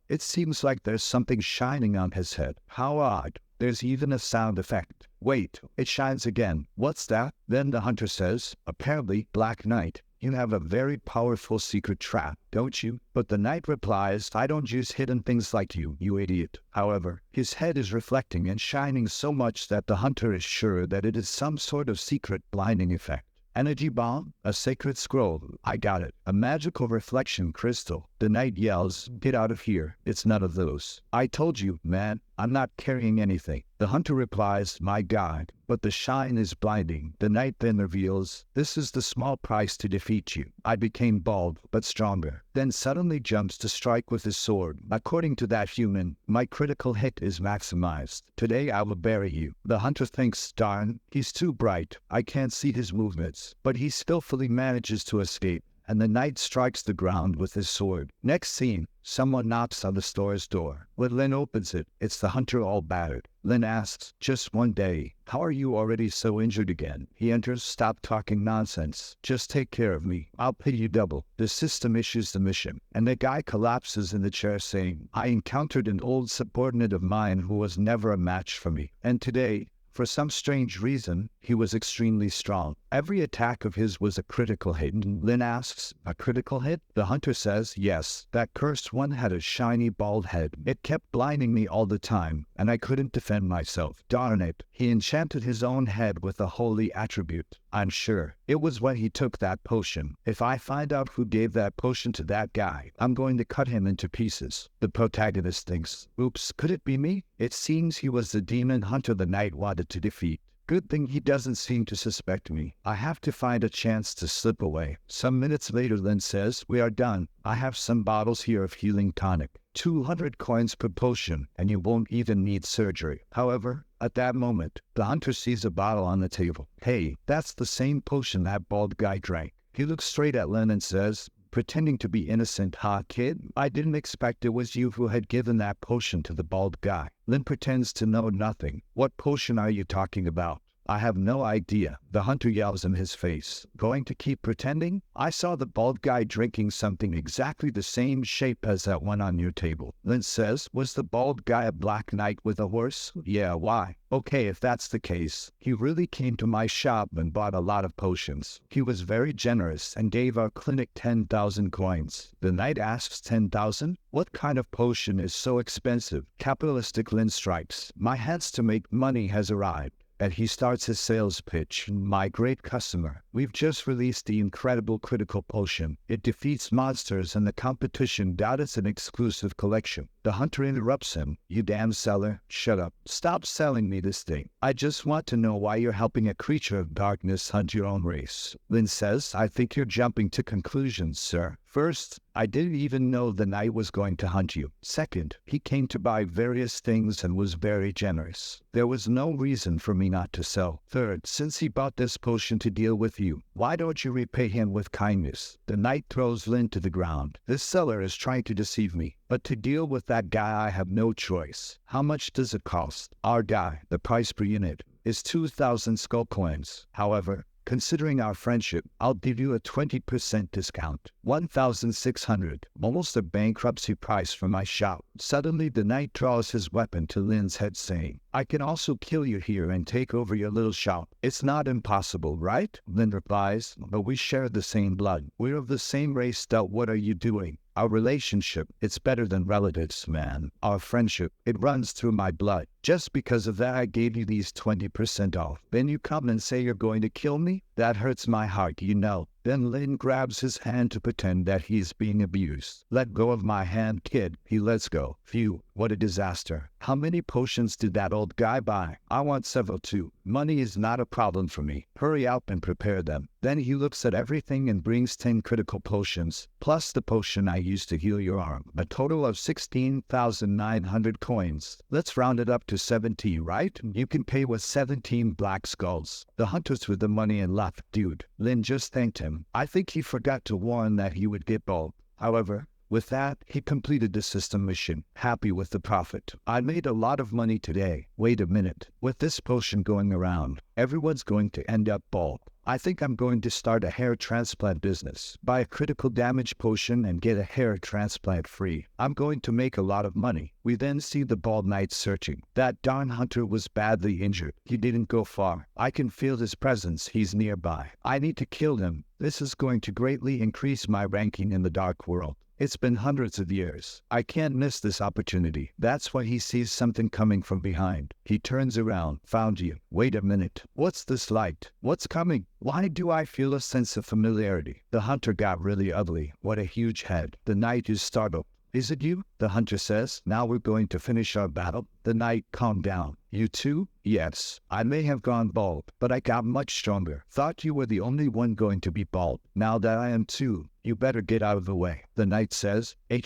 It seems like there's something shining on his head. How odd. There's even a sound effect. Wait, it shines again. What's that? Then the hunter says, "Apparently, Black Knight, you have a very powerful secret trap, don't you?" But the knight replies, "I don't use hidden things like you idiot." However, his head is reflecting and shining so much that the hunter is sure that it is some sort of secret blinding effect. Energy bomb? A sacred scroll. I got it. A magical reflection crystal. The knight yells, "Get out of here. It's none of those." "I told you, man, I'm not carrying anything." The hunter replies, "My God, but the shine is blinding." The knight then reveals, "This is the small price to defeat you. I became bald, but stronger." Then suddenly jumps to strike with his sword. According to that human, my critical hit is maximized. "Today I will bury you." The hunter thinks, darn, he's too bright. I can't see his movements. But he skillfully manages to escape, and the knight strikes the ground with his sword. Next scene, someone knocks on the store's door. When Lynn opens it, it's the hunter all battered. Lynn asks, "Just one day. How are you already so injured again?" He enters, "Stop talking nonsense. Just take care of me. I'll pay you double." The system issues the mission, and the guy collapses in the chair saying, "I encountered an old subordinate of mine who was never a match for me. And today, for some strange reason, he was extremely strong. Every attack of his was a critical hit." Lynn asks, "A critical hit?" The hunter says, "Yes, that cursed one had a shiny bald head. It kept blinding me all the time, and I couldn't defend myself. Darn it, he enchanted his own head with a holy attribute. I'm sure it was when he took that potion. If I find out who gave that potion to that guy, I'm going to cut him into pieces." The protagonist thinks, "Oops, could it be me?" It seems he was the demon hunter the knight wanted to defeat. Good thing he doesn't seem to suspect me. I have to find a chance to slip away. Some minutes later, Lynn says, "We are done. I have some bottles here of healing tonic. 200 coins per potion, and you won't even need surgery." However, at that moment, the hunter sees a bottle on the table. "Hey, that's the same potion that bald guy drank." He looks straight at Lynn and says, pretending to be innocent, kid? I didn't expect it was you who had given that potion to the bald guy." Lynn pretends to know nothing. "What potion are you talking about?" "I have no idea." The hunter yells in his face. "Going to keep pretending? I saw the bald guy drinking something exactly the same shape as that one on your table." Lynn says, "Was the bald guy a Black Knight with a horse?" "Yeah, why?" "Okay, if that's the case, he really came to my shop and bought a lot of potions. He was very generous and gave our clinic 10,000 coins." The knight asks, 10,000? What kind of potion is so expensive? Capitalistic Lynn strikes. "My chance to make money has arrived." And he starts his sales pitch. "My great customer, we've just released the incredible critical potion. It defeats monsters and the competition. It's an exclusive collection." The hunter interrupts him. "You damn seller, shut up. Stop selling me this thing. I just want to know why you're helping a creature of darkness hunt your own race." Lynn says, "I think you're jumping to conclusions, sir. First, I didn't even know the knight was going to hunt you. Second, he came to buy various things and was very generous. There was no reason for me not to sell. Third, since he bought this potion to deal with you, why don't you repay him with kindness?" The knight throws Lynn to the ground. "This seller is trying to deceive me. But to deal with that guy, I have no choice. How much does it cost?" "Our guy, the price per unit, is 2,000 skull coins. However, considering our friendship, I'll give you a 20% discount. 1,600, almost a bankruptcy price for my shop." Suddenly, the knight draws his weapon to Lynn's head, saying, "I can also kill you here and take over your little shop. It's not impossible, right?" Lynn replies, "But we share the same blood. We're of the same race. What are you doing? Our relationship, it's better than relatives, man. Our friendship, it runs through my blood." Just because of that I gave you these 20% off. Then you come and say you're going to kill me? That hurts my heart, you know. Then Lin grabs his hand to pretend that he's being abused. Let go of my hand, kid. He lets go. Phew, what a disaster. How many potions did that old guy buy? I want several too. Money is not a problem for me. Hurry up and prepare them. Then he looks at everything and brings 10 critical potions, plus the potion I used to heal your arm. A total of 16,900 coins. Let's round it up to 17, right? You can pay with 17 black skulls. The hunters with the money and left, dude. Lin just thanked him. I think he forgot to warn that he would get bald. However, with that, he completed the system mission, happy with the profit. I made a lot of money today. Wait a minute. With this potion going around, everyone's going to end up bald. I think I'm going to start a hair transplant business. Buy a critical damage potion and get a hair transplant free. I'm going to make a lot of money. We then see the bald knight searching. That darn hunter was badly injured. He didn't go far. I can feel his presence. He's nearby. I need to kill him. This is going to greatly increase my ranking in the dark world. It's been hundreds of years. I can't miss this opportunity. That's why he sees something coming from behind. He turns around. Found you. Wait a minute. What's this light? What's coming? Why do I feel a sense of familiarity? The hunter got really ugly. What a huge head. The knight is startled. Is it you? The hunter says. Now we're going to finish our battle. The knight calmed down. You too? Yes. I may have gone bald, but I got much stronger. Thought you were the only one going to be bald. Now that I am too, you better get out of the way. The knight says, it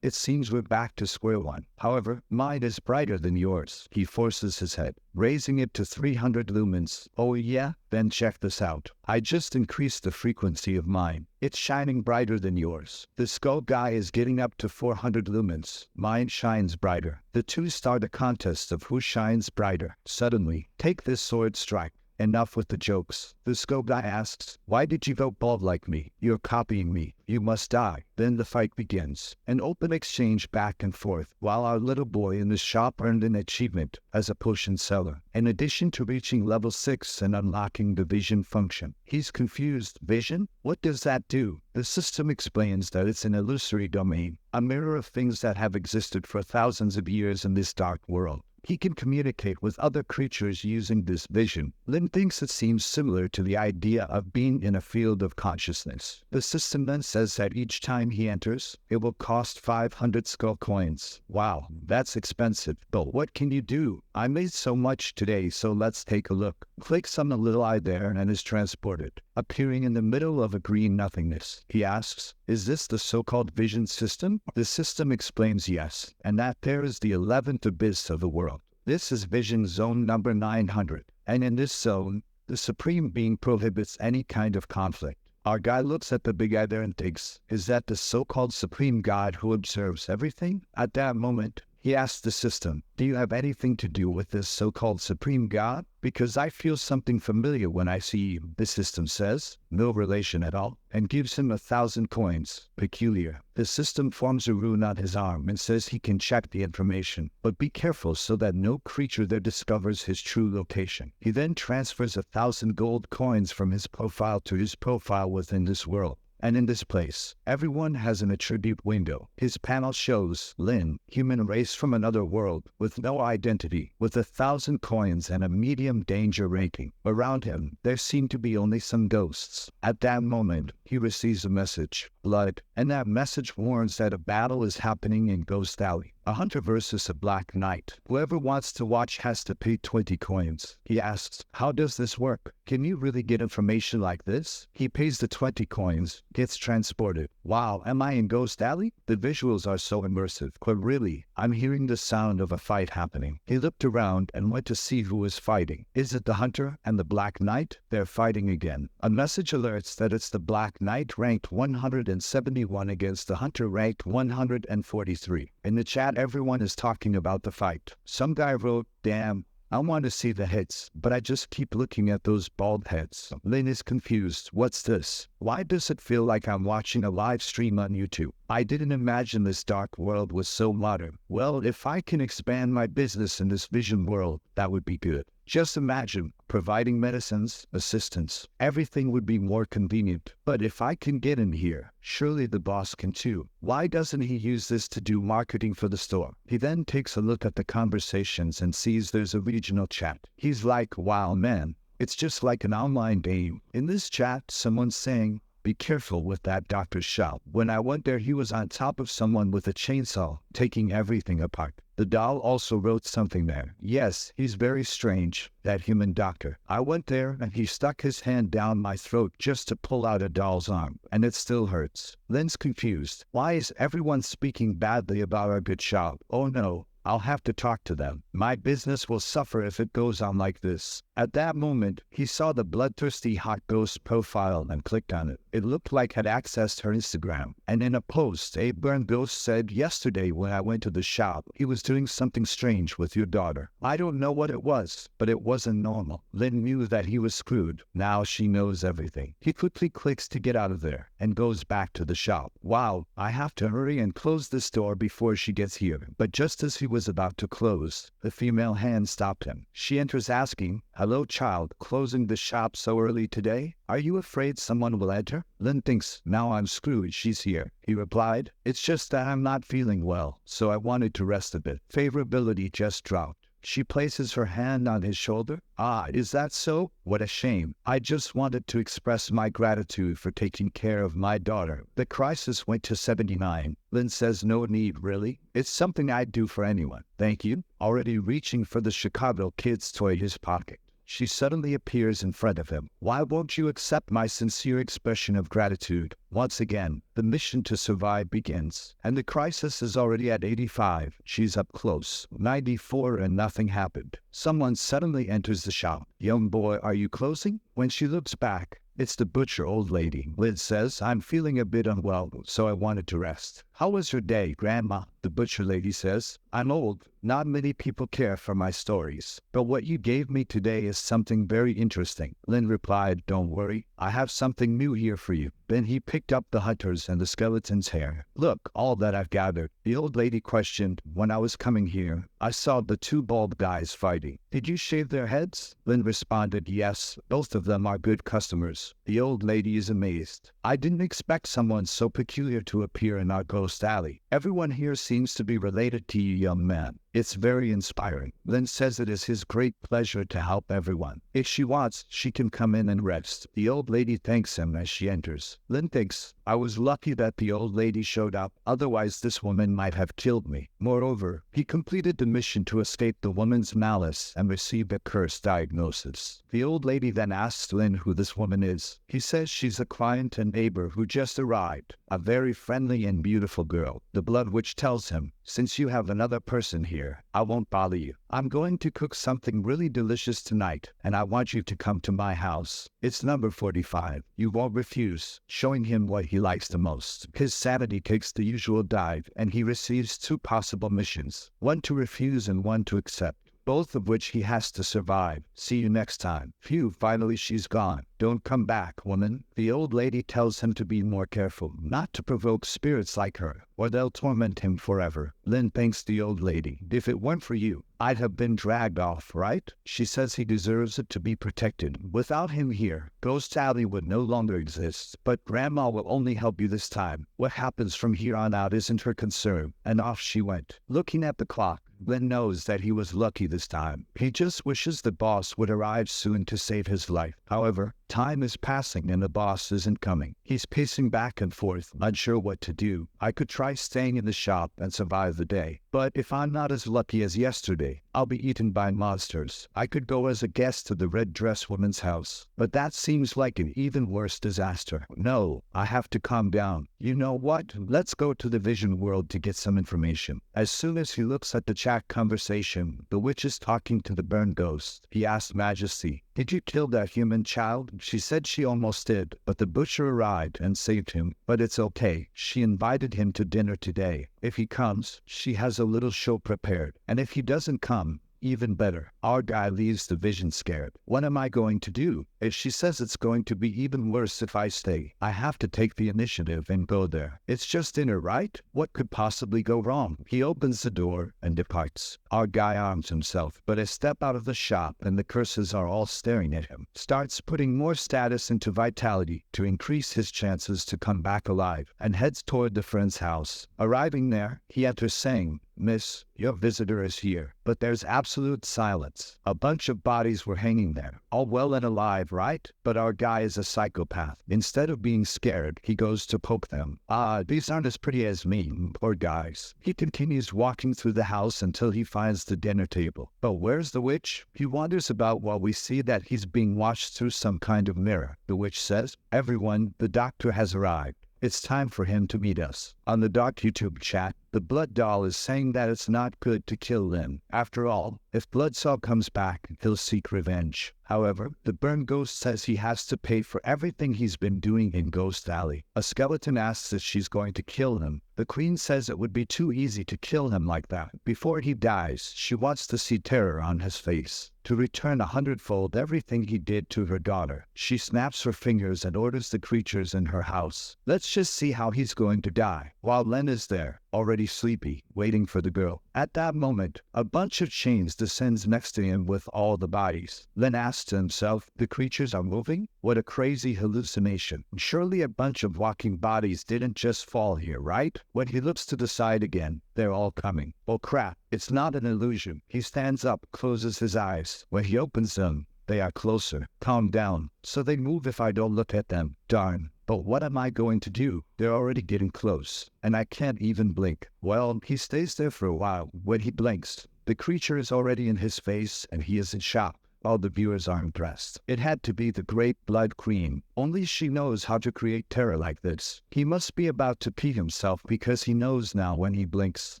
seems we're back to square one. However, mine is brighter than yours. He forces his head, raising it to 300 lumens. Oh yeah? Then check this out. I just increased the frequency of mine. It's shining brighter than yours. The skull guy is getting up to 400 lumens. Mine shines brighter. The two start a contest of who shines brighter. Suddenly, take this sword strike. Enough with the jokes. The skull guy asks, why did you go bald like me? You're copying me. You must die. Then the fight begins. An open exchange back and forth, while our little boy in the shop earned an achievement as a potion seller. In addition to reaching level 6 and unlocking the vision function. He's confused. Vision? What does that do? The system explains that it's an illusory domain, a mirror of things that have existed for thousands of years in this dark world. He can communicate with other creatures using this vision. Lin thinks it seems similar to the idea of being in a field of consciousness. The system then says that each time he enters, it will cost 500 skull coins. Wow, that's expensive. But what can you do? I made so much today, so let's take a look. Clicks on the little eye there and is transported, appearing in the middle of a green nothingness. He asks, is this the so-called vision system? The system explains yes, and that there is the 11th abyss of the world. This is vision zone number 900, and in this zone, the Supreme Being prohibits any kind of conflict. Our guy looks at the big eye there and thinks, is that the so-called Supreme God who observes everything? At that moment, he asks the system, do you have anything to do with this so-called Supreme God? Because I feel something familiar when I see you. The system says, no relation at all, and gives him 1,000 coins. Peculiar. The system forms a rune on his arm and says he can check the information, but be careful so that no creature there discovers his true location. He then transfers 1,000 gold coins from his profile to his profile within this world. And in this place, everyone has an attribute window. His panel shows Lin, human race from another world, with no identity, with 1,000 coins and a medium danger ranking. Around him, there seem to be only some ghosts. At that moment, he receives a message, blood, and that message warns that a battle is happening in Ghost Alley. A hunter versus a black knight. Whoever wants to watch has to pay 20 coins. He asks, how does this work? Can you really get information like this? He pays the 20 coins, gets transported. Wow, am I in Ghost Alley? The visuals are so immersive, but really, I'm hearing the sound of a fight happening. He looked around and went to see who was fighting. Is it the hunter and the black knight? They're fighting again. A message alerts that it's the black knight ranked 171 against the hunter ranked 143. In the chat, everyone is talking about the fight. Some guy wrote, damn, I want to see the heads, but I just keep looking at those bald heads. Lin is confused. What's this? Why does it feel like I'm watching a live stream on YouTube? I didn't imagine this dark world was so modern. Well, if I can expand my business in this vision world, that would be good. Just imagine, providing medicines, assistance, everything would be more convenient. But if I can get in here, surely the boss can too. Why doesn't he use this to do marketing for the store? He then takes a look at the conversations and sees there's a regional chat. He's like, wow man, it's just like an online game. In this chat, someone's saying, be careful with that doctor's shop. When I went there, he was on top of someone with a chainsaw, taking everything apart. The doll also wrote something there. Yes, he's very strange, that human doctor. I went there and he stuck his hand down my throat just to pull out a doll's arm, and it still hurts. Lynn's confused. Why is everyone speaking badly about our good shop? Oh no. I'll have to talk to them. My business will suffer if it goes on like this. At that moment, he saw the bloodthirsty hot ghost profile and clicked on it. It looked like had accessed her Instagram. And in a post, a burned ghost said, yesterday when I went to the shop, he was doing something strange with your daughter. I don't know what it was, but it wasn't normal. Lynn knew that he was screwed. Now she knows everything. He quickly clicks to get out of there and goes back to the shop. Wow, I have to hurry and close this door before she gets here. But just as he was about to close, the female hand stopped him. She enters asking, hello child, closing the shop so early today? Are you afraid someone will enter? Lynn thinks, now I'm screwed, she's here. He replied, it's just that I'm not feeling well, so I wanted to rest a bit. Favorability just dropped. She places her hand on his shoulder. Ah, is that so? What a shame. I just wanted to express my gratitude for taking care of my daughter. The crisis went to 79. Lynn says no need, really. It's something I'd do for anyone. Thank you. Already reaching for the Chicago kid's toy in his pocket. She suddenly appears in front of him. Why won't you accept my sincere expression of gratitude? Once again, the mission to survive begins. And the crisis is already at 85. She's up close. 94 and nothing happened. Someone suddenly enters the shop. Young boy, are you closing? When she looks back, it's the butcher old lady. Liz says, I'm feeling a bit unwell, so I wanted to rest. How was your day, Grandma? The butcher lady says, I'm old. Not many people care for my stories. But what you gave me today is something very interesting. Lynn replied, don't worry. I have something new here for you. Then he picked up the hunter's and the skeleton's hair. Look, all that I've gathered. The old lady questioned, when I was coming here, I saw the two bald guys fighting. Did you shave their heads? Lynn responded, yes. Both of them are good customers. The old lady is amazed. I didn't expect someone so peculiar to appear in our ghost alley. Everyone here seems to be related to you, young man. It's very inspiring. Lynn says it is his great pleasure to help everyone. If she wants, she can come in and rest. The old lady thanks him as she enters. Lynn thinks, I was lucky that the old lady showed up, otherwise this woman might have killed me. Moreover, he completed the mission to escape the woman's malice and received a curse diagnosis. The old lady then asks Lynn who this woman is. He says she's a client and neighbor who just arrived, a very friendly and beautiful girl. The blood witch tells him, since you have another person here, I won't bother you. I'm going to cook something really delicious tonight, and I want you to come to my house. It's number 45. You won't refuse, showing him what he likes the most. His sanity takes the usual dive, and he receives two possible missions, one to refuse and one to accept, both of which he has to survive. See you next time. Phew, finally she's gone. Don't come back, woman. The old lady tells him to be more careful, not to provoke spirits like her, or they'll torment him forever. Lynn thanks the old lady. If it weren't for you, I'd have been dragged off, right? She says he deserves it to be protected. Without him here, Ghost Alley would no longer exist. But Grandma will only help you this time. What happens from here on out isn't her concern. And off she went. Looking at the clock, Lynn knows that he was lucky this time. He just wishes the boss would arrive soon to save his life. However, time is passing and the boss isn't coming. He's pacing back and forth, unsure what to do. I could try staying in the shop and survive the day. But if I'm not as lucky as yesterday, I'll be eaten by monsters. I could go as a guest to the red dress woman's house. But that seems like an even worse disaster. No, I have to calm down. You know what? Let's go to the vision world to get some information. As soon as he looks at the chat conversation, the witch is talking to the burned ghost. He asks Majesty, did you kill that human child? She said she almost did, but the butcher arrived and saved him. But it's okay. She invited him to dinner today. If he comes, she has a little show prepared. And if he doesn't come, even better. Our guy leaves the vision scared. What am I going to do? If she says it's going to be even worse if I stay, I have to take the initiative and go there. It's just dinner, right? What could possibly go wrong? He opens the door and departs. Our guy arms himself, but a step out of the shop and the curses are all staring at him. Starts putting more status into vitality to increase his chances to come back alive, and heads toward the friend's house. Arriving there, he enters saying, "Miss, your visitor is here." But there's absolute silence. A bunch of bodies were hanging there, all well and alive, right? But our guy is a psychopath. Instead of being scared, he goes to poke them. These aren't as pretty as me, poor guys. He continues walking through the house until he finds the dinner table. But where's the witch? He wanders about while we see that he's being watched through some kind of mirror. The witch says, "Everyone, the doctor has arrived. It's time for him to meet us." On the dark YouTube chat, the Blood Doll is saying that it's not good to kill Lynn. After all, if Bloodsaw comes back, he'll seek revenge. However, the Burn Ghost says he has to pay for everything he's been doing in Ghost Alley. A skeleton asks if she's going to kill him. The Queen says it would be too easy to kill him like that. Before he dies, she wants to see terror on his face, to return 100-fold everything he did to her daughter. She snaps her fingers and orders the creatures in her house. Let's just see how he's going to die. While Len is there, already sleepy, waiting for the girl. At that moment, a bunch of chains descends next to him with all the bodies. Len asks himself, the creatures are moving? What a crazy hallucination. Surely a bunch of walking bodies didn't just fall here, right? When he looks to the side again, they're all coming. Oh crap, it's not an illusion. He stands up, closes his eyes. When he opens them, they are closer. Calm down. So they move if I don't look at them. Darn. But what am I going to do? They're already getting close, and I can't even blink. Well, he stays there for a while. When he blinks, the creature is already in his face, and he is in shock. All the viewers are impressed. It had to be the Great Blood Queen. Only she knows how to create terror like this. He must be about to pee himself because he knows now when he blinks,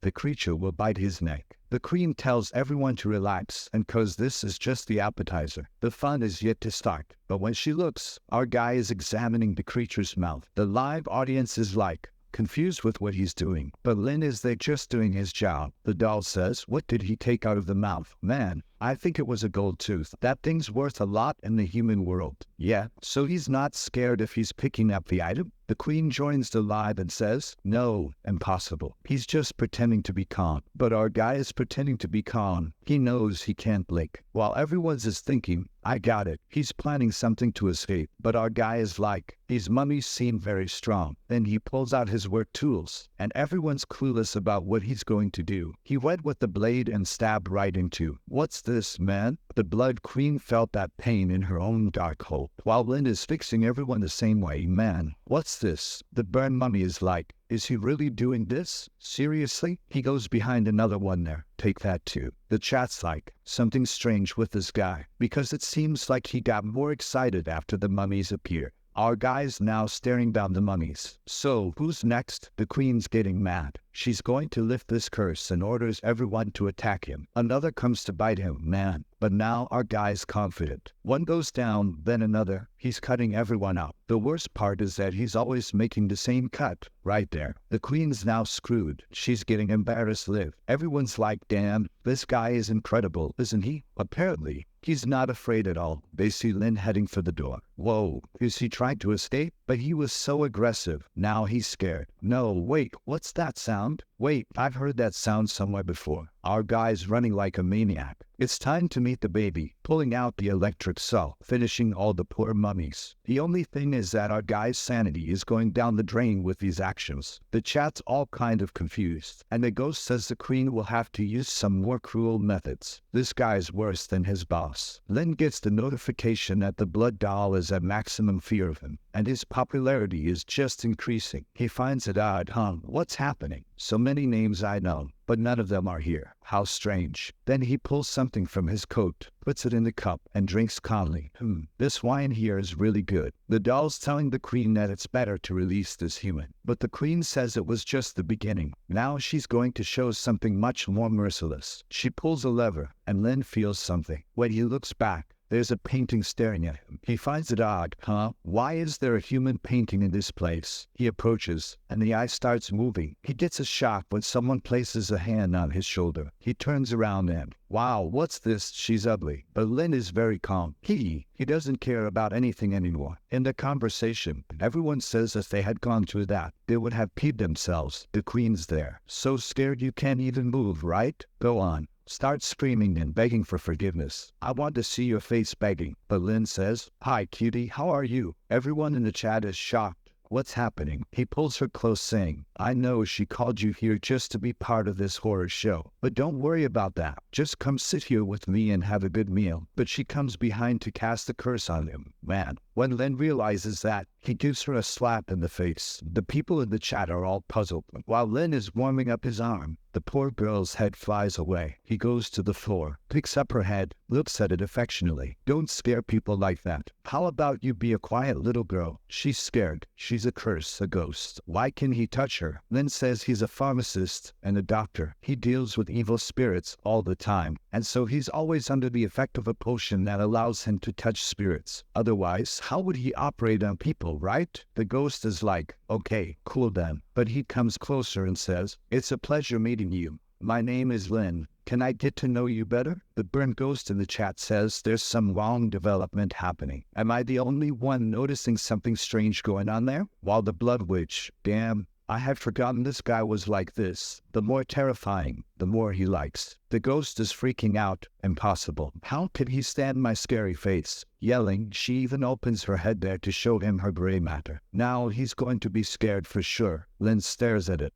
the creature will bite his neck. The Queen tells everyone to relax, and cause this is just the appetizer. The fun is yet to start. But when she looks, our guy is examining the creature's mouth. The live audience is like, confused with what he's doing. But Lynn is there just doing his job. The doll says, "What did he take out of the mouth?" "Man, I think it was a gold tooth. That thing's worth a lot in the human world." "Yeah, so he's not scared if he's picking up the item?" The Queen joins the live and says, "No, impossible. He's just pretending to be calm." But our guy is pretending to be calm. He knows he can't blink. While everyone's is thinking, "I got it. He's planning something to escape." But our guy is like, "These mummies seem very strong." Then he pulls out his work tools, and everyone's clueless about what he's going to do. He went with the blade and stabbed right into. "What's this, man?" The Blood Queen felt that pain in her own dark hole. While Lynn is fixing everyone the same way, "Man, what's this?" The Burn Mummy is like, "Is he really doing this? Seriously?" He goes behind another one there. "Take that too." The chat's like, something strange with this guy, because it seems like he got more excited after the mummies appear. Our guy's now staring down the mummies. So, who's next? The Queen's getting mad. She's going to lift this curse and orders everyone to attack him. Another comes to bite him, man. But now our guy's confident. One goes down, then another. He's cutting everyone out. The worst part is that he's always making the same cut. Right there. The Queen's now screwed. She's getting embarrassed live. Everyone's like, "Damn, this guy is incredible, isn't he?" Apparently, he's not afraid at all. They see Lynn heading for the door. Whoa, is he trying to escape? But he was so aggressive. Now he's scared. No, wait, what's that sound? Wait, I've heard that sound somewhere before. Our guy's running like a maniac. It's time to meet the baby, pulling out the electric saw, finishing all the poor mummies. The only thing is that our guy's sanity is going down the drain with these actions. The chat's all kind of confused, and the ghost says the Queen will have to use some more cruel methods. This guy's worse than his boss. Lynn gets the notification that the Blood Doll is at maximum fear of him, and his popularity is just increasing. He finds it odd, what's happening? So many names I know, but none of them are here. How strange. Then he pulls something from his coat, puts it in the cup, and drinks calmly. This wine here is really good. The doll's telling the Queen that it's better to release this human. But the Queen says it was just the beginning. Now she's going to show something much more merciless. She pulls a lever, and Lynn feels something. When he looks back, There's a painting staring at him. He finds it odd. Why is there a human painting in this place? He approaches, and the eye starts moving. He gets a shock when someone places a hand on his shoulder. He turns around and, wow, what's this? She's ugly. But Lynn is very calm. He doesn't care about anything anymore. In the conversation, everyone says if they had gone through that, they would have peed themselves. The Queen's there. So scared you can't even move, right? Go on. Start screaming and begging for forgiveness. I want to see your face begging. But Lynn says, hi, cutie, how are you? Everyone in the chat is shocked. What's happening? He pulls her close, saying, I know she called you here just to be part of this horror show. But don't worry about that. Just come sit here with me and have a good meal. But she comes behind to cast a curse on him. Man, when Lynn realizes that, he gives her a slap in the face. The people in the chat are all puzzled. While Lynn is warming up his arm, the poor girl's head flies away. He goes to the floor, picks up her head, looks at it affectionately. Don't scare people like that. How about you be a quiet little girl? She's scared. She's a curse, a ghost. Why can he touch her? Lynn says he's a pharmacist and a doctor. He deals with evil spirits all the time, and so he's always under the effect of a potion that allows him to touch spirits. Otherwise, how would he operate on people, right? The ghost is like, okay, cool then. But he comes closer and says, it's a pleasure meeting you. My name is Lynn. Can I get to know you better? The burnt ghost in the chat says there's some wrong development happening. Am I the only one noticing something strange going on there? While the blood witch, damn, I had forgotten this guy was like this. The more terrifying, the more he likes. The ghost is freaking out. Impossible. How could he stand my scary face? Yelling, she even opens her head there to show him her gray matter. Now he's going to be scared for sure. Lynn stares at it.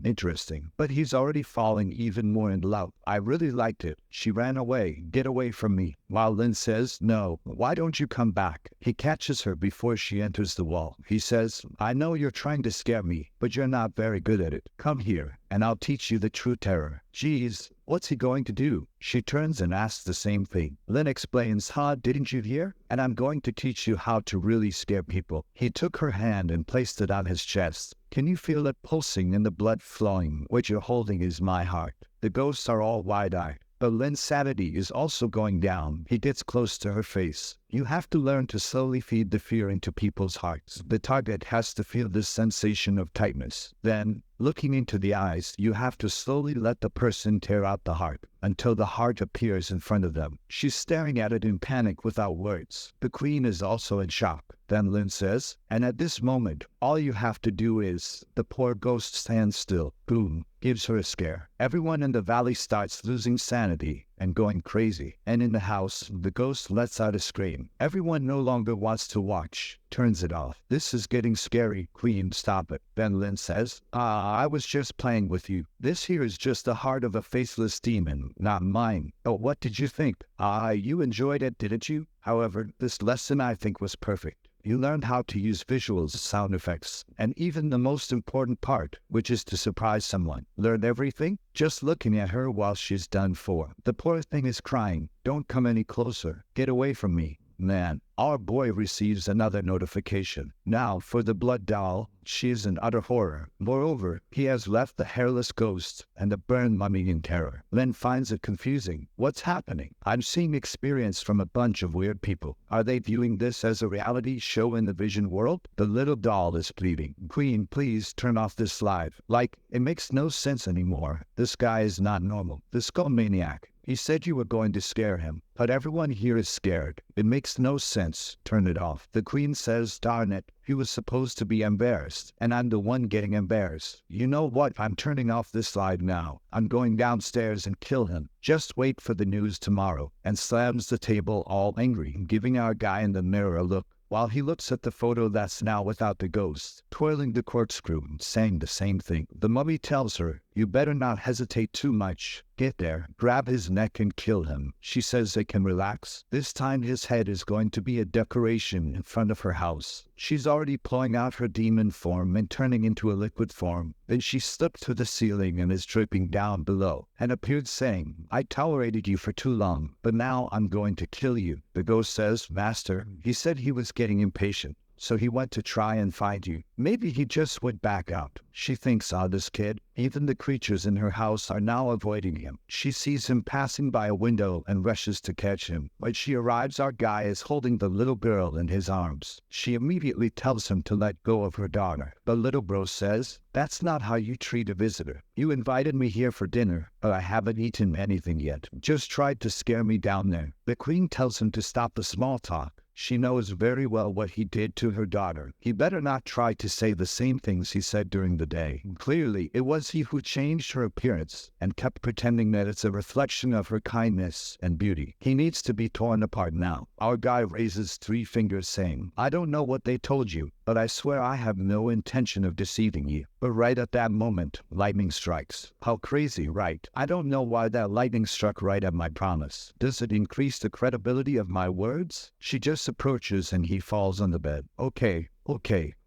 Interesting. But he's already falling even more in love. I really liked it. She ran away. Get away from me. While Lynn says, no, why don't you come back? He catches her before she enters the wall. He says, I know you're trying to scare me, but you're not very good at it. Come here, and I'll teach you the true terror. Geez, what's he going to do? She turns and asks the same thing. Lynn explains, didn't you hear? And I'm going to teach you how to really scare people. He took her hand and placed it on his chest. Can you feel it pulsing and the blood flowing? What you're holding is my heart. The ghosts are all wide-eyed. But Lynn's sanity is also going down. He gets close to her face. You have to learn to slowly feed the fear into people's hearts. The target has to feel this sensation of tightness. Then, looking into the eyes, you have to slowly let the person tear out the heart until the heart appears in front of them. She's staring at it in panic without words. The Queen is also in shock. Then Lynn says, and at this moment, all you have to do is, the poor ghost stands still. Boom. Gives her a scare. Everyone in the valley starts losing sanity and going crazy. And in the house, the ghost lets out a scream. Everyone no longer wants to watch. Turns it off. This is getting scary. Queen, stop it. Then Lynn says, I was just playing with you. This here is just the heart of a faceless demon, not mine. Oh, what did you think? You enjoyed it, didn't you? However, this lesson I think was perfect. You learned how to use visuals, sound effects, and even the most important part, which is to surprise someone. Learned everything? Just looking at her while she's done for. The poor thing is crying. Don't come any closer. Get away from me. Man, our boy receives another notification. Now, for the blood doll, she is in utter horror. Moreover, he has left the hairless ghost and the burned mummy in terror. Len finds it confusing. What's happening? I'm seeing experience from a bunch of weird people. Are they viewing this as a reality show in the vision world? The little doll is pleading. Queen, please turn off this live. Like, it makes no sense anymore. This guy is not normal. The skull maniac. He said you were going to scare him, but everyone here is scared. It makes no sense. Turn it off. The Queen says, darn it, he was supposed to be embarrassed, and I'm the one getting embarrassed. You know what? I'm turning off this live now. I'm going downstairs and kill him. Just wait for the news tomorrow. And slams the table all angry, giving our guy in the mirror a look. While he looks at the photo that's now without the ghost, twirling the corkscrew, saying the same thing. The mummy tells her, you better not hesitate too much. Get there, grab his neck and kill him. She says they can relax. This time his head is going to be a decoration in front of her house. She's already pulling out her demon form and turning into a liquid form. Then she slipped to the ceiling and is dripping down below, and appeared saying, I tolerated you for too long, but now I'm going to kill you. The ghost says, Master, he said he was getting impatient. so he went to try and find you. Maybe he just went back out. She thinks, this kid. Even the creatures in her house are now avoiding him. She sees him passing by a window and rushes to catch him. When she arrives, our guy is holding the little girl in his arms. She immediately tells him to let go of her daughter. The little bro says, "That's not how you treat a visitor. You invited me here for dinner, but I haven't eaten anything yet. Just tried to scare me down there." The queen tells him to stop the small talk. She knows very well what he did to her daughter. He better not try to say the same things he said during the day. Clearly, it was he who changed her appearance and kept pretending that it's a reflection of her kindness and beauty. He needs to be torn apart now. Our guy raises 3 fingers saying, "I don't know what they told you, but I swear I have no intention of deceiving you." But right at that moment, lightning strikes. How crazy, right? I don't know why that lightning struck right at my promise. Does it increase the credibility of my words? She just approaches and he falls on the bed. Okay,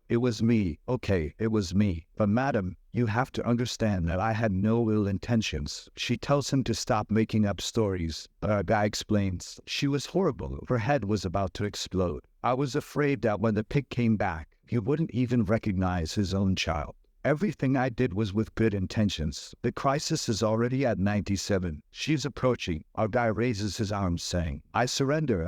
it was me. Okay, it was me. But madam, you have to understand that I had no ill intentions. She tells him to stop making up stories. But our guy explains, she was horrible. Her head was about to explode. I was afraid that when the pig came back, he wouldn't even recognize his own child. Everything I did was with good intentions. The crisis is already at 97. She's approaching. Our guy raises his arms saying, I surrender,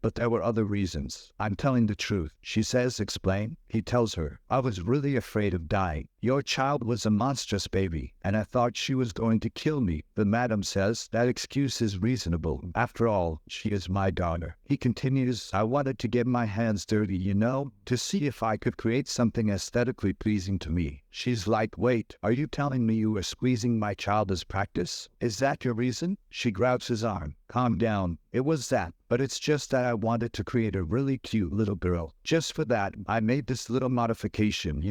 but there were other reasons. I'm telling the truth. She says, explain. He tells her, I was really afraid of dying. Your child was a monstrous baby, and I thought she was going to kill me. The madam says, that excuse is reasonable. After all, she is my daughter. He continues, I wanted to get my hands dirty, to see if I could create something aesthetically pleasing to me. She's like, wait, are you telling me you were squeezing my child as practice? Is that your reason? She grabs his arm. Calm down. It was that, but it's just that I wanted to create a really cute little girl. Just for that, I made this little modification,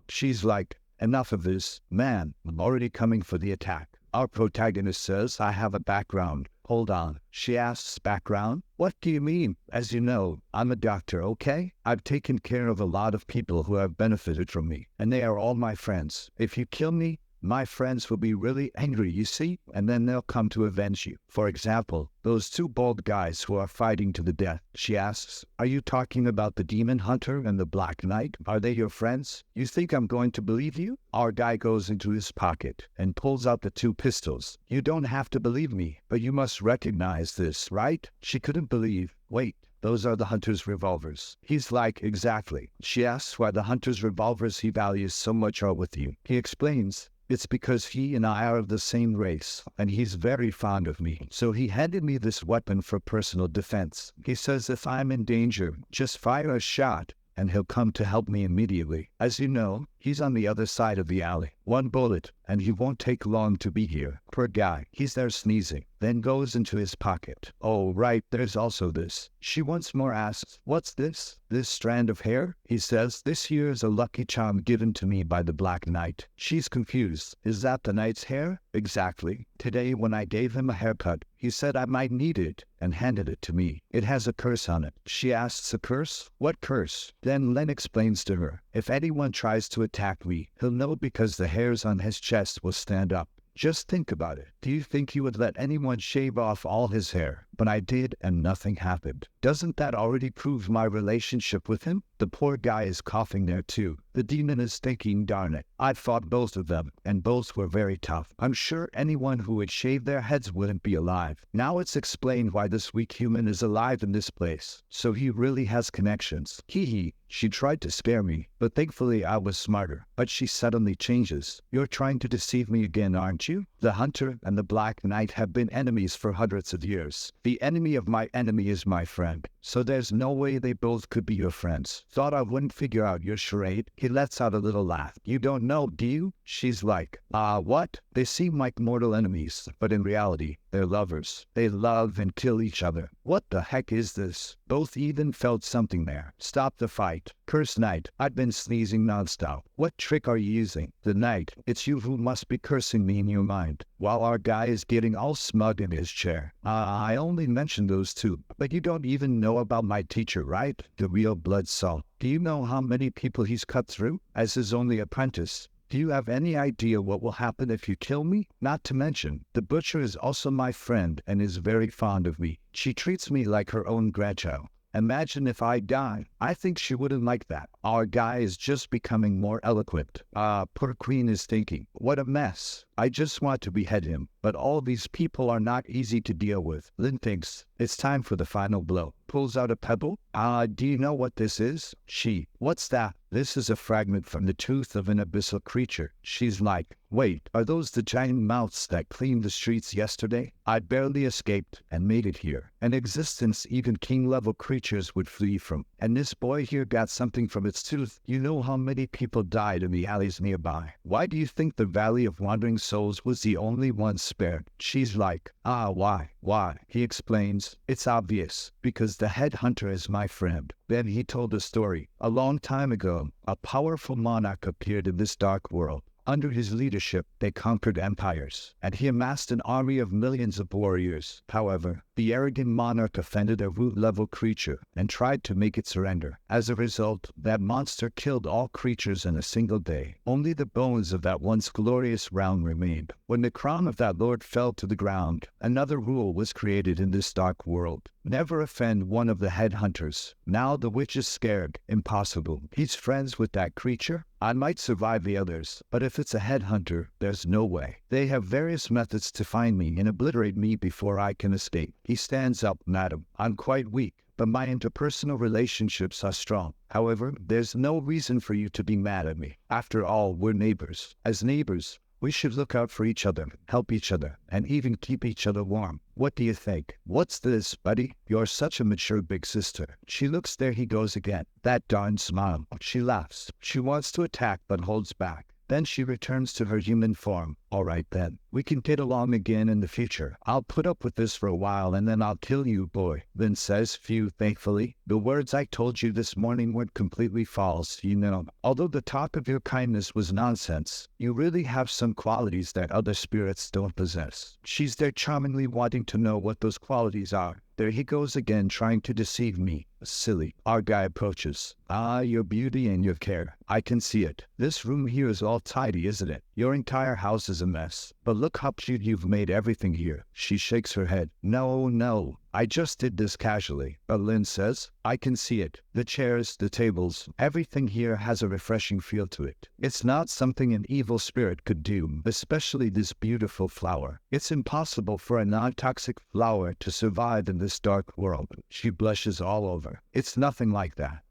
She's like, enough of this. Man, I'm already coming for the attack. Our protagonist says, I have a background. Hold on. She asks, background? What do you mean? As you know, I'm a doctor, okay? I've taken care of a lot of people who have benefited from me, and they are all my friends. If you kill me, my friends will be really angry, you see, and then they'll come to avenge you. For example, those 2 bald guys who are fighting to the death. She asks, are you talking about the demon hunter and the black knight? Are they your friends? You think I'm going to believe you? Our guy goes into his pocket and pulls out the 2 pistols. You don't have to believe me, but you must recognize this, right? She couldn't believe. Wait. Those are the hunter's revolvers. He's like, exactly. She asks why the hunter's revolvers he values so much are with you. He explains, it's because he and I are of the same race, and he's very fond of me. So he handed me this weapon for personal defense. He says if I'm in danger, just fire a shot, and he'll come to help me immediately. As you know, he's on the other side of the alley. 1 bullet, and he won't take long to be here. Poor guy. He's there sneezing, then goes into his pocket. Oh, right, there's also this. She once more asks, what's this? This strand of hair? He says, this here is a lucky charm given to me by the Black Knight. She's confused. Is that the knight's hair? Exactly. Today, when I gave him a haircut, he said I might need it, and handed it to me. It has a curse on it. She asks, a curse? What curse? Then Len explains to her, if anyone tries to attack me, he'll know because the hairs on his chest will stand up. Just think about it. Do you think he would let anyone shave off all his hair? But I did, and nothing happened. Doesn't that already prove my relationship with him? The poor guy is coughing there too. The demon is thinking, darn it, I fought both of them, and both were very tough. I'm sure anyone who would shave their heads wouldn't be alive. Now it's explained why this weak human is alive in this place. So he really has connections. Hee. She tried to spare me, but thankfully I was smarter. But she suddenly changes. You're trying to deceive me again, aren't you? The hunter and the Black Knight have been enemies for hundreds of years. The enemy of my enemy is my friend. So there's no way they both could be your friends. Thought I wouldn't figure out your charade? He lets out a little laugh. You don't know, do you? She's like, what? They seem like mortal enemies, but in reality, they're lovers. They love and kill each other. What the heck is this? Both even felt something there. Stop the fight. Curse Knight, I've been sneezing nonstop. What trick are you using? The Knight, it's you who must be cursing me in your mind. While our guy is getting all smug in his chair. I only mentioned those 2, but you don't even know about my teacher, right? The real blood salt. Do you know how many people he's cut through as his only apprentice? Do you have any idea what will happen if you kill me? Not to mention, the butcher is also my friend and is very fond of me. She treats me like her own grandchild. Imagine if I die. I think she wouldn't like that. Our guy is just becoming more eloquent. Poor Queen is thinking, what a mess. I just want to behead him, but all these people are not easy to deal with. Lynn thinks, it's time for the final blow. Pulls out a pebble. Do you know what this is? She, what's that? This is a fragment from the tooth of an abyssal creature. She's like, wait, are those the giant mouths that cleaned the streets yesterday? I barely escaped and made it here. An existence even king-level creatures would flee from. And this boy here got something from its tooth. You know how many people died in the alleys nearby. Why do you think the Valley of Wandering Souls was the only one spared? She's like, why? He explains, it's obvious, because the headhunter is my friend. Then he told a story. A long time ago, a powerful monarch appeared in this dark world. Under his leadership, they conquered empires, and he amassed an army of millions of warriors. However, the arrogant monarch offended a root-level creature and tried to make it surrender. As a result, that monster killed all creatures in a single day. Only the bones of that once glorious realm remained. When the crown of that lord fell to the ground, another rule was created in this dark world. Never offend one of the headhunters. Now the witch is scared. Impossible. He's friends with that creature. I might survive the others, but if it's a headhunter, there's no way. They have various methods to find me and obliterate me before I can escape. He stands up, madam. I'm quite weak, but my interpersonal relationships are strong. However, there's no reason for you to be mad at me. After all, we're neighbors. As neighbors, we should look out for each other, help each other, and even keep each other warm. What do you think? What's this, buddy? You're such a mature big sister. She looks, there he goes again. That darn smile. She laughs. She wants to attack, but holds back. Then she returns to her human form. All right then, we can get along again in the future. I'll put up with this for a while and then I'll kill you, boy. Lynn says, phew, thankfully. The words I told you this morning weren't completely false, you know. Although the talk of your kindness was nonsense, you really have some qualities that other spirits don't possess. She's there charmingly wanting to know what those qualities are. There he goes again, trying to deceive me. Silly. Our guy approaches. Your beauty and your care. I can see it. This room here is all tidy, isn't it? Your entire house is a mess. But look how cute you've made everything here. She shakes her head. No. I just did this casually. But Lynn says, I can see it. The chairs, the tables, everything here has a refreshing feel to it. It's not something an evil spirit could do, especially this beautiful flower. It's impossible for a non-toxic flower to survive in this dark world. She blushes all over. It's nothing like that.